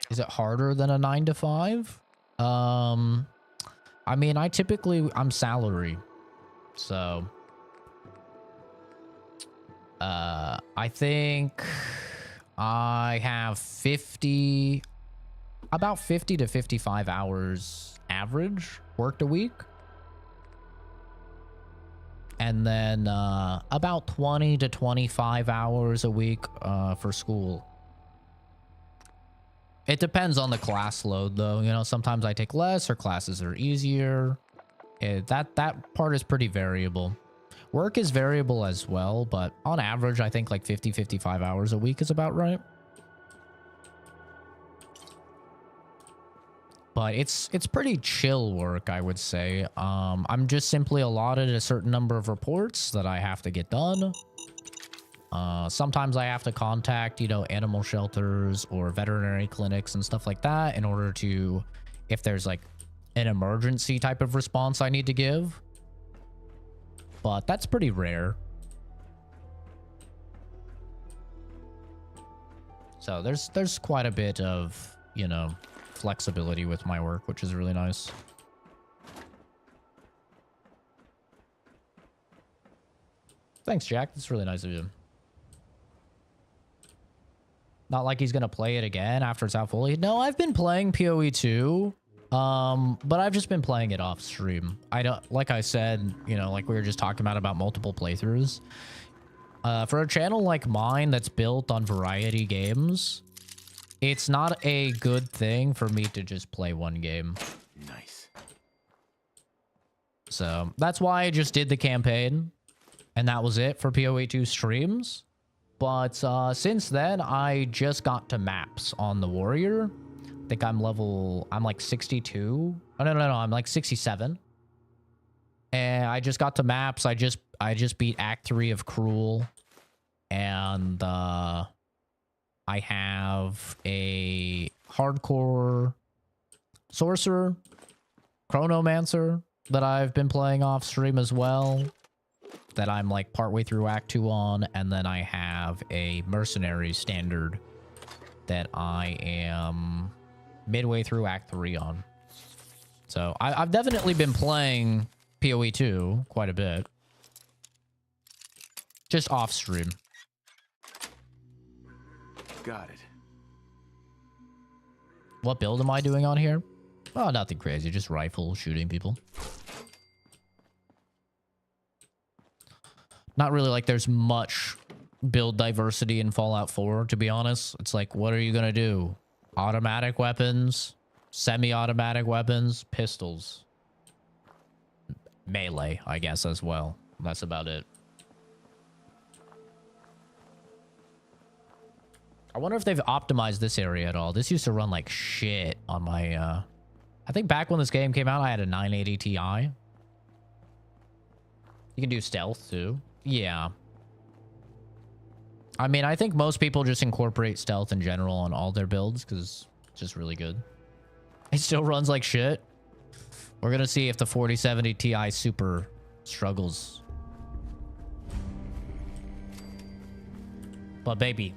Is it harder than a 9 to 5? I mean, I'm salary. So, I think I have about 50 to 55 hours average worked a week. And then, about 20 to 25 hours a week, for school. It depends on the class load, though. You know, sometimes I take less or classes are easier. That part is pretty variable. Work is variable as well, but on average, I think like 50, 55 hours a week is about right. But it's pretty chill work, I would say. I'm just simply allotted a certain number of reports that I have to get done. Sometimes I have to contact, you know, animal shelters or veterinary clinics and stuff like that in order to, if there's like an emergency type of response I need to give. But that's pretty rare. So there's quite a bit of, you know, flexibility with my work, which is really nice. Thanks, Jack. That's really nice of you. Not like he's gonna play it again after it's out fully. No, I've been playing PoE 2 But I've just been playing it off stream. I don't, like I said, you know, like we were just talking about multiple playthroughs. For a channel like mine that's built on variety games, it's not a good thing for me to just play one game. Nice. So that's why I just did the campaign, and that was it for PoE2 streams. But since then, I just got to maps on the warrior. I think I'm like 62. Oh, no, I'm like 67. And I just got to maps. I just beat Act 3 of Cruel. And I have a hardcore sorcerer, chronomancer that I've been playing off stream as well, that I'm like partway through Act 2 on, and then I have a mercenary standard that I am midway through Act 3 on. So I've definitely been playing PoE 2 quite a bit. Just off stream. Got it. What build am I doing on here? Oh, nothing crazy. Just rifle shooting people. Not really like there's much build diversity in Fallout 4, to be honest. It's like, what are you going to do? Automatic weapons, semi-automatic weapons, pistols. Melee, I guess, as well. That's about it. I wonder if they've optimized this area at all. This used to run like shit on my... I think back when this game came out, I had a 980 Ti. You can do stealth, too. Yeah. I mean, I think most people just incorporate stealth in general on all their builds, because it's just really good. It still runs like shit. We're going to see if the 4070 Ti Super struggles. But baby,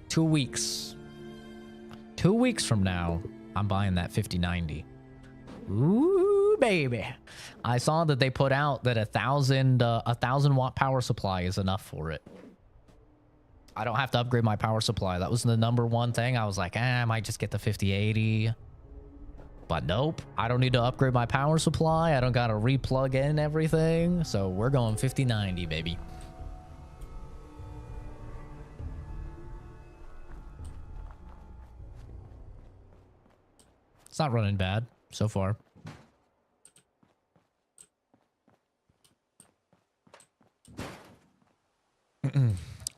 2 weeks. 2 weeks from now, I'm buying that 5090. Ooh, baby. I saw that they put out that a 1,000 watt power supply is enough for it. I don't have to upgrade my power supply. That was the #1 thing. I was like, I might just get the 5080. But nope, I don't need to upgrade my power supply. I don't got to replug in everything. So we're going 5090, baby. It's not running bad so far.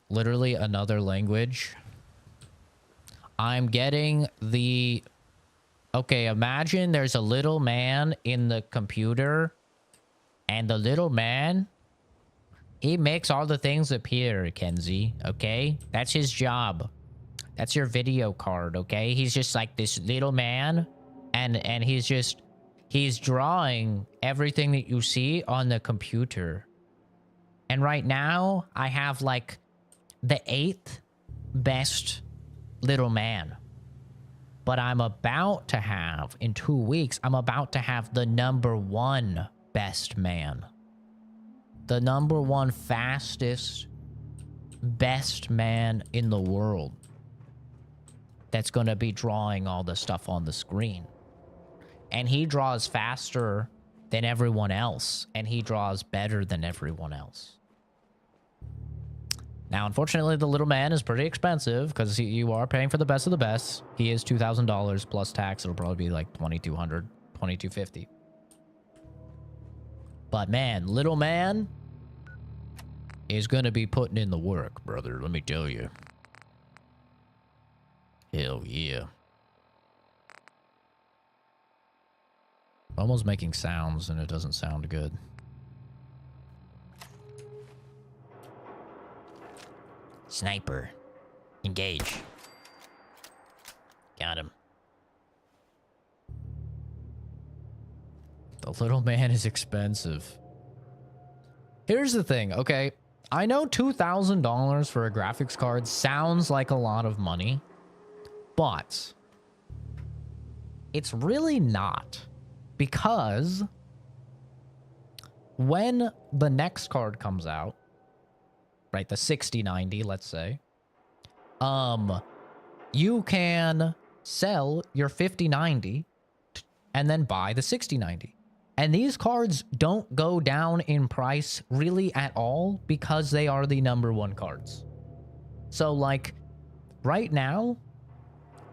Literally another language. I'm getting the... Okay, imagine there's a little man in the computer, and the little man, he makes all the things appear, Kenzie, okay? That's his job. That's your video card, okay? He's just like this little man, and he's drawing everything that you see on the computer. And right now, I have like the 8th best little man. But I'm about to have, in 2 weeks, I'm about to have the #1 best man. The #1 fastest, best man in the world. That's going to be drawing all the stuff on the screen. And he draws faster than everyone else. And he draws better than everyone else. Now, unfortunately, the little man is pretty expensive because you are paying for the best of the best. He is $2,000 plus tax. It'll probably be like $2,200, $2,250. But man, little man is going to be putting in the work, brother. Let me tell you. Hell yeah. Almost making sounds and it doesn't sound good. Sniper. Engage. Got him. The little man is expensive. Here's the thing, okay? I know $2,000 for a graphics card sounds like a lot of money, but it's really not. Because when the next card comes out, right, the 6090, let's say, you can sell your 5090 and then buy the 6090. And these cards don't go down in price really at all because they are the #1 cards. So like right now,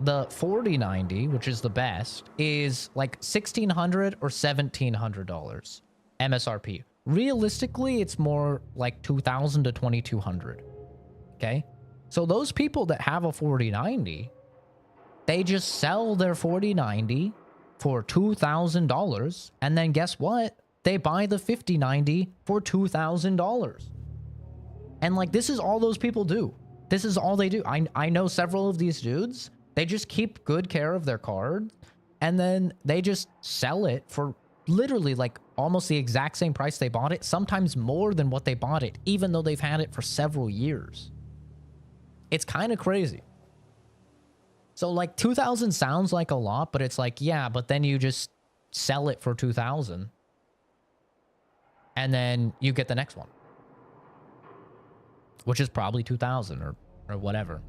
the 4090, which is the best, is like $1,600 or $1,700 MSRP. Realistically, it's more like $2,000 to $2,200. Okay? So those people that have a 4090, they just sell their 4090 for $2,000, and then guess what? They buy the 5090 for $2,000. And like, this is all those people do. This is all they do. I know several of these dudes. They just keep good care of their card, and then they just sell it for literally like almost the exact same price they bought it, sometimes more than what they bought it, even though they've had it for several years. It's kind of crazy. So like 2,000 sounds like a lot, but it's like, yeah, but then you just sell it for 2,000 and then you get the next one, which is probably 2,000 or whatever.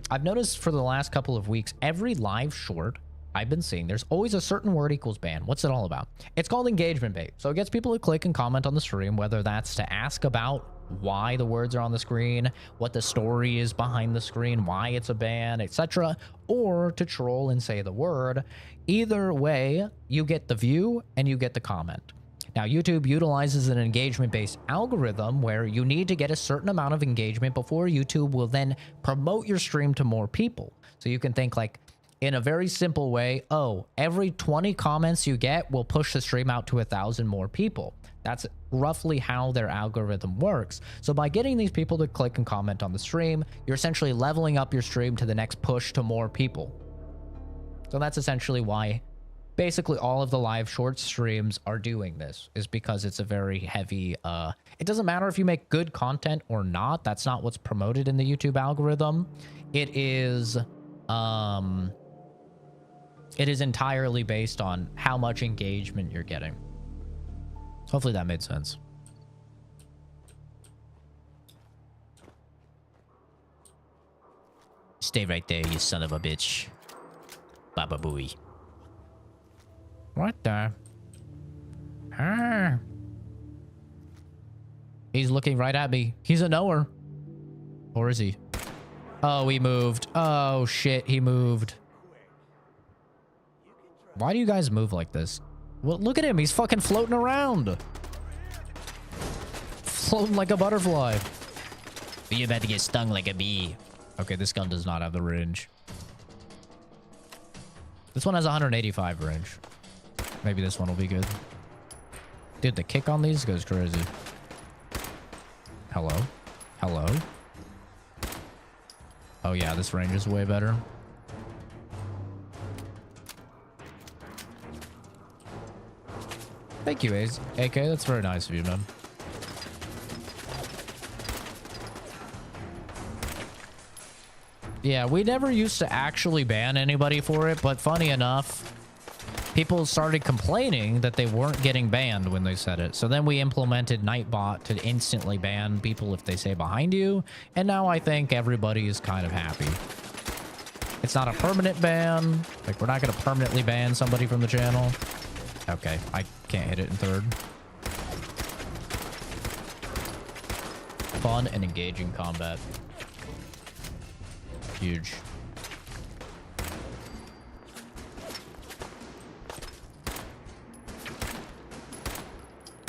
I've noticed for the last couple of weeks, every live short I've been seeing, there's always a certain word equals ban. What's it all about? It's called engagement bait. So it gets people to click and comment on the stream, whether that's to ask about why the words are on the screen, what the story is behind the screen, why it's a ban, etc., or to troll and say the word. Either way, you get the view and you get the comment. Now, YouTube utilizes an engagement-based algorithm where you need to get a certain amount of engagement before YouTube will then promote your stream to more people. So you can think like, in a very simple way, oh, every 20 comments you get will push the stream out to 1,000 more people. That's roughly how their algorithm works. So by getting these people to click and comment on the stream, you're essentially leveling up your stream to the next push to more people. So that's essentially why basically all of the live short streams are doing this, is because it's a very heavy, it doesn't matter if you make good content or not. That's not what's promoted in the YouTube algorithm. It is entirely based on how much engagement you're getting. Hopefully that made sense. Stay right there, you son of a bitch. Baba Booey. What the? Ah. He's looking right at me. He's a knower. Or is he? Oh, he moved. Oh, shit, he moved. Why do you guys move like this? Well, look at him. He's fucking floating around. Floating like a butterfly. You're about to get stung like a bee. Okay, this gun does not have the range. This one has 185 range. Maybe this one will be good. Dude, the kick on these goes crazy. Hello? Hello? Oh yeah, this range is way better. Thank you, AK. That's very nice of you, man. Yeah, we never used to actually ban anybody for it, but funny enough, people started complaining that they weren't getting banned when they said it. So then we implemented Nightbot to instantly ban people if they say behind you. And now I think everybody is kind of happy. It's not a permanent ban. Like, we're not going to permanently ban somebody from the channel. Okay, I can't hit it in third. Fun and engaging combat. Huge.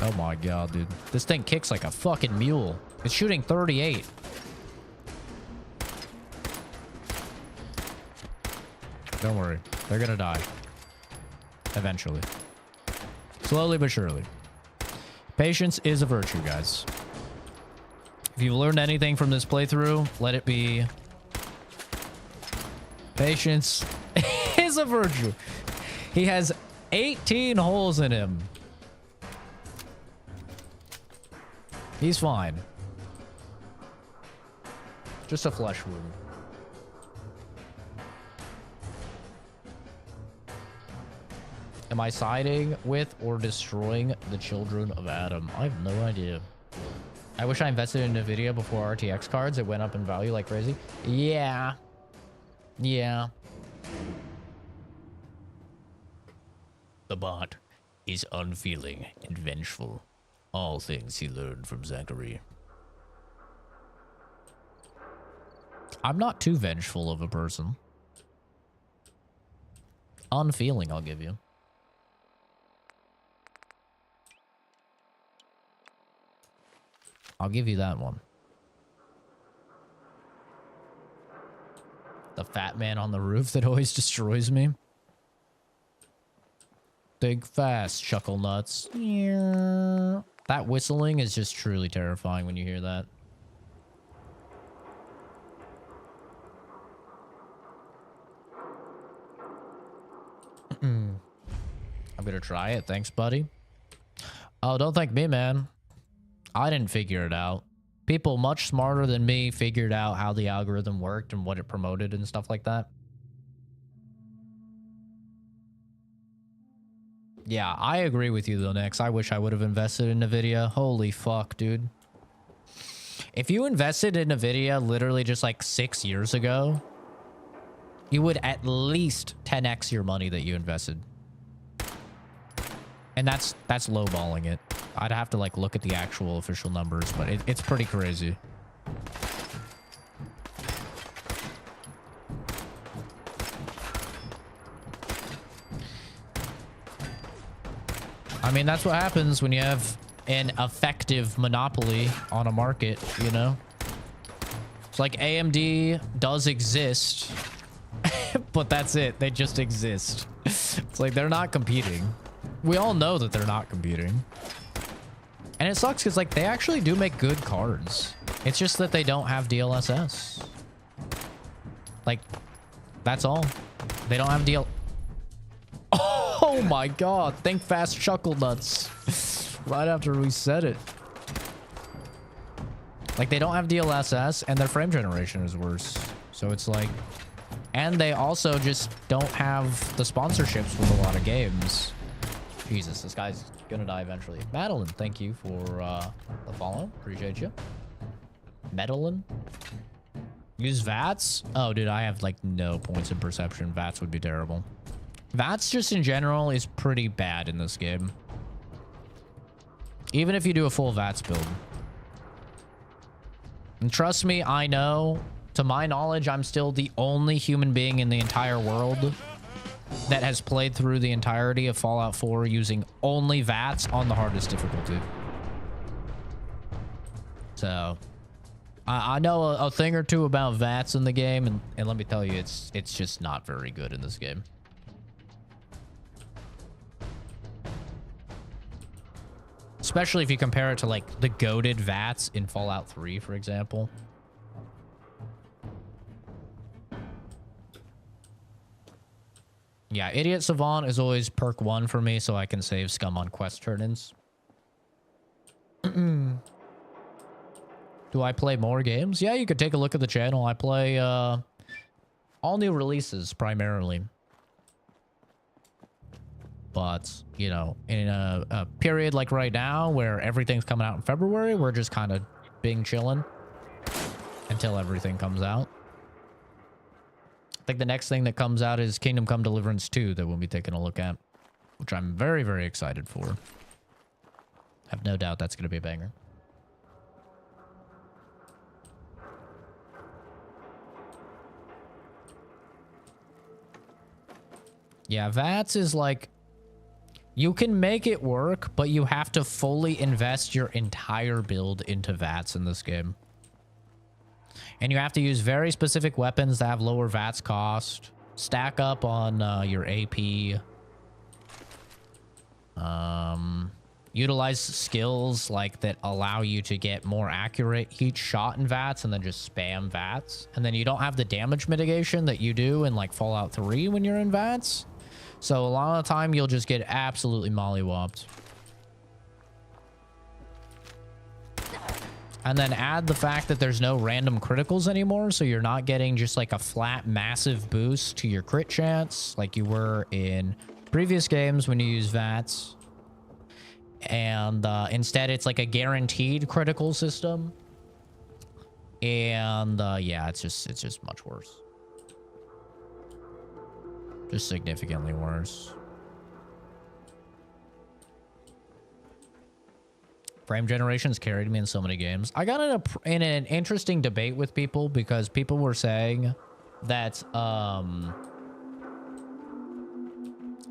Oh my god, dude. This thing kicks like a fucking mule. It's shooting 38. Don't worry. They're gonna die. Eventually. Slowly but surely. Patience is a virtue, guys. If you've learned anything from this playthrough, let it be... Patience is a virtue. He has 18 holes in him. He's fine. Just a flesh wound. Am I siding with or destroying the children of Adam? I have no idea. I wish I invested in NVIDIA before RTX cards. It went up in value like crazy. Yeah. Yeah. The bot is unfeeling and vengeful. All things he learned from Zachary. I'm not too vengeful of a person. Unfeeling, I'll give you. I'll give you that one. The fat man on the roof that always destroys me. Think fast, chuckle nuts. Yeah. That whistling is just truly terrifying when you hear that. I'm gonna try it. Thanks, buddy. Oh, don't thank me, man. I didn't figure it out. People much smarter than me figured out how the algorithm worked and what it promoted and stuff like that. Yeah, I agree with you though, Nix. I wish I would have invested in NVIDIA. Holy fuck, dude. If you invested in NVIDIA literally just like 6 years ago, you would at least 10x your money that you invested. And that's lowballing it. I'd have to like look at the actual official numbers, but it's pretty crazy. I mean, that's what happens when you have an effective monopoly on a market, you know? It's like AMD does exist, but that's it. They just exist. It's like they're not competing. We all know that they're not competing. And it sucks because, like, they actually do make good cards. It's just that they don't have DLSS. Like, that's all. They don't have DL... Oh my god. Think fast, chuckle nuts. Right after we said it. Like, they don't have DLSS, and their frame generation is worse. So it's like... And they also just don't have the sponsorships with a lot of games. Jesus, this guy's gonna die eventually. Madeline, thank you for the follow. Appreciate you. Madeline. Use VATS? Oh, dude, I have like no points in perception. VATS would be terrible. VATS just in general is pretty bad in this game. Even if you do a full VATS build. And trust me, I know. To my knowledge, I'm still the only human being in the entire world that has played through the entirety of Fallout 4 using only VATS on the hardest difficulty. So, I know a thing or two about VATS in the game, and let me tell you, it's just not very good in this game. Especially if you compare it to, like, the goated VATS in Fallout 3, for example. Yeah, Idiot Savant is always perk 1 for me, so I can save scum on quest turn-ins. Do I play more games? Yeah, you could take a look at the channel. I play all new releases, primarily. But, you know, in a period like right now, where everything's coming out in February, we're just kind of being chilling until everything comes out. I think the next thing that comes out is Kingdom Come Deliverance 2 that we'll be taking a look at, which I'm very, very excited for. Have no doubt that's going to be a banger. Yeah, VATS is like, you can make it work, but you have to fully invest your entire build into VATS in this game. And you have to use very specific weapons that have lower VATS cost. Stack up on your AP. Utilize skills like that allow you to get more accurate each shot in VATS and then just spam VATS. And then you don't have the damage mitigation that you do in like Fallout 3 when you're in VATS. So a lot of the time you'll just get absolutely mollywopped. And then add the fact that there's no random criticals anymore, so you're not getting just like a flat massive boost to your crit chance like you were in previous games when you use VATS. And instead it's like a guaranteed critical system. And yeah, it's just much worse. Just significantly worse. Frame generations carried me in so many games. I got in an interesting debate with people because people were saying that I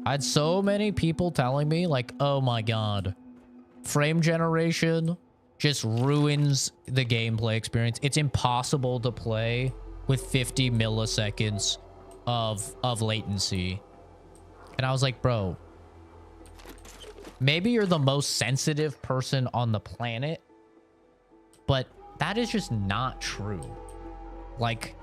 had so many people telling me like, oh my god, frame generation just ruins the gameplay experience. It's impossible to play with 50 milliseconds of latency. And I was like, bro, maybe you're the most sensitive person on the planet, but that is just not true. Like,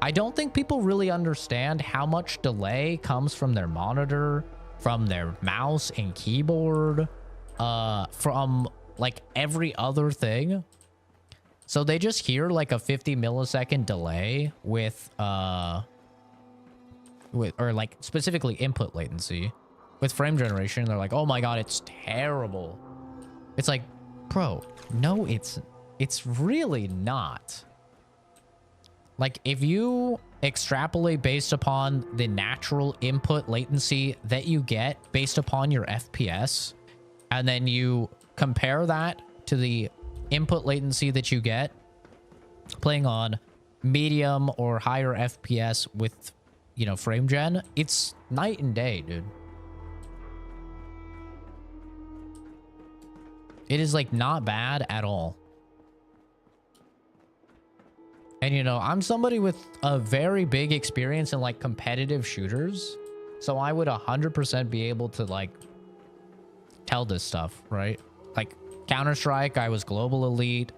I don't think people really understand how much delay comes from their monitor, from their mouse and keyboard, from like every other thing. So they just hear like a 50 millisecond delay with or like specifically input latency with frame generation. They're like, oh my god, it's terrible. It's like, bro, no, it's really not. Like, if you extrapolate based upon the natural input latency that you get based upon your FPS, and then you compare that to the input latency that you get playing on medium or higher FPS with, you know, frame gen, it's night and day, dude. It is like not bad at all. And, you know, I'm somebody with a very big experience in like competitive shooters. So I would 100% be able to like tell this stuff, right? Like Counter-Strike, I was global elite.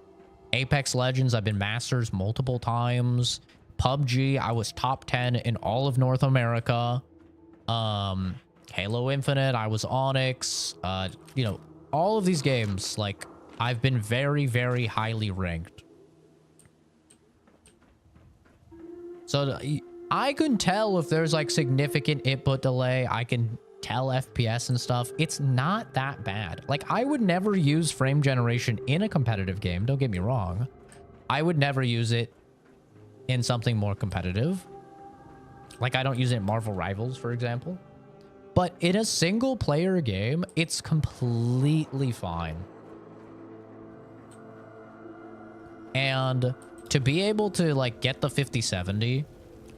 Apex Legends, I've been masters multiple times. PUBG, I was top 10 in all of North America. Halo Infinite, I was Onyx. You know, all of these games, like, I've been very, very highly ranked. So I can tell if there's like significant input delay. I can tell FPS and stuff. It's not that bad. Like, I would never use frame generation in a competitive game. Don't get me wrong. I would never use it in something more competitive. Like, I don't use it in Marvel Rivals, for example. But in a single player game, it's completely fine. And to be able to like get the 5070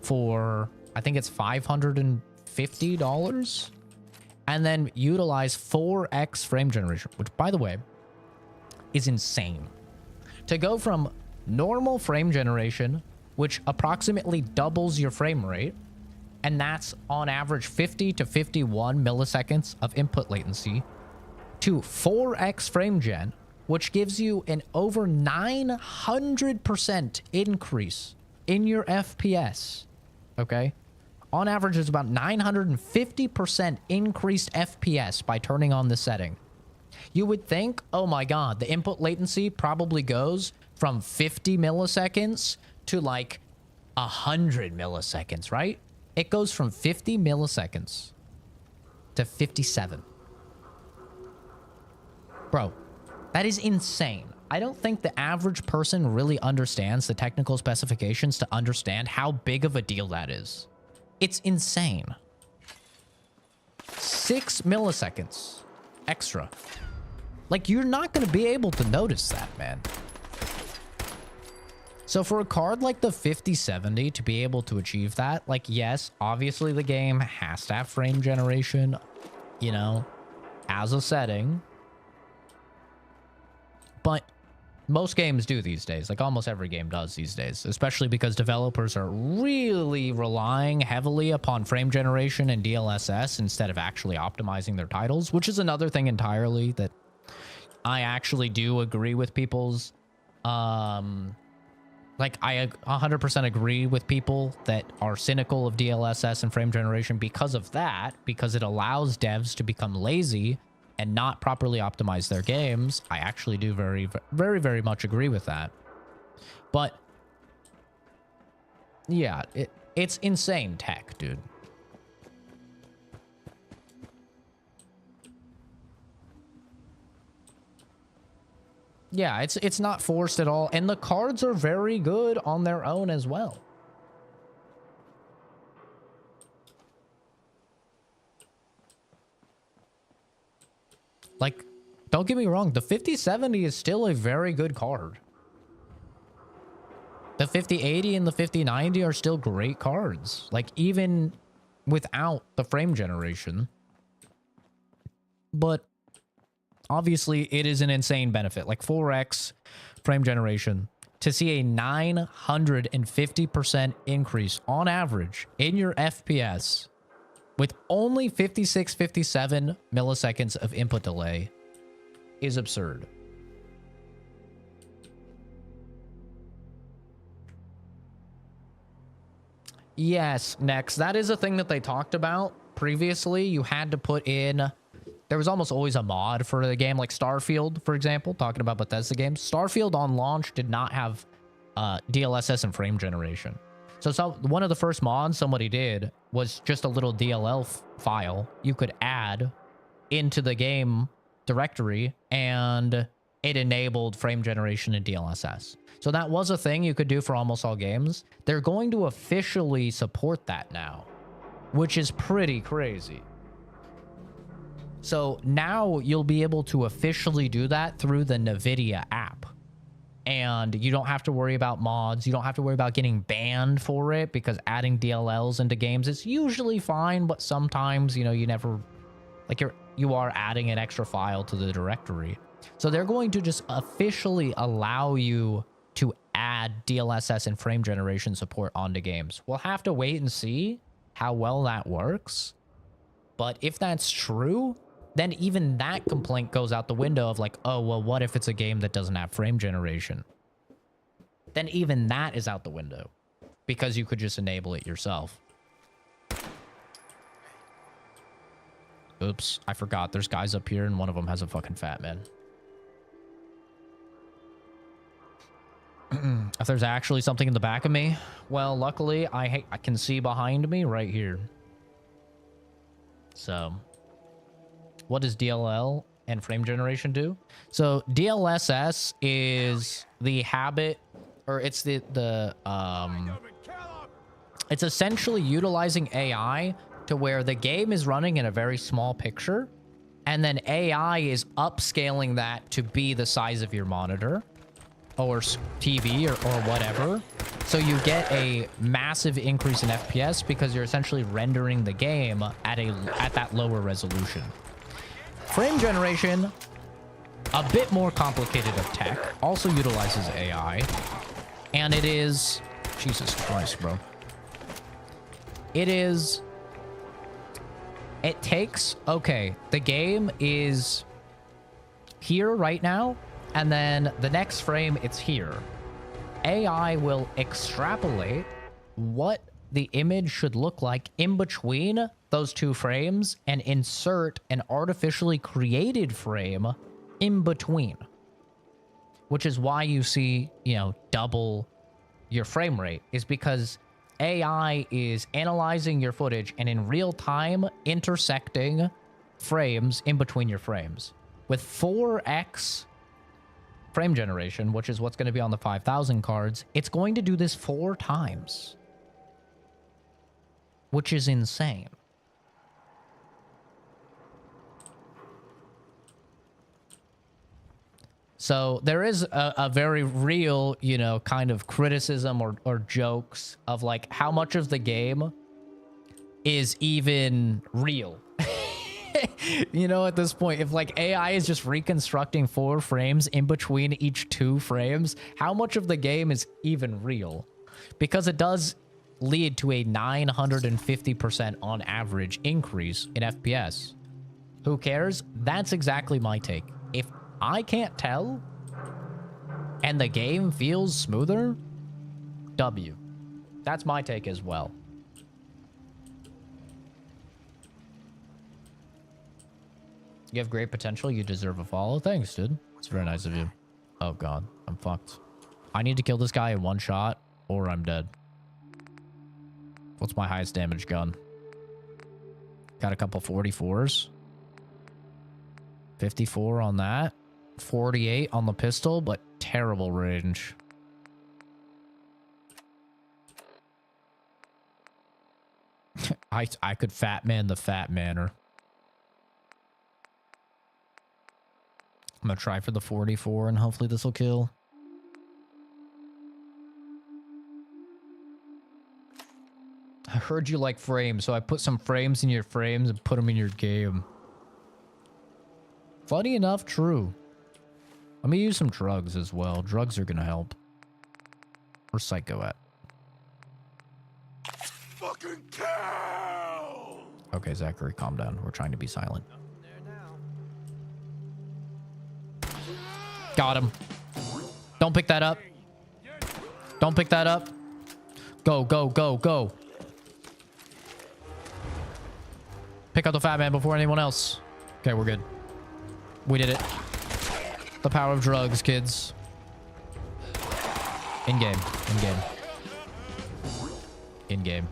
for, I think it's $550, and then utilize 4x frame generation, which, by the way, is insane. To go from normal frame generation, which approximately doubles your frame rate, and that's on average 50 to 51 milliseconds of input latency, to 4x frame gen, which gives you an over 900% increase in your FPS, okay? On average, it's about 950% increased FPS by turning on this setting. You would think, oh my god, the input latency probably goes from 50 milliseconds to like 100 milliseconds, right? It goes from 50 milliseconds to 57. Bro, that is insane. I don't think the average person really understands the technical specifications to understand how big of a deal that is. It's insane. 6 milliseconds extra. Like, you're not going to be able to notice that, man. So for a card like the 5070 to be able to achieve that, like, yes, obviously the game has to have frame generation, you know, as a setting. But most games do these days. Like, almost every game does these days, especially because developers are really relying heavily upon frame generation and DLSS instead of actually optimizing their titles, which is another thing entirely that I actually do agree with people's, like, I 100% agree with people that are cynical of DLSS and frame generation because of that, because it allows devs to become lazy and not properly optimize their games. I actually do very, very, very much agree with that. But yeah, it's insane tech, dude. Yeah, it's not forced at all, and the cards are very good on their own as well. Like, don't get me wrong, the 5070 is still a very good card. The 5080 and the 5090 are still great cards. Like, even without the frame generation. But obviously, it is an insane benefit. Like 4x frame generation. To see a 950% increase on average in your FPS with only 56, 57 milliseconds of input delay is absurd. Yes, next. That is a thing that they talked about previously. You had to put in... There was almost always a mod for the game, like Starfield, for example, talking about Bethesda games. Starfield on launch did not have DLSS and frame generation. So one of the first mods somebody did was just a little DLL file you could add into the game directory, and it enabled frame generation and DLSS. So that was a thing you could do for almost all games. They're going to officially support that now, which is pretty crazy. So now you'll be able to officially do that through the NVIDIA app. And you don't have to worry about mods. You don't have to worry about getting banned for it, because adding DLLs into games is usually fine, but sometimes, you know, you never... Like, you are adding an extra file to the directory. So they're going to just officially allow you to add DLSS and frame generation support onto games. We'll have to wait and see how well that works. But if that's true, then even that complaint goes out the window of like, oh, well, what if it's a game that doesn't have frame generation? Then even that is out the window, because you could just enable it yourself. Oops, I forgot. There's guys up here, and one of them has a fucking fat man. If there's actually something in the back of me, well, luckily, I can see behind me right here. So, what does DLL and frame generation do? So, DLSS is the habit, or it's it's essentially utilizing AI to where the game is running in a very small picture, and then AI is upscaling that to be the size of your monitor or TV or whatever. So you get a massive increase in FPS because you're essentially rendering the game at that lower resolution. Frame generation, a bit more complicated of tech, also utilizes AI, and it is... Jesus Christ, bro. It takes... Okay, the game is here right now, and then the next frame, it's here. AI will extrapolate what the image should look like in between those two frames and insert an artificially created frame in between. Which is why you see, you know, double your frame rate, is because AI is analyzing your footage and in real time intersecting frames in between your frames. With 4x frame generation, which is what's going to be on the 5000 cards, it's going to do this 4 times. Which is insane. So there is a very real, you know, kind of criticism or jokes of like how much of the game is even real. You know, at this point, if like AI is just reconstructing 4 frames in between each 2 frames, how much of the game is even real? Because it does lead to a 950% on average increase in FPS. Who cares? That's exactly my take. If I can't tell and the game feels smoother, W. That's my take as well. You have great potential. You deserve a follow. Thanks, dude. It's very nice of you. Oh, God. I'm fucked. I need to kill this guy in 1 shot or I'm dead. What's my highest damage gun? Got a couple 44s. 54 on that. 48 on the pistol, but terrible range. I could fat man the fat manner. I'm gonna try for the 44 and hopefully this will kill. I heard you like frames, so I put some frames in your frames and put them in your game. Funny enough, true. Let me use some drugs as well. Drugs are gonna help. Where's Psycho at? Fucking kill! Okay, Zachary, calm down. We're trying to be silent. Got him. Don't pick that up. Don't pick that up. Go, go, go, go. Pick up the fat man before anyone else. Okay, we're good. We did it. The power of drugs, kids. In-game. In-game. In-game.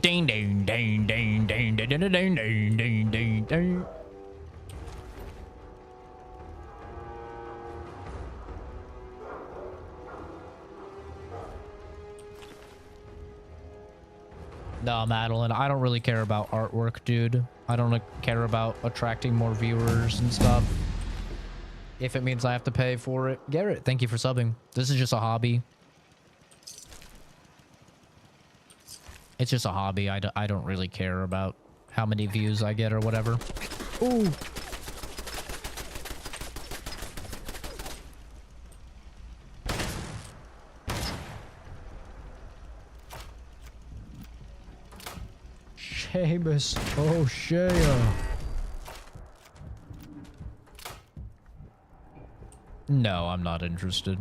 Ding, ding, ding, ding, ding, ding, ding, ding, ding, ding, ding, ding. No, Madeline, I don't really care about artwork, dude. I don't care about attracting more viewers and stuff. If it means I have to pay for it. Garrett, thank you for subbing. This is just a hobby. It's just a hobby. I don't really care about how many views I get or whatever. Ooh. Seamus O'Shea. No, I'm not interested.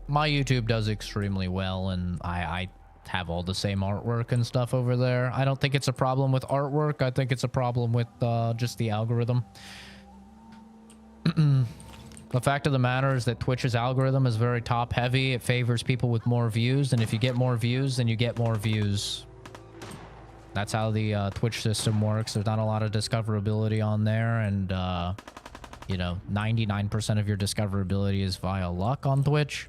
My YouTube does extremely well, and I have all the same artwork and stuff over there. I don't think it's a problem with artwork. I think it's a problem with just the algorithm. The fact of the matter is that Twitch's algorithm is very top heavy. It favors people with more views, and if you get more views, then you get more views. That's how the Twitch system works. There's not a lot of discoverability on there, and you know, 99% of your discoverability is via luck on Twitch.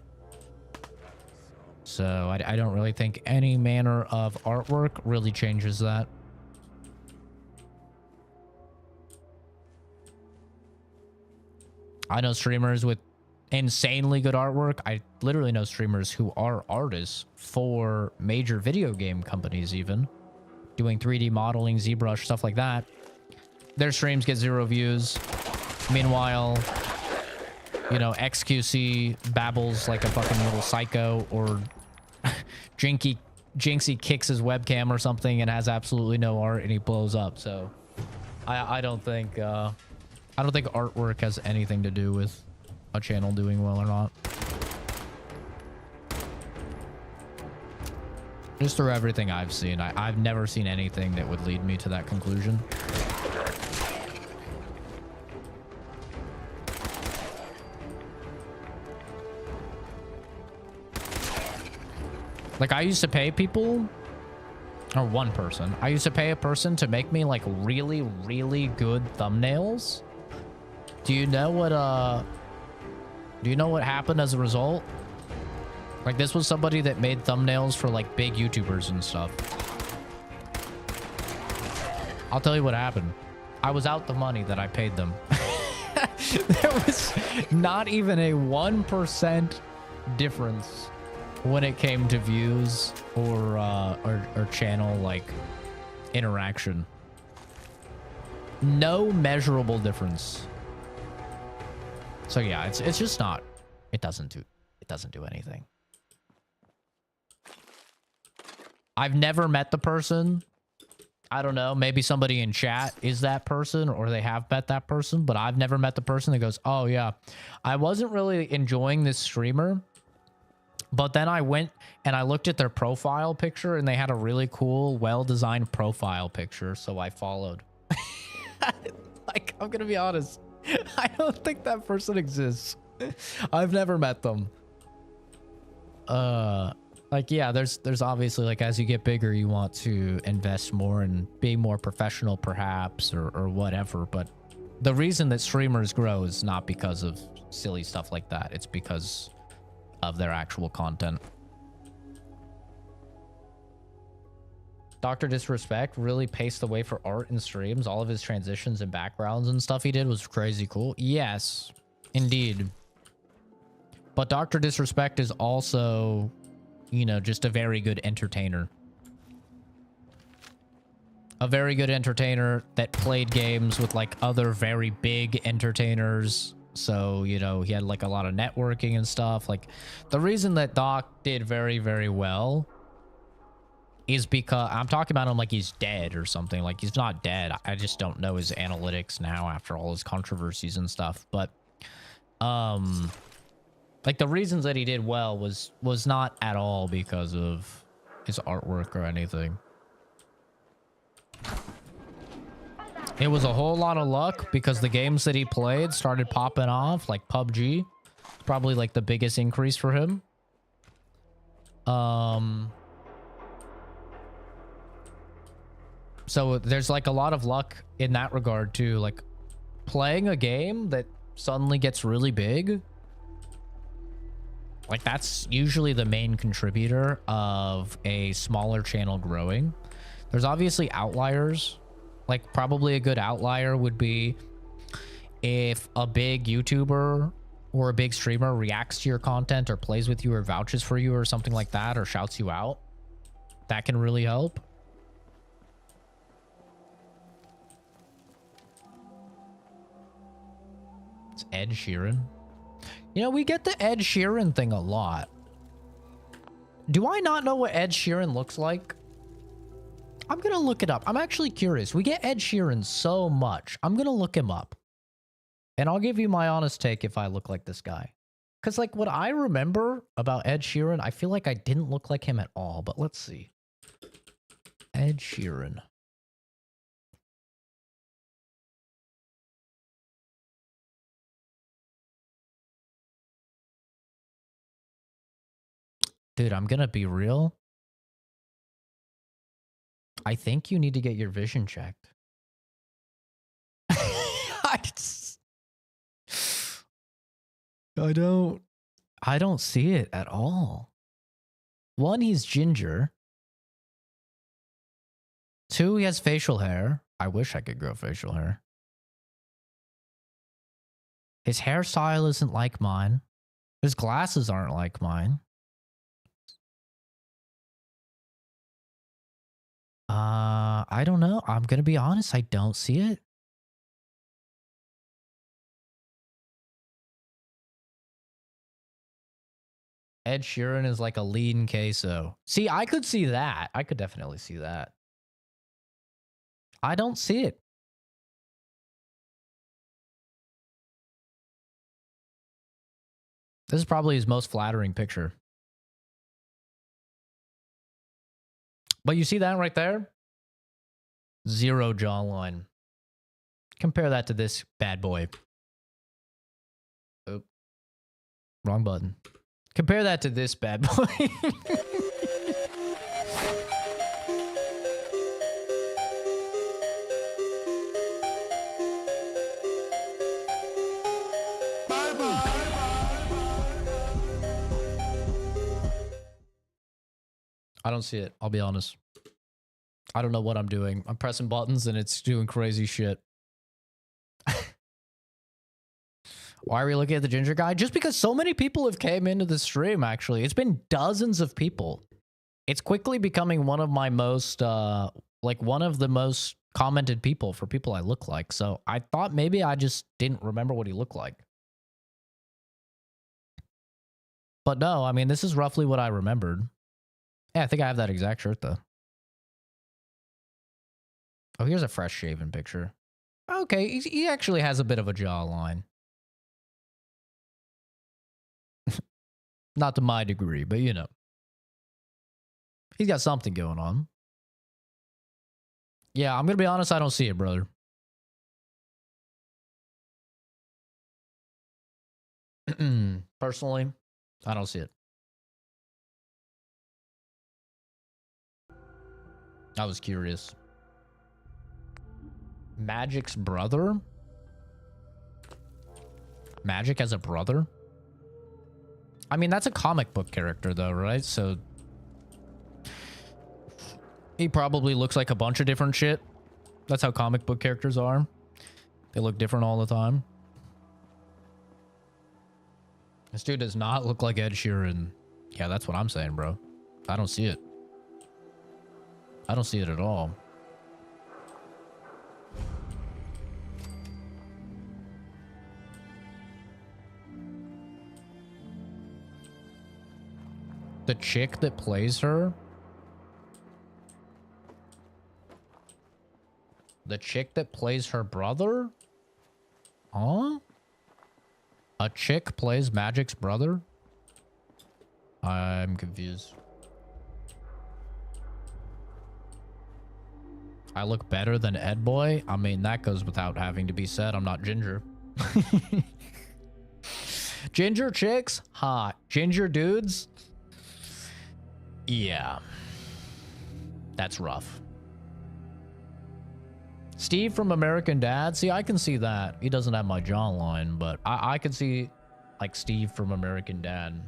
So I don't really think any manner of artwork really changes that. I know streamers with insanely good artwork. I literally know streamers who are artists for major video game companies even. Doing 3D modeling, ZBrush, stuff like that. Their streams get 0 views. Meanwhile, you know, XQC babbles like a fucking little psycho, or Jinxie kicks his webcam or something and has absolutely no art and he blows up. So I don't think artwork has anything to do with a channel doing well or not. Just through everything I've seen, I've never seen anything that would lead me to that conclusion. Like, I used to pay people, or one person. I used to pay a person to make me like really, really good thumbnails. Do you know what happened as a result? Like, this was somebody that made thumbnails for like big YouTubers and stuff. I'll tell you what happened. I was out the money that I paid them. There was not even a 1% difference when it came to views or channel like interaction. No measurable difference. So yeah, it's just not. It doesn't do anything. I've never met the person. I don't know. Maybe somebody in chat is that person, or they have met that person, but I've never met the person that goes, "Oh yeah, I wasn't really enjoying this streamer, but then I went and I looked at their profile picture and they had a really cool, well-designed profile picture, so I followed." Like, I'm gonna be honest. I don't think that person exists. I've never met them. Like, yeah, there's obviously, like, as you get bigger, you want to invest more and be more professional, perhaps, or whatever. But the reason that streamers grow is not because of silly stuff like that. It's because of their actual content. Dr. Disrespect really paced the way for art and streams. All of his transitions and backgrounds and stuff he did was crazy cool. Yes, indeed. But Dr. Disrespect is also, you know, just a very good entertainer. A very good entertainer that played games with like other very big entertainers. So, you know, he had like a lot of networking and stuff. Like the reason that Doc did very, very well is because I'm talking about him like he's dead or something. Like he's not dead. I just don't know his analytics now after all his controversies and stuff. But, like the reasons that he did well was not at all because of his artwork or anything. It was a whole lot of luck because the games that he played started popping off, like PUBG. Probably like the biggest increase for him. So there's like a lot of luck in that regard too. Like playing a game that suddenly gets really big. Like that's usually the main contributor of a smaller channel growing. There's obviously outliers. Like probably a good outlier would be if a big YouTuber or a big streamer reacts to your content or plays with you or vouches for you or something like that or shouts you out. That can really help. It's Ed Sheeran. You know, we get the Ed Sheeran thing a lot. Do I not know what Ed Sheeran looks like? I'm going to look it up. I'm actually curious. We get Ed Sheeran so much. I'm going to look him up. And I'll give you my honest take if I look like this guy. Because, like, what I remember about Ed Sheeran, I feel like I didn't look like him at all. But let's see. Ed Sheeran. Dude, I'm going to be real. I think you need to get your vision checked. I don't see it at all. One, he's ginger. Two, he has facial hair. I wish I could grow facial hair. His hairstyle isn't like mine. His glasses aren't like mine. I don't know. I'm going to be honest. I don't see it. Ed Sheeran is like a lean queso. See, I could see that. I could definitely see that. I don't see it. This is probably his most flattering picture. But you see that right there? Zero jawline. Compare that to this bad boy. Oh, wrong button. Compare that to this bad boy. I don't see it. I'll be honest. I don't know what I'm doing. I'm pressing buttons and it's doing crazy shit. Why are we looking at the ginger guy? Just because so many people have came into the stream, actually. It's been dozens of people. It's quickly becoming one of my most, like one of the most commented people for people I look like. So I thought maybe I just didn't remember what he looked like. But no, I mean, this is roughly what I remembered. Yeah, I think I have that exact shirt, though. Oh, here's a fresh shaven picture. Okay, he actually has a bit of a jawline. Not to my degree, but you know. He's got something going on. Yeah, I'm going to be honest, I don't see it, brother. Personally, I don't see it. I was curious. Magic's brother? Magic as a brother? I mean, that's a comic book character, though, right? So He probably looks like a bunch of different shit. That's how comic book characters are. They look different all the time. This dude does not look like Ed Sheeran. Yeah, that's what I'm saying, bro. I don't see it. I don't see it at all. The chick that plays her? The chick that plays her brother? Huh? A chick plays Magic's brother? I'm confused. I look better than Ed Boy? I mean, that goes without having to be said. I'm not ginger. Ginger chicks? Hot. Ginger dudes? Yeah. That's rough. Steve from American Dad? See, I can see that. He doesn't have my jawline, but I can see, like, Steve from American Dad.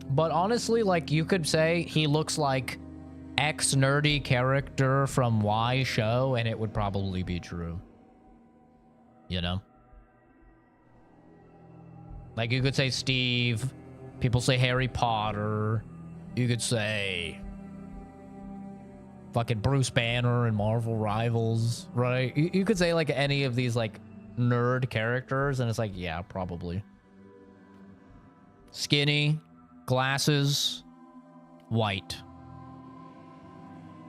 But honestly, like, you could say he looks like X nerdy character from Y show, and it would probably be true. You know? Like, you could say Steve. People say Harry Potter. You could say fucking Bruce Banner and Marvel Rivals, right? You could say, like, any of these, like, nerd characters, and it's like, yeah, probably. Skinny, glasses, white.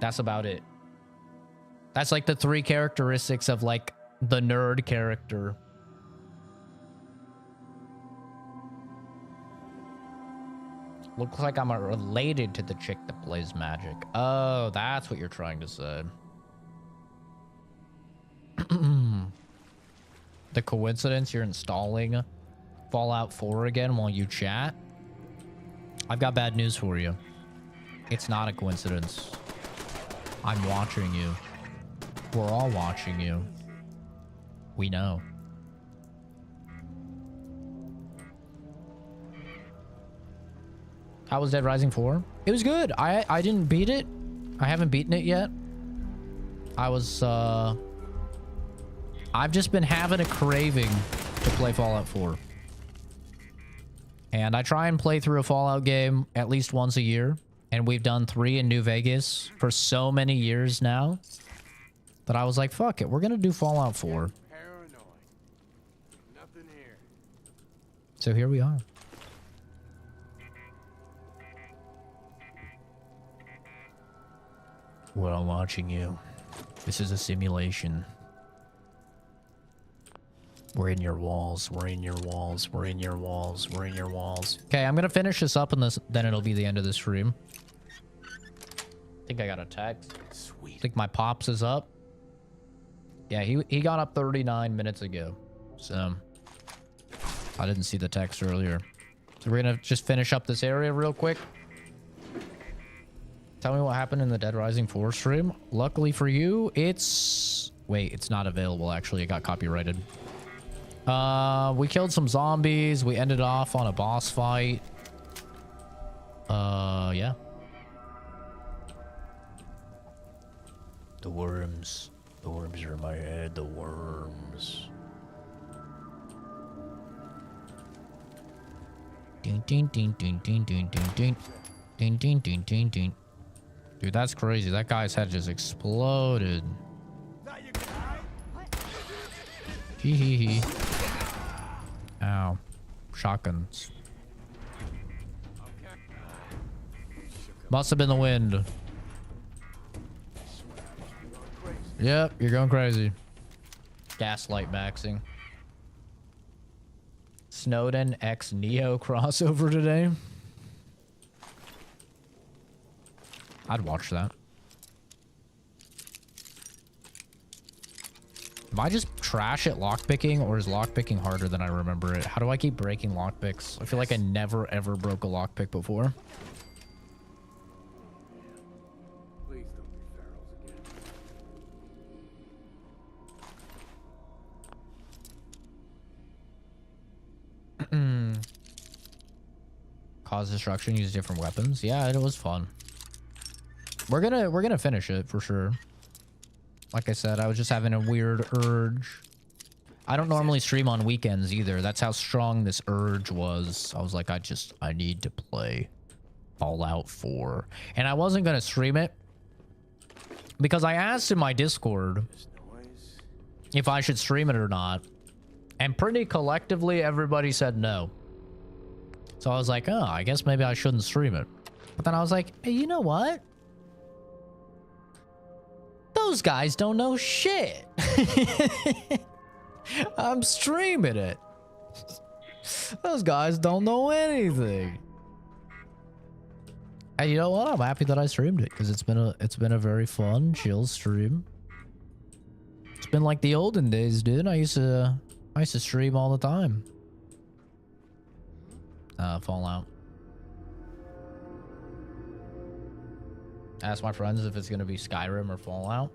That's about it. That's, like, the three characteristics of, like, the nerd character. Looks like I'm related to the chick that plays Magic. Oh, that's what you're trying to say. The coincidence you're installing Fallout 4 again while you chat? I've got bad news for you. It's not a coincidence. I'm watching you. We're all watching you. We know. How was Dead Rising 4? It was good. I didn't beat it. I haven't beaten it yet. I was, I've just been having a craving to play Fallout 4. And I try and play through a Fallout game at least once a year. And we've done 3 in New Vegas for so many years now that I was like, fuck it. We're going to do Fallout 4. So here we are. We're all watching you. This is a simulation. We're in your walls. We're in your walls. We're in your walls. We're in your walls. Okay, I'm gonna finish this up and then it'll be the end of the stream. I think I got a text. Sweet. I think my pops is up. Yeah, he got up 39 minutes ago. So I didn't see the text earlier. So we're gonna just finish up this area real quick. Tell me what happened in the Dead Rising 4 stream. Luckily for you, it's... Wait, it's not available, actually. It got copyrighted. We killed some zombies. We ended off on a boss fight. Yeah. The worms. The worms are in my head. The worms. Ding, ding, ding, ding, ding, ding, ding, ding. Ding, ding, ding, ding, ding. Dude, that's crazy. That guy's head just exploded. Hee hee hee. Ow. Shotguns. Must have been the wind. Yep, you're going crazy. Gaslight maxing. Snowden x Neo crossover today. I'd watch that. Am I just trash at lockpicking, or is lockpicking harder than I remember it? How do I keep breaking lockpicks? I feel like I never ever broke a lockpick before. Please don't be ferals again. cause destruction, use different weapons. Yeah, it was fun. We're gonna finish it for sure. Like I said, I was just having a weird urge. I don't normally stream on weekends either. That's how strong this urge was. I was like, I need to play Fallout 4. And I wasn't gonna stream it because I asked in my Discord if I should stream it or not. And pretty collectively, everybody said no. So I was like, oh, I guess maybe I shouldn't stream it. But then I was like, hey, you know what? Those guys don't know shit. I'm streaming it. Those guys don't know anything. And you know what? I'm happy that I streamed it because it's been a very fun, chill stream. It's been like the olden days, dude. I used to stream all the time. Fallout. Ask my friends if it's gonna be Skyrim or Fallout.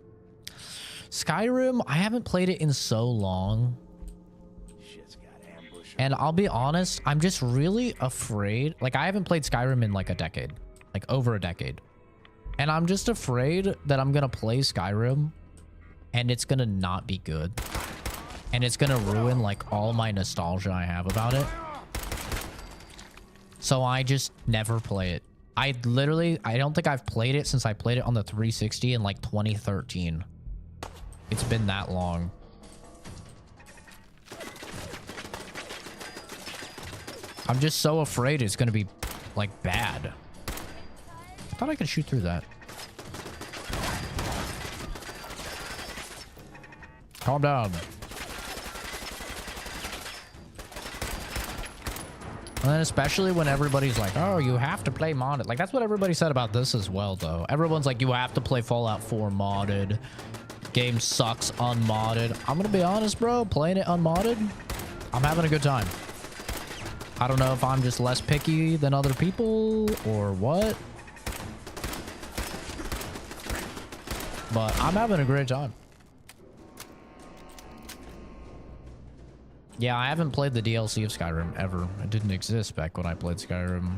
Skyrim, I haven't played it in so long. And I'll be honest, I'm just really afraid. Like, I haven't played Skyrim in like a decade. Like, over a decade. And I'm just afraid that I'm gonna play Skyrim and it's gonna not be good. And it's gonna ruin like all my nostalgia I have about it. So I just never play it. I don't think I've played it since I played it on the 360 in like 2013. It's been that long. I'm just so afraid it's gonna be like bad. I thought I could shoot through that. Calm down. And then especially when everybody's like, oh, you have to play modded. Like, that's what everybody said about this as well, though. Everyone's like, you have to play Fallout 4 modded. Game sucks unmodded. I'm gonna be honest, bro. Playing it unmodded, I'm having a good time. I don't know if I'm just less picky than other people or what. But I'm having a great time. Yeah, I haven't played the DLC of Skyrim ever. It didn't exist back when I played Skyrim.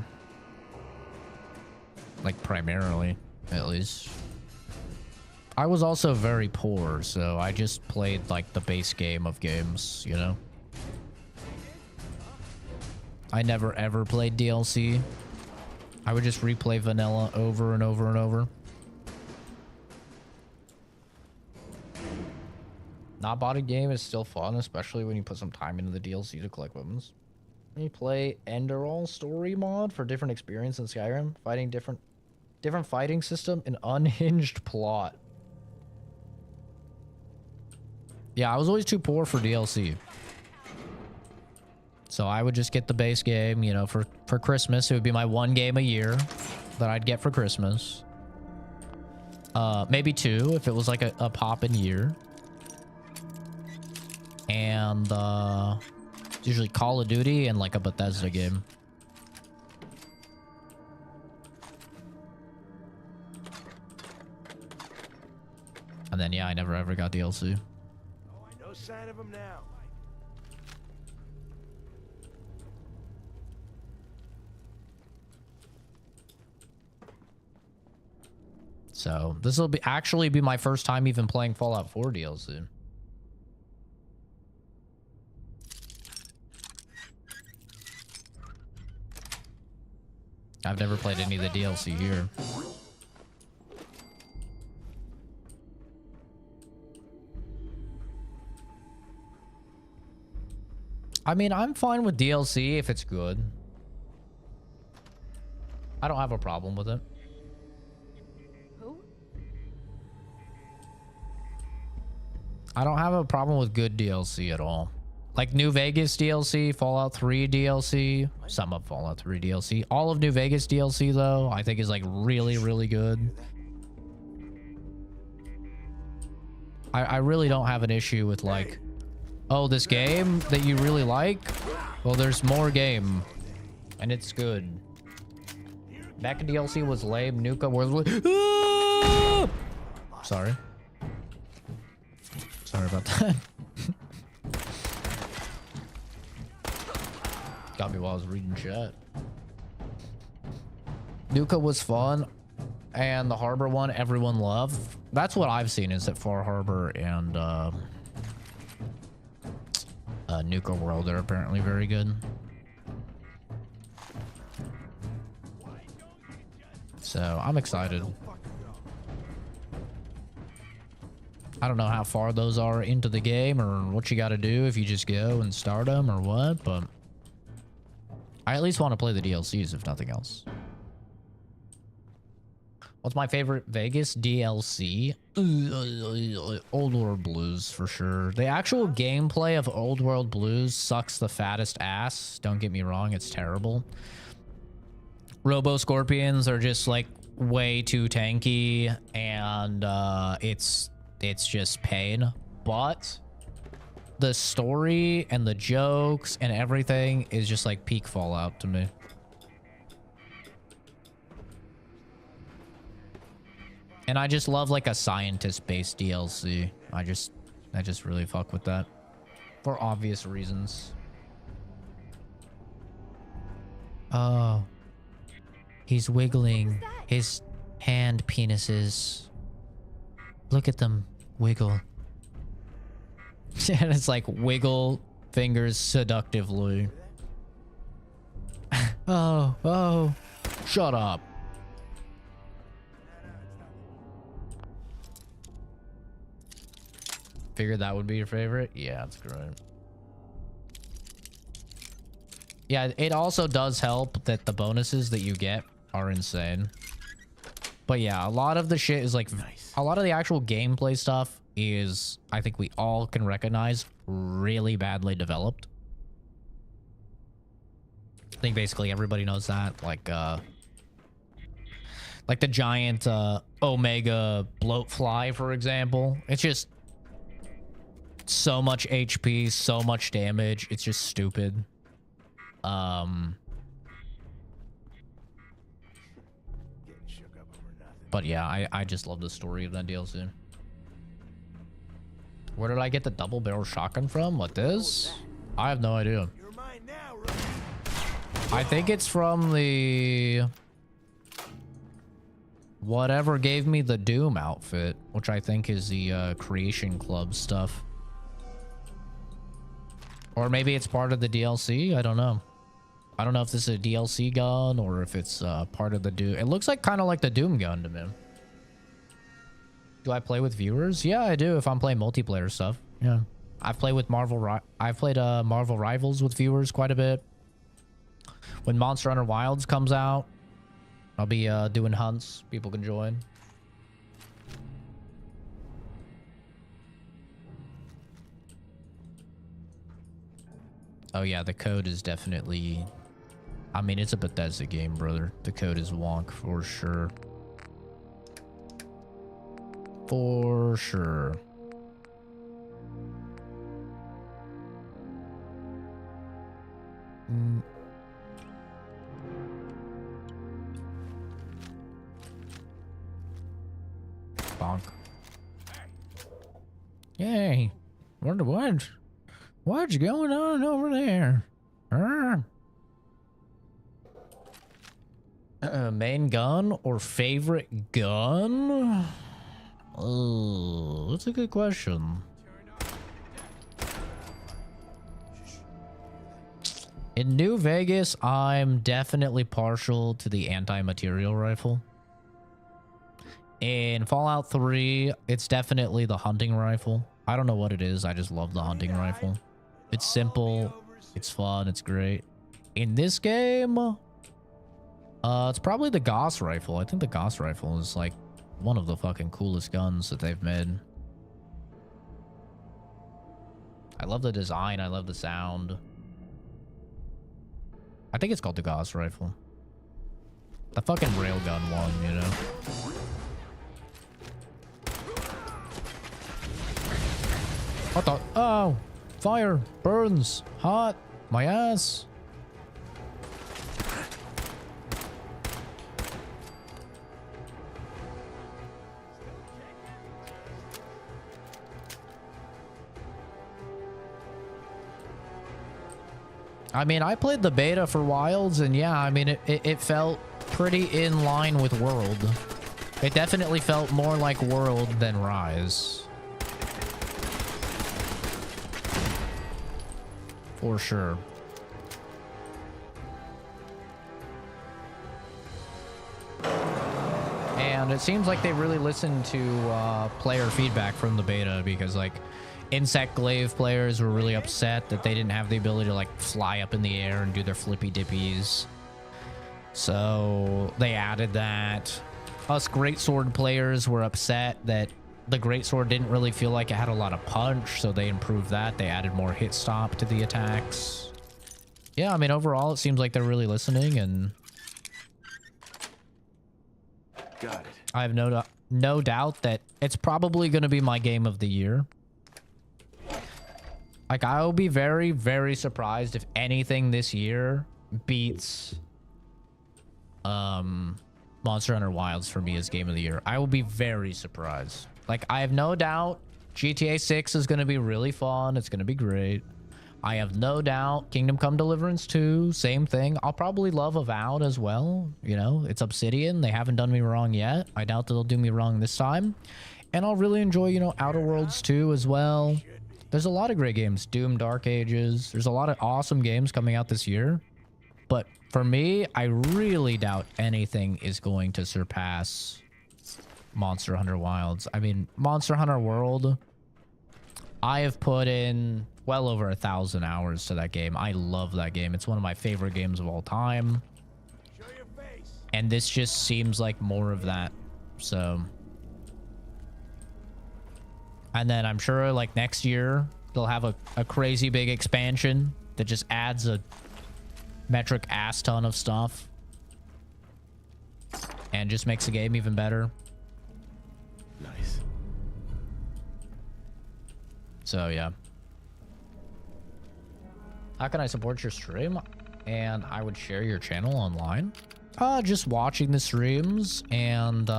Like, primarily, at least. I was also very poor, so I just played, like, the base game of games, you know? I never, ever played DLC. I would just replay vanilla over and over and over. Not bought game is still fun, especially when you put some time into the DLC to collect weapons. You play Enderall story mod for different experience in Skyrim, fighting different fighting system and unhinged plot. Yeah, I was always too poor for DLC. So I would just get the base game, you know, for Christmas. It would be my one game a year that I'd get for Christmas. Maybe two if it was like a pop-in year. And usually Call of Duty and like a Bethesda game. And then yeah, I never ever got DLC. Oh, no sign of him now. So this will actually be my first time even playing Fallout 4 DLC. I've never played any of the DLC here. I mean, I'm fine with DLC if it's good. I don't have a problem with it. Who? I don't have a problem with good DLC at all. Like New Vegas DLC, Fallout 3 DLC, some of Fallout 3 DLC. All of New Vegas DLC, though, I think is like really, really good. I really don't have an issue with like, oh, this game that you really like? Well, there's more game. And it's good. Back in DLC was lame. Nuka was... Ah! Sorry. Sorry about that. Got me while I was reading chat. Nuka was fun, and the Harbor one everyone loved. That's what I've seen, is that Far Harbor and Nuka World are apparently very good. So I'm excited. I don't know how far those are into the game or what you got to do if you just go and start them or what, but I at least want to play the DLCs if nothing else. What's my favorite Vegas DLC? Old World Blues for sure. The actual gameplay of Old World Blues sucks the fattest ass. Don't get me wrong, it's terrible. Robo Scorpions are just like way too tanky, and it's just pain. But the story and the jokes and everything is just like peak Fallout to me. And I just love like a scientist-based DLC. I just really fuck with that for obvious reasons. Oh, he's wiggling his hand penises. Look at them wiggle. And it's like wiggle fingers seductively. Oh, shut up. Figured that would be your favorite? Yeah, that's great. Yeah, it also does help that the bonuses that you get are insane. But yeah, a lot of the shit is like... Nice. A lot of the actual gameplay stuff is, I think we all can recognize, really badly developed. I think basically everybody knows that. Like the giant Omega bloatfly, for example. It's just... so much HP, so much damage. It's just stupid. But yeah, I just love the story of that DLC. Where did I get the double barrel shotgun from? What this? I have no idea. I think it's from the... whatever gave me the Doom outfit, which I think is the Creation Club stuff. Or maybe it's part of the DLC. I don't know. I don't know if this is a DLC gun or if it's part of the Doom. It looks like kind of like the Doom gun to me. Do I play with viewers? Yeah, I do. If I'm playing multiplayer stuff. Yeah, I've played with I've played Marvel Rivals with viewers quite a bit. When Monster Hunter Wilds comes out, I'll be doing hunts. People can join. Oh yeah, the code is definitely... I mean, it's a Bethesda game, brother. The code is wonk for sure. For sure. Bonk. Yay. What's going on over there? Main gun or favorite gun? Oh, that's a good question. In New Vegas, I'm definitely partial to the anti-material rifle. In Fallout 3, it's definitely the hunting rifle. I don't know what it is. I just love the hunting rifle. It's simple. It's fun. It's great. In this game, it's probably the Gauss rifle. I think the Gauss rifle is like one of the fucking coolest guns that they've made. I love the design. I love the sound. I think it's called the Gauss rifle. The fucking railgun one, you know? What the? Oh! Fire! Burns! Hot! My ass! I mean, I played the beta for Wilds, and yeah, I mean, it felt pretty in line with World. It definitely felt more like World than Rise. For sure. And it seems like they really listened to player feedback from the beta, because like Insect Glaive players were really upset that they didn't have the ability to like fly up in the air and do their flippy dippies. So they added that. Us Greatsword players were upset that the Greatsword didn't really feel like it had a lot of punch, so they improved that. They added more hit stop to the attacks. Yeah, I mean, overall, it seems like they're really listening, and Got it. I have no doubt that it's probably going to be my game of the year. Like, I will be very, very surprised if anything this year beats Monster Hunter Wilds for me as game of the year. I will be very surprised. Like, I have no doubt GTA 6 is going to be really fun. It's going to be great. I have no doubt Kingdom Come Deliverance 2, same thing. I'll probably love Avowed as well. You know, it's Obsidian. They haven't done me wrong yet. I doubt they'll do me wrong this time. And I'll really enjoy, you know, Outer Worlds 2 as well. There's a lot of great games. Doom Dark Ages. There's a lot of awesome games coming out this year. But for me, I really doubt anything is going to surpass Monster Hunter Wilds. I mean, Monster Hunter World, I have put in well over 1,000 hours to that game. I love that game. It's one of my favorite games of all time. And this just seems like more of that. So, and then I'm sure like next year they'll have a crazy big expansion that just adds a metric ass ton of stuff and just makes the game even better. Nice. So yeah. How can I support your stream? And I would share your channel online. Just watching the streams and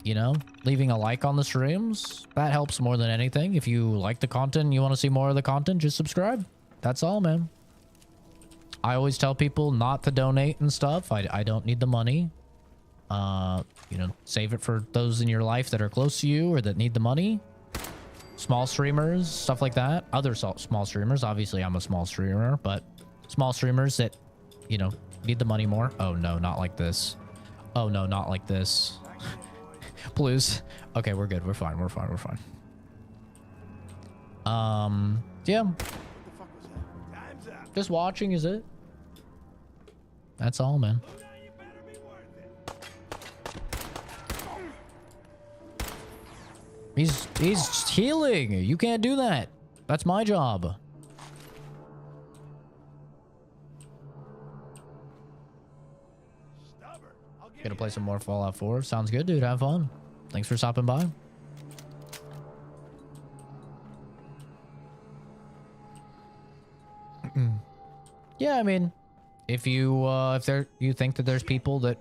you know, leaving a like on the streams. That helps more than anything. If you like the content and you want to see more of the content, just subscribe. That's all, man. I always tell people not to donate and stuff. I don't need the money. You know, save it for those in your life that are close to you or that need the money. Small streamers, stuff like that. Other small streamers. Obviously, I'm a small streamer, but small streamers that, you know, need the money more. Oh, no, not like this. Oh, no, not like this. Please. Okay, we're good. We're fine. We're fine. We're fine. Yeah. Just watching is it. That's all, man. He's healing. You can't do that. That's my job. Gonna play some more Fallout 4. Sounds good, dude. Have fun. Thanks for stopping by. Yeah, I mean, if you you think that there's people that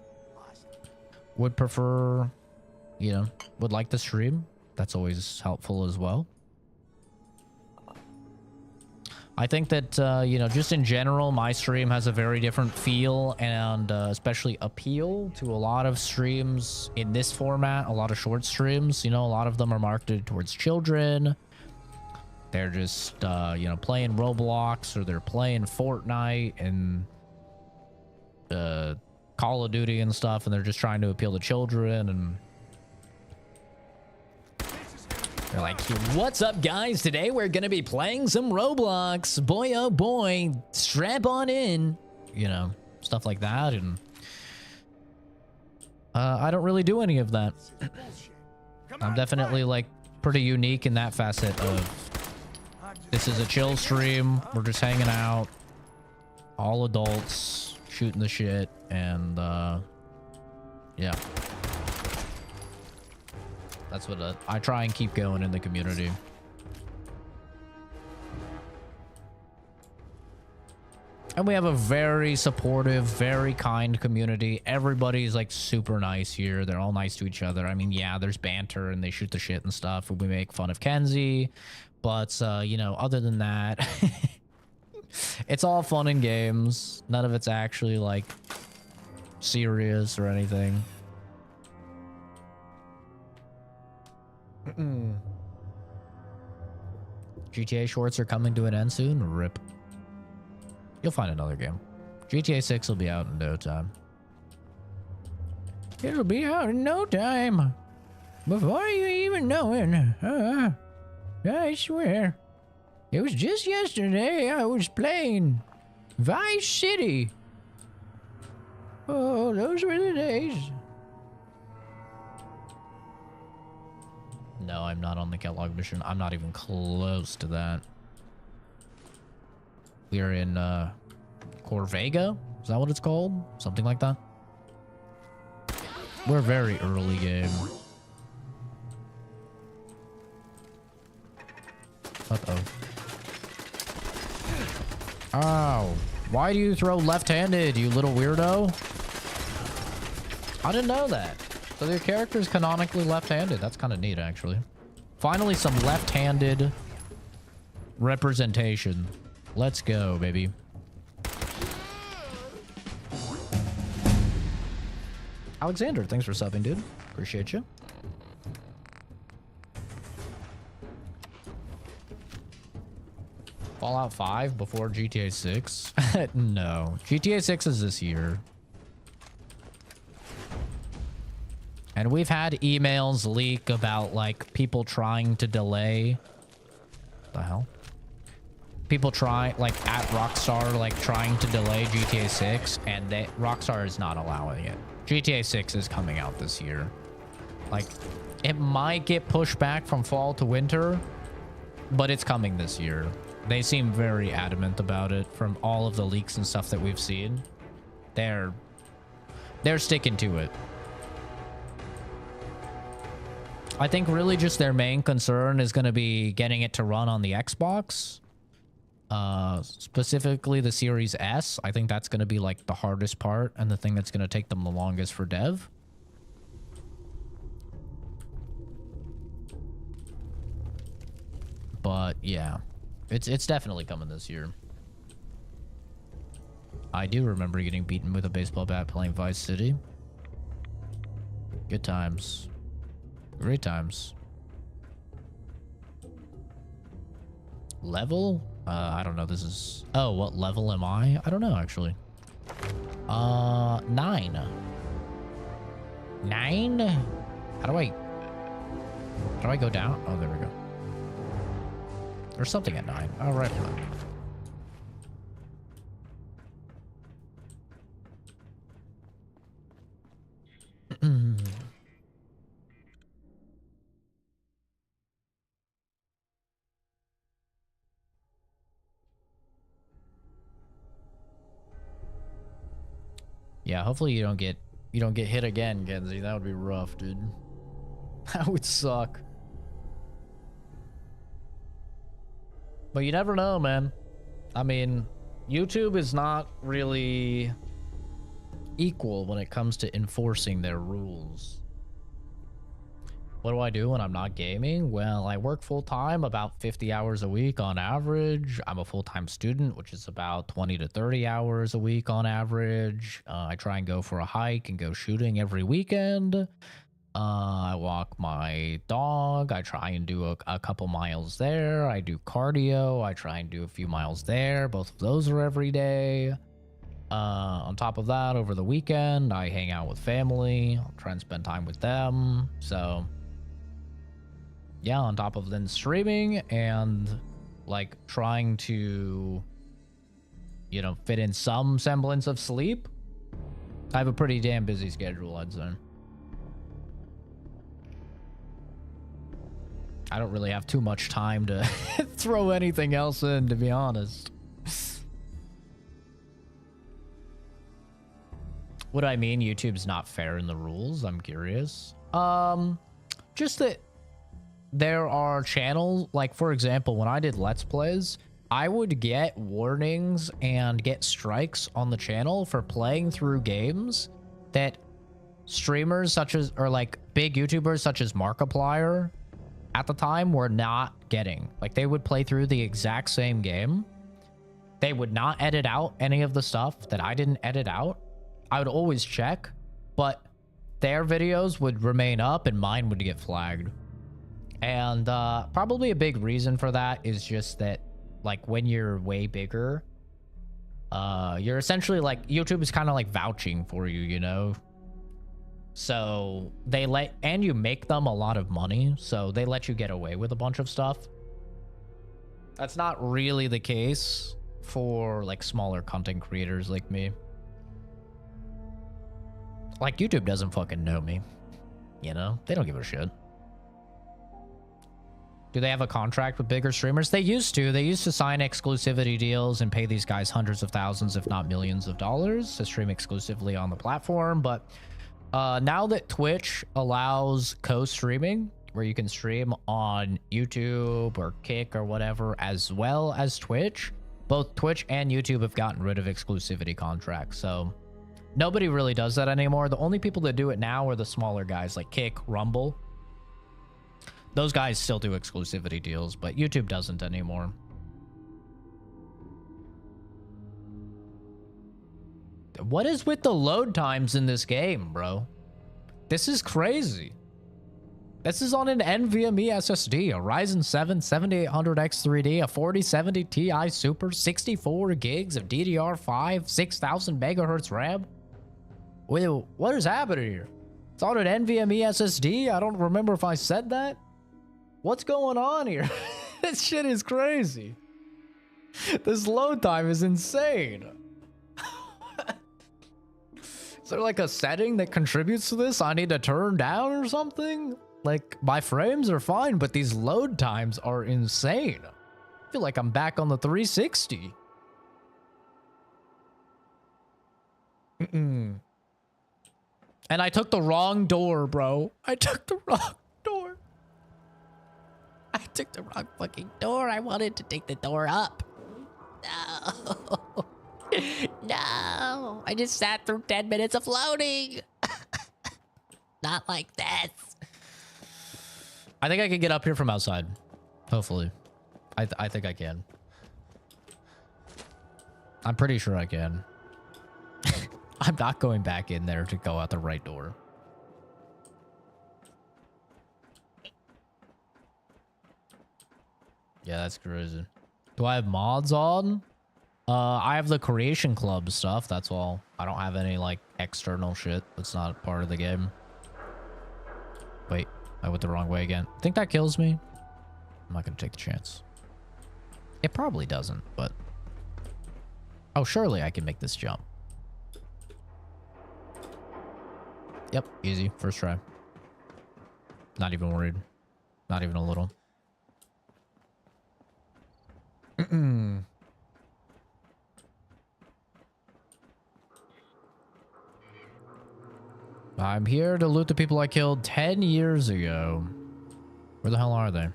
would prefer, you know, would like the stream, that's always helpful as well. I think that, you know, just in general, my stream has a very different feel and especially appeal to a lot of streams in this format, a lot of short streams. You know, a lot of them are marketed towards children. They're just, you know, playing Roblox or they're playing Fortnite and Call of Duty and stuff, and they're just trying to appeal to children. And they're like, what's up, guys? Today we're going to be playing some Roblox. Boy, oh boy, strap on in. You know, stuff like that. And I don't really do any of that. I'm definitely, like, pretty unique in that facet of this is a chill stream. We're just hanging out. All adults shooting the shit. And, yeah. That's what I try and keep going in the community. And we have a very supportive, very kind community. Everybody's like super nice here. They're all nice to each other. I mean, yeah, there's banter and they shoot the shit and stuff. We make fun of Kenzie. But, you know, other than that, it's all fun and games. None of it's actually like serious or anything. GTA shorts are coming to an end soon. Rip. You'll find another game. GTA 6 will be out in no time. It'll be out in no time. Before you even know it. I swear. It was just yesterday I was playing Vice City. Oh, those were the days. No, I'm not on the Kellogg mission. I'm not even close to that. We're in Corvega? Is that what it's called? Something like that? We're very early game. Uh-oh. Ow. Why do you throw left-handed, you little weirdo? I didn't know that. So their character's canonically left-handed. That's kind of neat, actually. Finally, some left-handed representation. Let's go, baby. Alexander, thanks for subbing, dude. Appreciate you. Fallout 5 before GTA 6? No. GTA 6 is this year. And we've had emails leak about, like, people trying to delay... What the hell? People try, like, at Rockstar, like, trying to delay GTA 6, and Rockstar is not allowing it. GTA 6 is coming out this year. Like, it might get pushed back from fall to winter, but it's coming this year. They seem very adamant about it from all of the leaks and stuff that we've seen. They're sticking to it. I think really just their main concern is going to be getting it to run on the Xbox. Specifically the Series S. I think that's going to be like the hardest part and the thing that's going to take them the longest for dev. But yeah, it's definitely coming this year. I do remember getting beaten with a baseball bat playing Vice City. Good times. Great times. Level? I don't know. This is... Oh, what level am I? I don't know, actually. 9. 9? How do I go down? Oh, there we go. There's something at 9. Oh, right. Yeah, hopefully you don't get hit again, Genzi. That would be rough, dude. That would suck. But you never know, man. I mean, YouTube is not really equal when it comes to enforcing their rules. What do I do when I'm not gaming? Well, I work full-time, about 50 hours a week on average. I'm a full-time student, which is about 20 to 30 hours a week on average. I try and go for a hike and go shooting every weekend. I walk my dog. I try and do a couple miles there. I do cardio. I try and do a few miles there. Both of those are every day. On top of that, over the weekend, I hang out with family. I'll try and spend time with them. So... yeah, on top of then streaming and like trying to, you know, fit in some semblance of sleep. I have a pretty damn busy schedule, I'd say. I don't really have too much time to throw anything else in, to be honest. What do I mean? YouTube's not fair in the rules? I'm curious. Just that there are channels, like for example, when I did Let's Plays, I would get warnings and get strikes on the channel for playing through games that streamers such as, or like big YouTubers such as Markiplier at the time were not getting. Like they would play through the exact same game. They would not edit out any of the stuff that I didn't edit out. I would always check, but their videos would remain up and mine would get flagged. And probably a big reason for that is just that, like, when you're way bigger, you're essentially like, YouTube is kind of like vouching for you, you know? So they let, and you make them a lot of money, so they let you get away with a bunch of stuff. That's not really the case for like smaller content creators like me. Like, YouTube doesn't fucking know me, you know? They don't give a shit. Do they have a contract with bigger streamers? They used to. They used to sign exclusivity deals and pay these guys hundreds of thousands, if not millions of dollars to stream exclusively on the platform. But now that Twitch allows co-streaming, where you can stream on YouTube or Kick or whatever, as well as Twitch, both Twitch and YouTube have gotten rid of exclusivity contracts. So nobody really does that anymore. The only people that do it now are the smaller guys like Kick, Rumble. Those guys still do exclusivity deals, but YouTube doesn't anymore. What is with the load times in this game, bro? This is crazy. This is on an NVMe SSD, a Ryzen 7 7800X3D, a 4070 Ti Super, 64 gigs of DDR5, 6000 megahertz RAM. Wait, what is happening here? It's on an NVMe SSD? I don't remember if I said that. What's going on here? This shit is crazy. This load time is insane. Is there like a setting that contributes to this I need to turn down or something? Like, my frames are fine, but these load times are insane. I feel like I'm back on the 360. And I took the wrong door, bro. I took the wrong door. I took the wrong fucking door. I wanted to take the door up. No. No. I just sat through 10 minutes of loading. Not like this. I think I can get up here from outside. Hopefully. I think I can. I'm pretty sure I can. I'm not going back in there to go out the right door. Yeah, that's crazy. Do I have mods on? I have the Creation Club stuff, that's all. I don't have any, like, external shit that's not part of the game. Wait, I went the wrong way again. Think that kills me? I'm not gonna take the chance. It probably doesn't, but... Oh, surely I can make this jump. Yep, easy. First try. Not even worried. Not even a little. I'm here to loot the people I killed 10 years ago. Where the hell are they?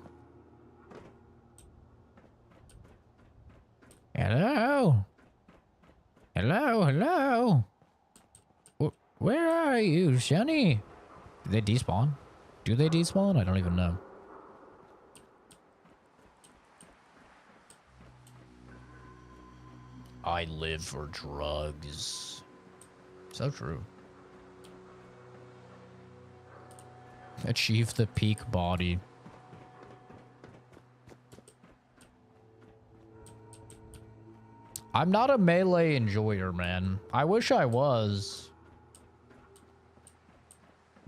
Hello? Hello, hello? Where are you, Shunny? Did they despawn? Do they despawn? I don't even know. I live for drugs. So true. Achieve the peak body. I'm not a melee enjoyer, man. I wish I was.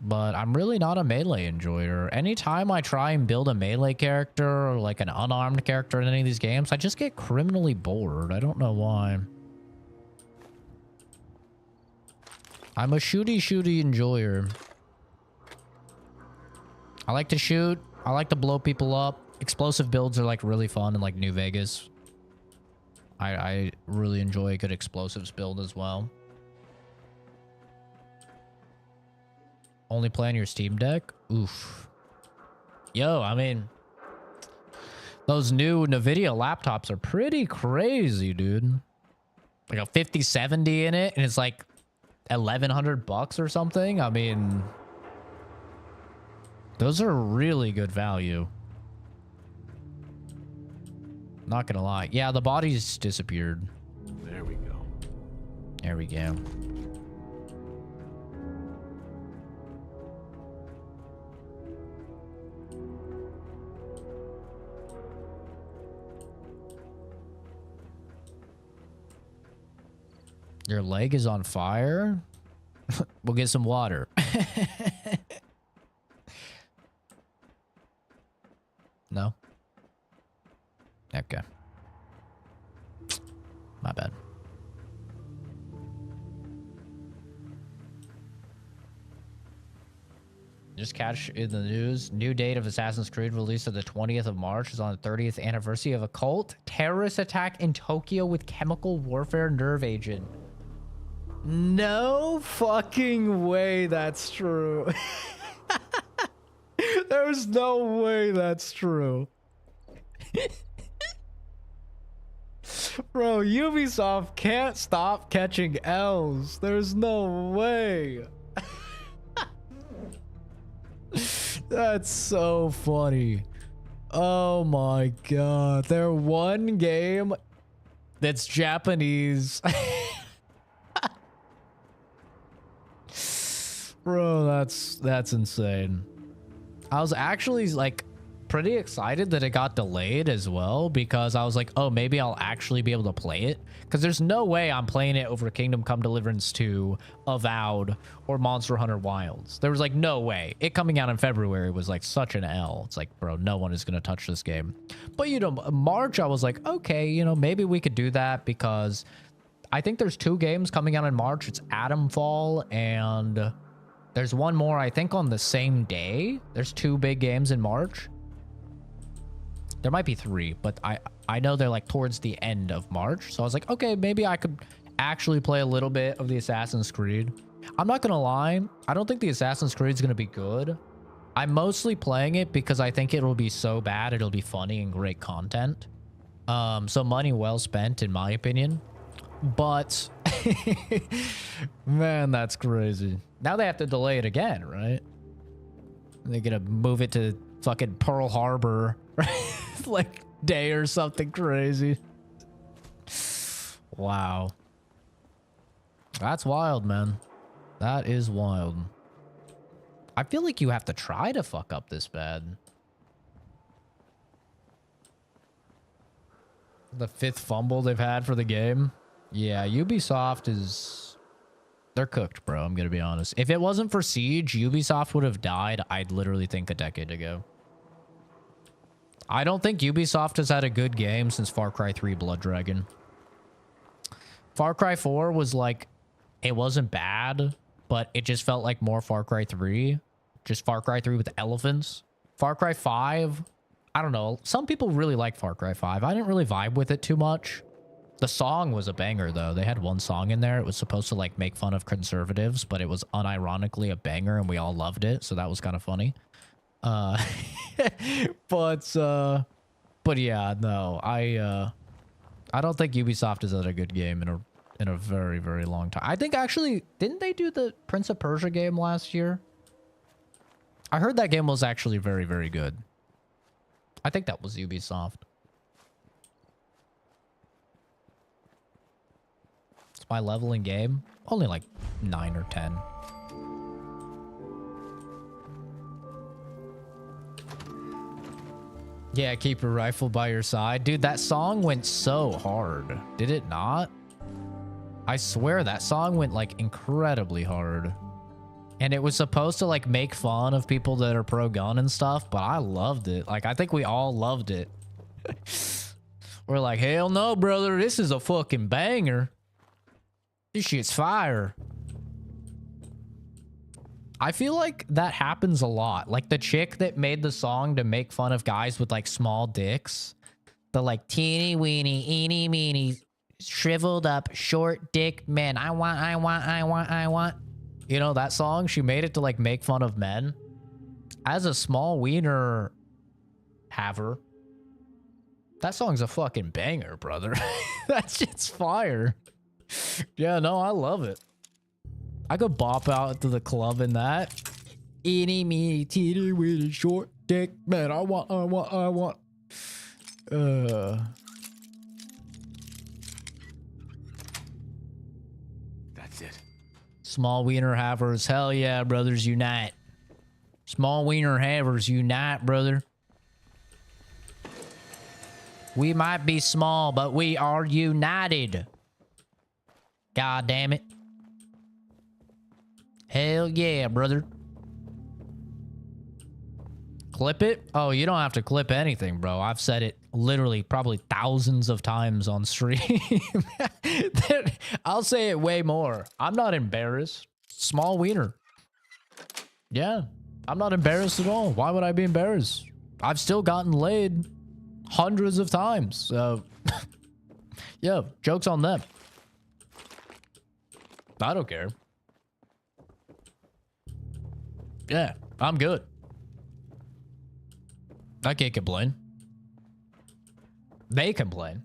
But I'm really not a melee enjoyer. Anytime I try and build a melee character or like an unarmed character in any of these games, I just get criminally bored. I don't know why. I'm a shooty enjoyer. I like to shoot. I like to blow people up. Explosive builds are like really fun in like New Vegas. I really enjoy a good explosives build as well. Only play on your Steam Deck? Oof. Yo, I mean, those new NVIDIA laptops are pretty crazy, dude. Like a 5070 in it, and it's like $1,100 or something. I mean, those are really good value. Not gonna lie. Yeah, the body's disappeared. There we go. There we go. Your leg is on fire? We'll get some water. No? Okay. My bad. Just catch in the news. New date of Assassin's Creed release of the 20th of March is on the 30th anniversary of a cult terrorist attack in Tokyo with chemical warfare nerve agent. No fucking way that's true. There's no way that's true. Bro, Ubisoft can't stop catching L's. There's no way. That's so funny. Oh my god. They're one game that's Japanese. Bro, that's insane. I was actually like pretty excited that it got delayed as well, because I was like, oh, maybe I'll actually be able to play it, because there's no way I'm playing it over Kingdom Come Deliverance 2, Avowed, or Monster Hunter Wilds. There was like no way. It coming out in February was like such an L. It's like, bro, no one is gonna touch this game. But you know, March, I was like, okay, you know, maybe we could do that, because I think there's 2 games coming out in March. It's Atomfall, and there's one more, I think, on the same day. There's 2 big games in March. There might be 3, but I know they're like towards the end of March. So I was like, okay, maybe I could actually play a little bit of the Assassin's Creed. I'm not going to lie. I don't think the Assassin's Creed is going to be good. I'm mostly playing it because I think it'll be so bad. It'll be funny and great content. So money well spent, in my opinion. But man, that's crazy. Now they have to delay it again, right? They're going to move it to fucking Pearl Harbor. Like day or something crazy. Wow. That's wild, man. That is wild. I feel like you have to try to fuck up this bad. The 5th fumble they've had for the game. Yeah, Ubisoft is... They're cooked, bro. I'm gonna be honest. If it wasn't for Siege, Ubisoft would have died, I'd literally think a decade ago. I don't think Ubisoft has had a good game since Far Cry 3 Blood Dragon. Far Cry 4 was like, it wasn't bad, but it just felt like more Far Cry 3. Just Far Cry 3 with elephants. Far Cry 5, I don't know. Some people really like Far Cry 5. I didn't really vibe with it too much. The song was a banger, though. They had one song in there. It was supposed to like make fun of conservatives, but it was unironically a banger, and we all loved it, so that was kind of funny. But yeah, no, I don't think Ubisoft has had a good game in a very, very long time. I think actually, didn't they do the Prince of Persia game last year? I heard that game was actually very, very good. I think that was Ubisoft. It's my leveling game. Only like 9 or 10. Yeah, keep your rifle by your side. Dude, that song went so hard. Did it not? I swear that song went like incredibly hard. And it was supposed to like make fun of people that are pro-gun and stuff, but I loved it. Like, I think we all loved it. We're like, hell no, brother. This is a fucking banger. This shit's fire. I feel like that happens a lot. Like the chick that made the song to make fun of guys with like small dicks. The like teeny weeny, eeny meeny, shriveled up, short dick man. I want. You know, that song, she made it to like make fun of men. As a small wiener haver, that song's a fucking banger, brother. That shit's fire. Yeah, no, I love it. I could bop out to the club in that. Eeny, meeny, teeny, weeny, short dick, man. I want. That's it. Small wiener havers. Hell yeah, brothers, unite. Small wiener havers, unite, brother. We might be small, but we are united. God damn it. Hell yeah, brother. Clip it? Oh, you don't have to clip anything, bro. I've said it literally probably thousands of times on stream. I'll say it way more. I'm not embarrassed. Small wiener. Yeah, I'm not embarrassed at all. Why would I be embarrassed? I've still gotten laid hundreds of times. So, yeah, joke's on them. I don't care. Yeah, I'm good. I can't complain. They complain.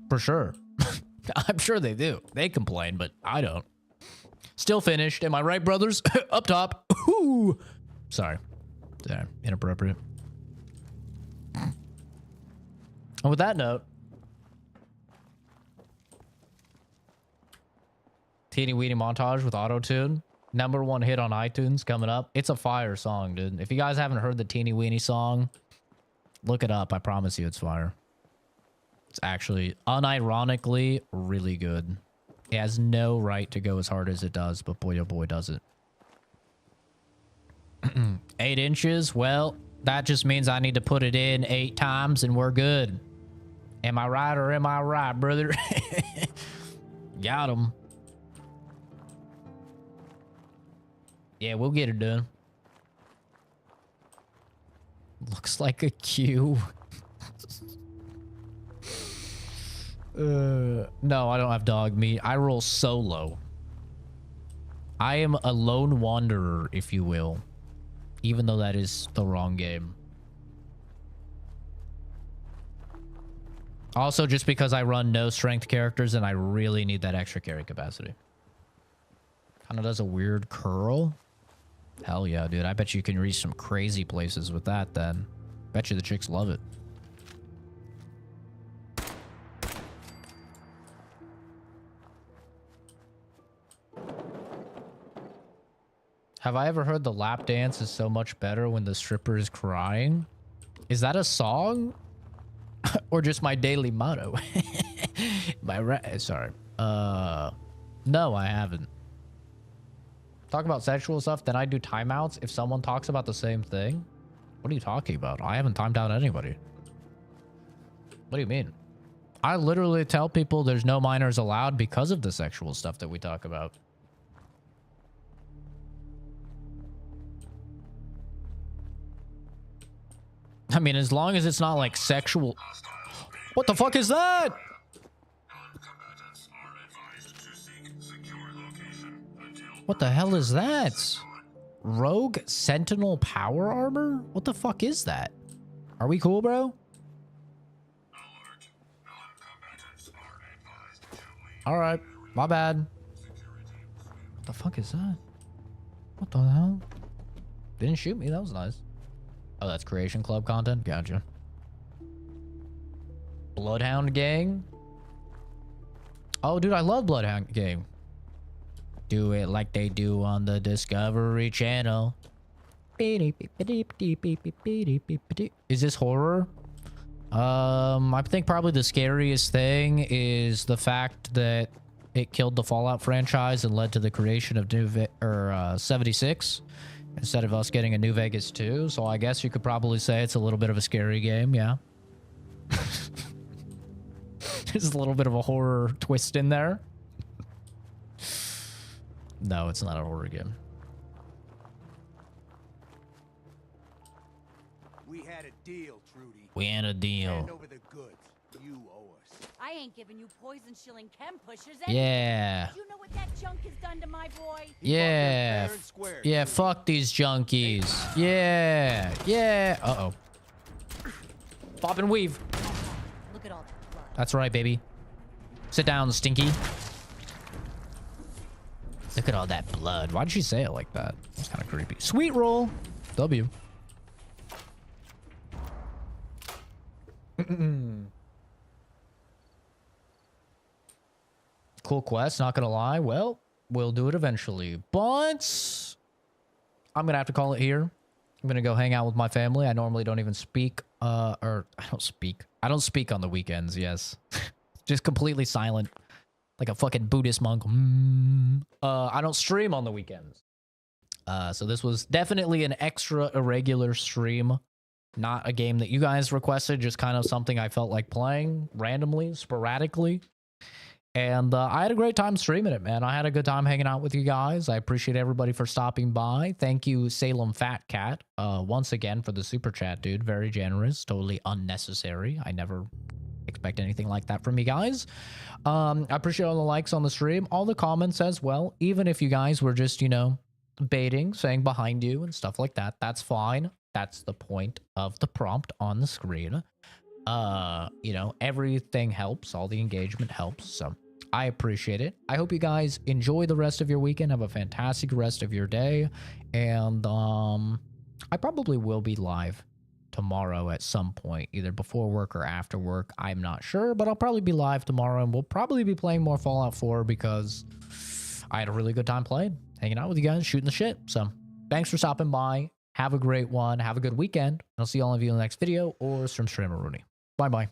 For sure. I'm sure they do. They complain, but I don't. Still finished. Am I right, brothers? Up top. Ooh. Sorry. Sorry. Inappropriate. And with that note, teeny weeny montage with auto-tune. #1 hit on iTunes coming up. It's a fire song, dude. If you guys haven't heard the teeny weeny song, look it up. I promise you it's fire. It's actually unironically really good. It has no right to go as hard as it does, but boy, oh boy, does it. 8 inches? Well, that just means I need to put it in 8 times and we're good. Am I right or am I right, brother? Got him. Yeah, we'll get it done. Looks like a queue. No, I don't have dog meat. I roll solo. I am a lone wanderer, if you will. Even though that is the wrong game. Also, just because I run no strength characters and I really need that extra carry capacity. Kind of does a weird curl. Hell yeah, dude. I bet you can reach some crazy places with that then. Bet you the chicks love it. Have I ever heard the lap dance is so much better when the stripper is crying? Is that a song? Or just my daily motto? Sorry. No, I haven't. Talk about sexual stuff, then I do timeouts if someone talks about the same thing. What are you talking about? I haven't timed out anybody. What do you mean? I literally tell people there's no minors allowed because of the sexual stuff that we talk about. I mean, as long as it's not like sexual. What the fuck is that? What the hell is that? Rogue Sentinel power armor? What the fuck is that? Are we cool, bro? All right, my bad. What the fuck is that? What the hell? Didn't shoot me. That was nice. Oh, that's Creation Club content? Gotcha. Bloodhound Gang? Oh, dude, I love Bloodhound Gang. Do it like they do on the Discovery Channel. Is this horror? I think probably the scariest thing is the fact that it killed the Fallout franchise and led to the creation of 76 instead of us getting a New Vegas 2. So I guess you could probably say it's a little bit of a scary game, yeah. There's a little bit of a horror twist in there. No, it's not a horror game. We had a deal, Trudy. We had a deal. Hand over the goods. You owe us. I ain't giving you poison shilling chem pushers. Yeah. You know what that junk has done to my boy? Yeah. Yeah, fuck these junkies. Yeah. Yeah. Uh-oh. Pop and weave. Look at all that blood. That's right, baby. Sit down, Stinky. Look at all that blood. Why did she say it like that? That's kind of creepy. Sweet roll. W. Cool quest, not gonna lie. Well, we'll do it eventually. But I'm gonna have to call it here. I'm gonna go hang out with my family. I normally don't even speak. Or I don't speak. I don't speak on the weekends, yes. Just completely silent. like a fucking Buddhist monk. I don't stream on the weekends. So this was definitely an extra irregular stream. Not a game that you guys requested, just kind of something I felt like playing randomly, sporadically. And I had a great time streaming it, man. I had a good time hanging out with you guys. I appreciate everybody for stopping by. Thank you, Salem Fat Cat, once again for the super chat, dude. Very generous, totally unnecessary. I never expect anything like that from you guys. I appreciate all the likes on the stream, all the comments as well. Even if you guys were just, you know, baiting, saying behind you and stuff like that, that's fine. That's the point of the prompt on the screen. You know, everything helps. All the engagement helps. So I appreciate it. I hope you guys enjoy the rest of your weekend. Have a fantastic rest of your day. And I probably will be live tomorrow at some point, either before work or after work. I'm not sure, but I'll probably be live tomorrow, and we'll probably be playing more Fallout 4 because I had a really good time playing, hanging out with you guys, shooting the shit. So thanks for stopping by. Have a great one. Have a good weekend. I'll see all of you in the next video or streamer Rooney. Bye-bye.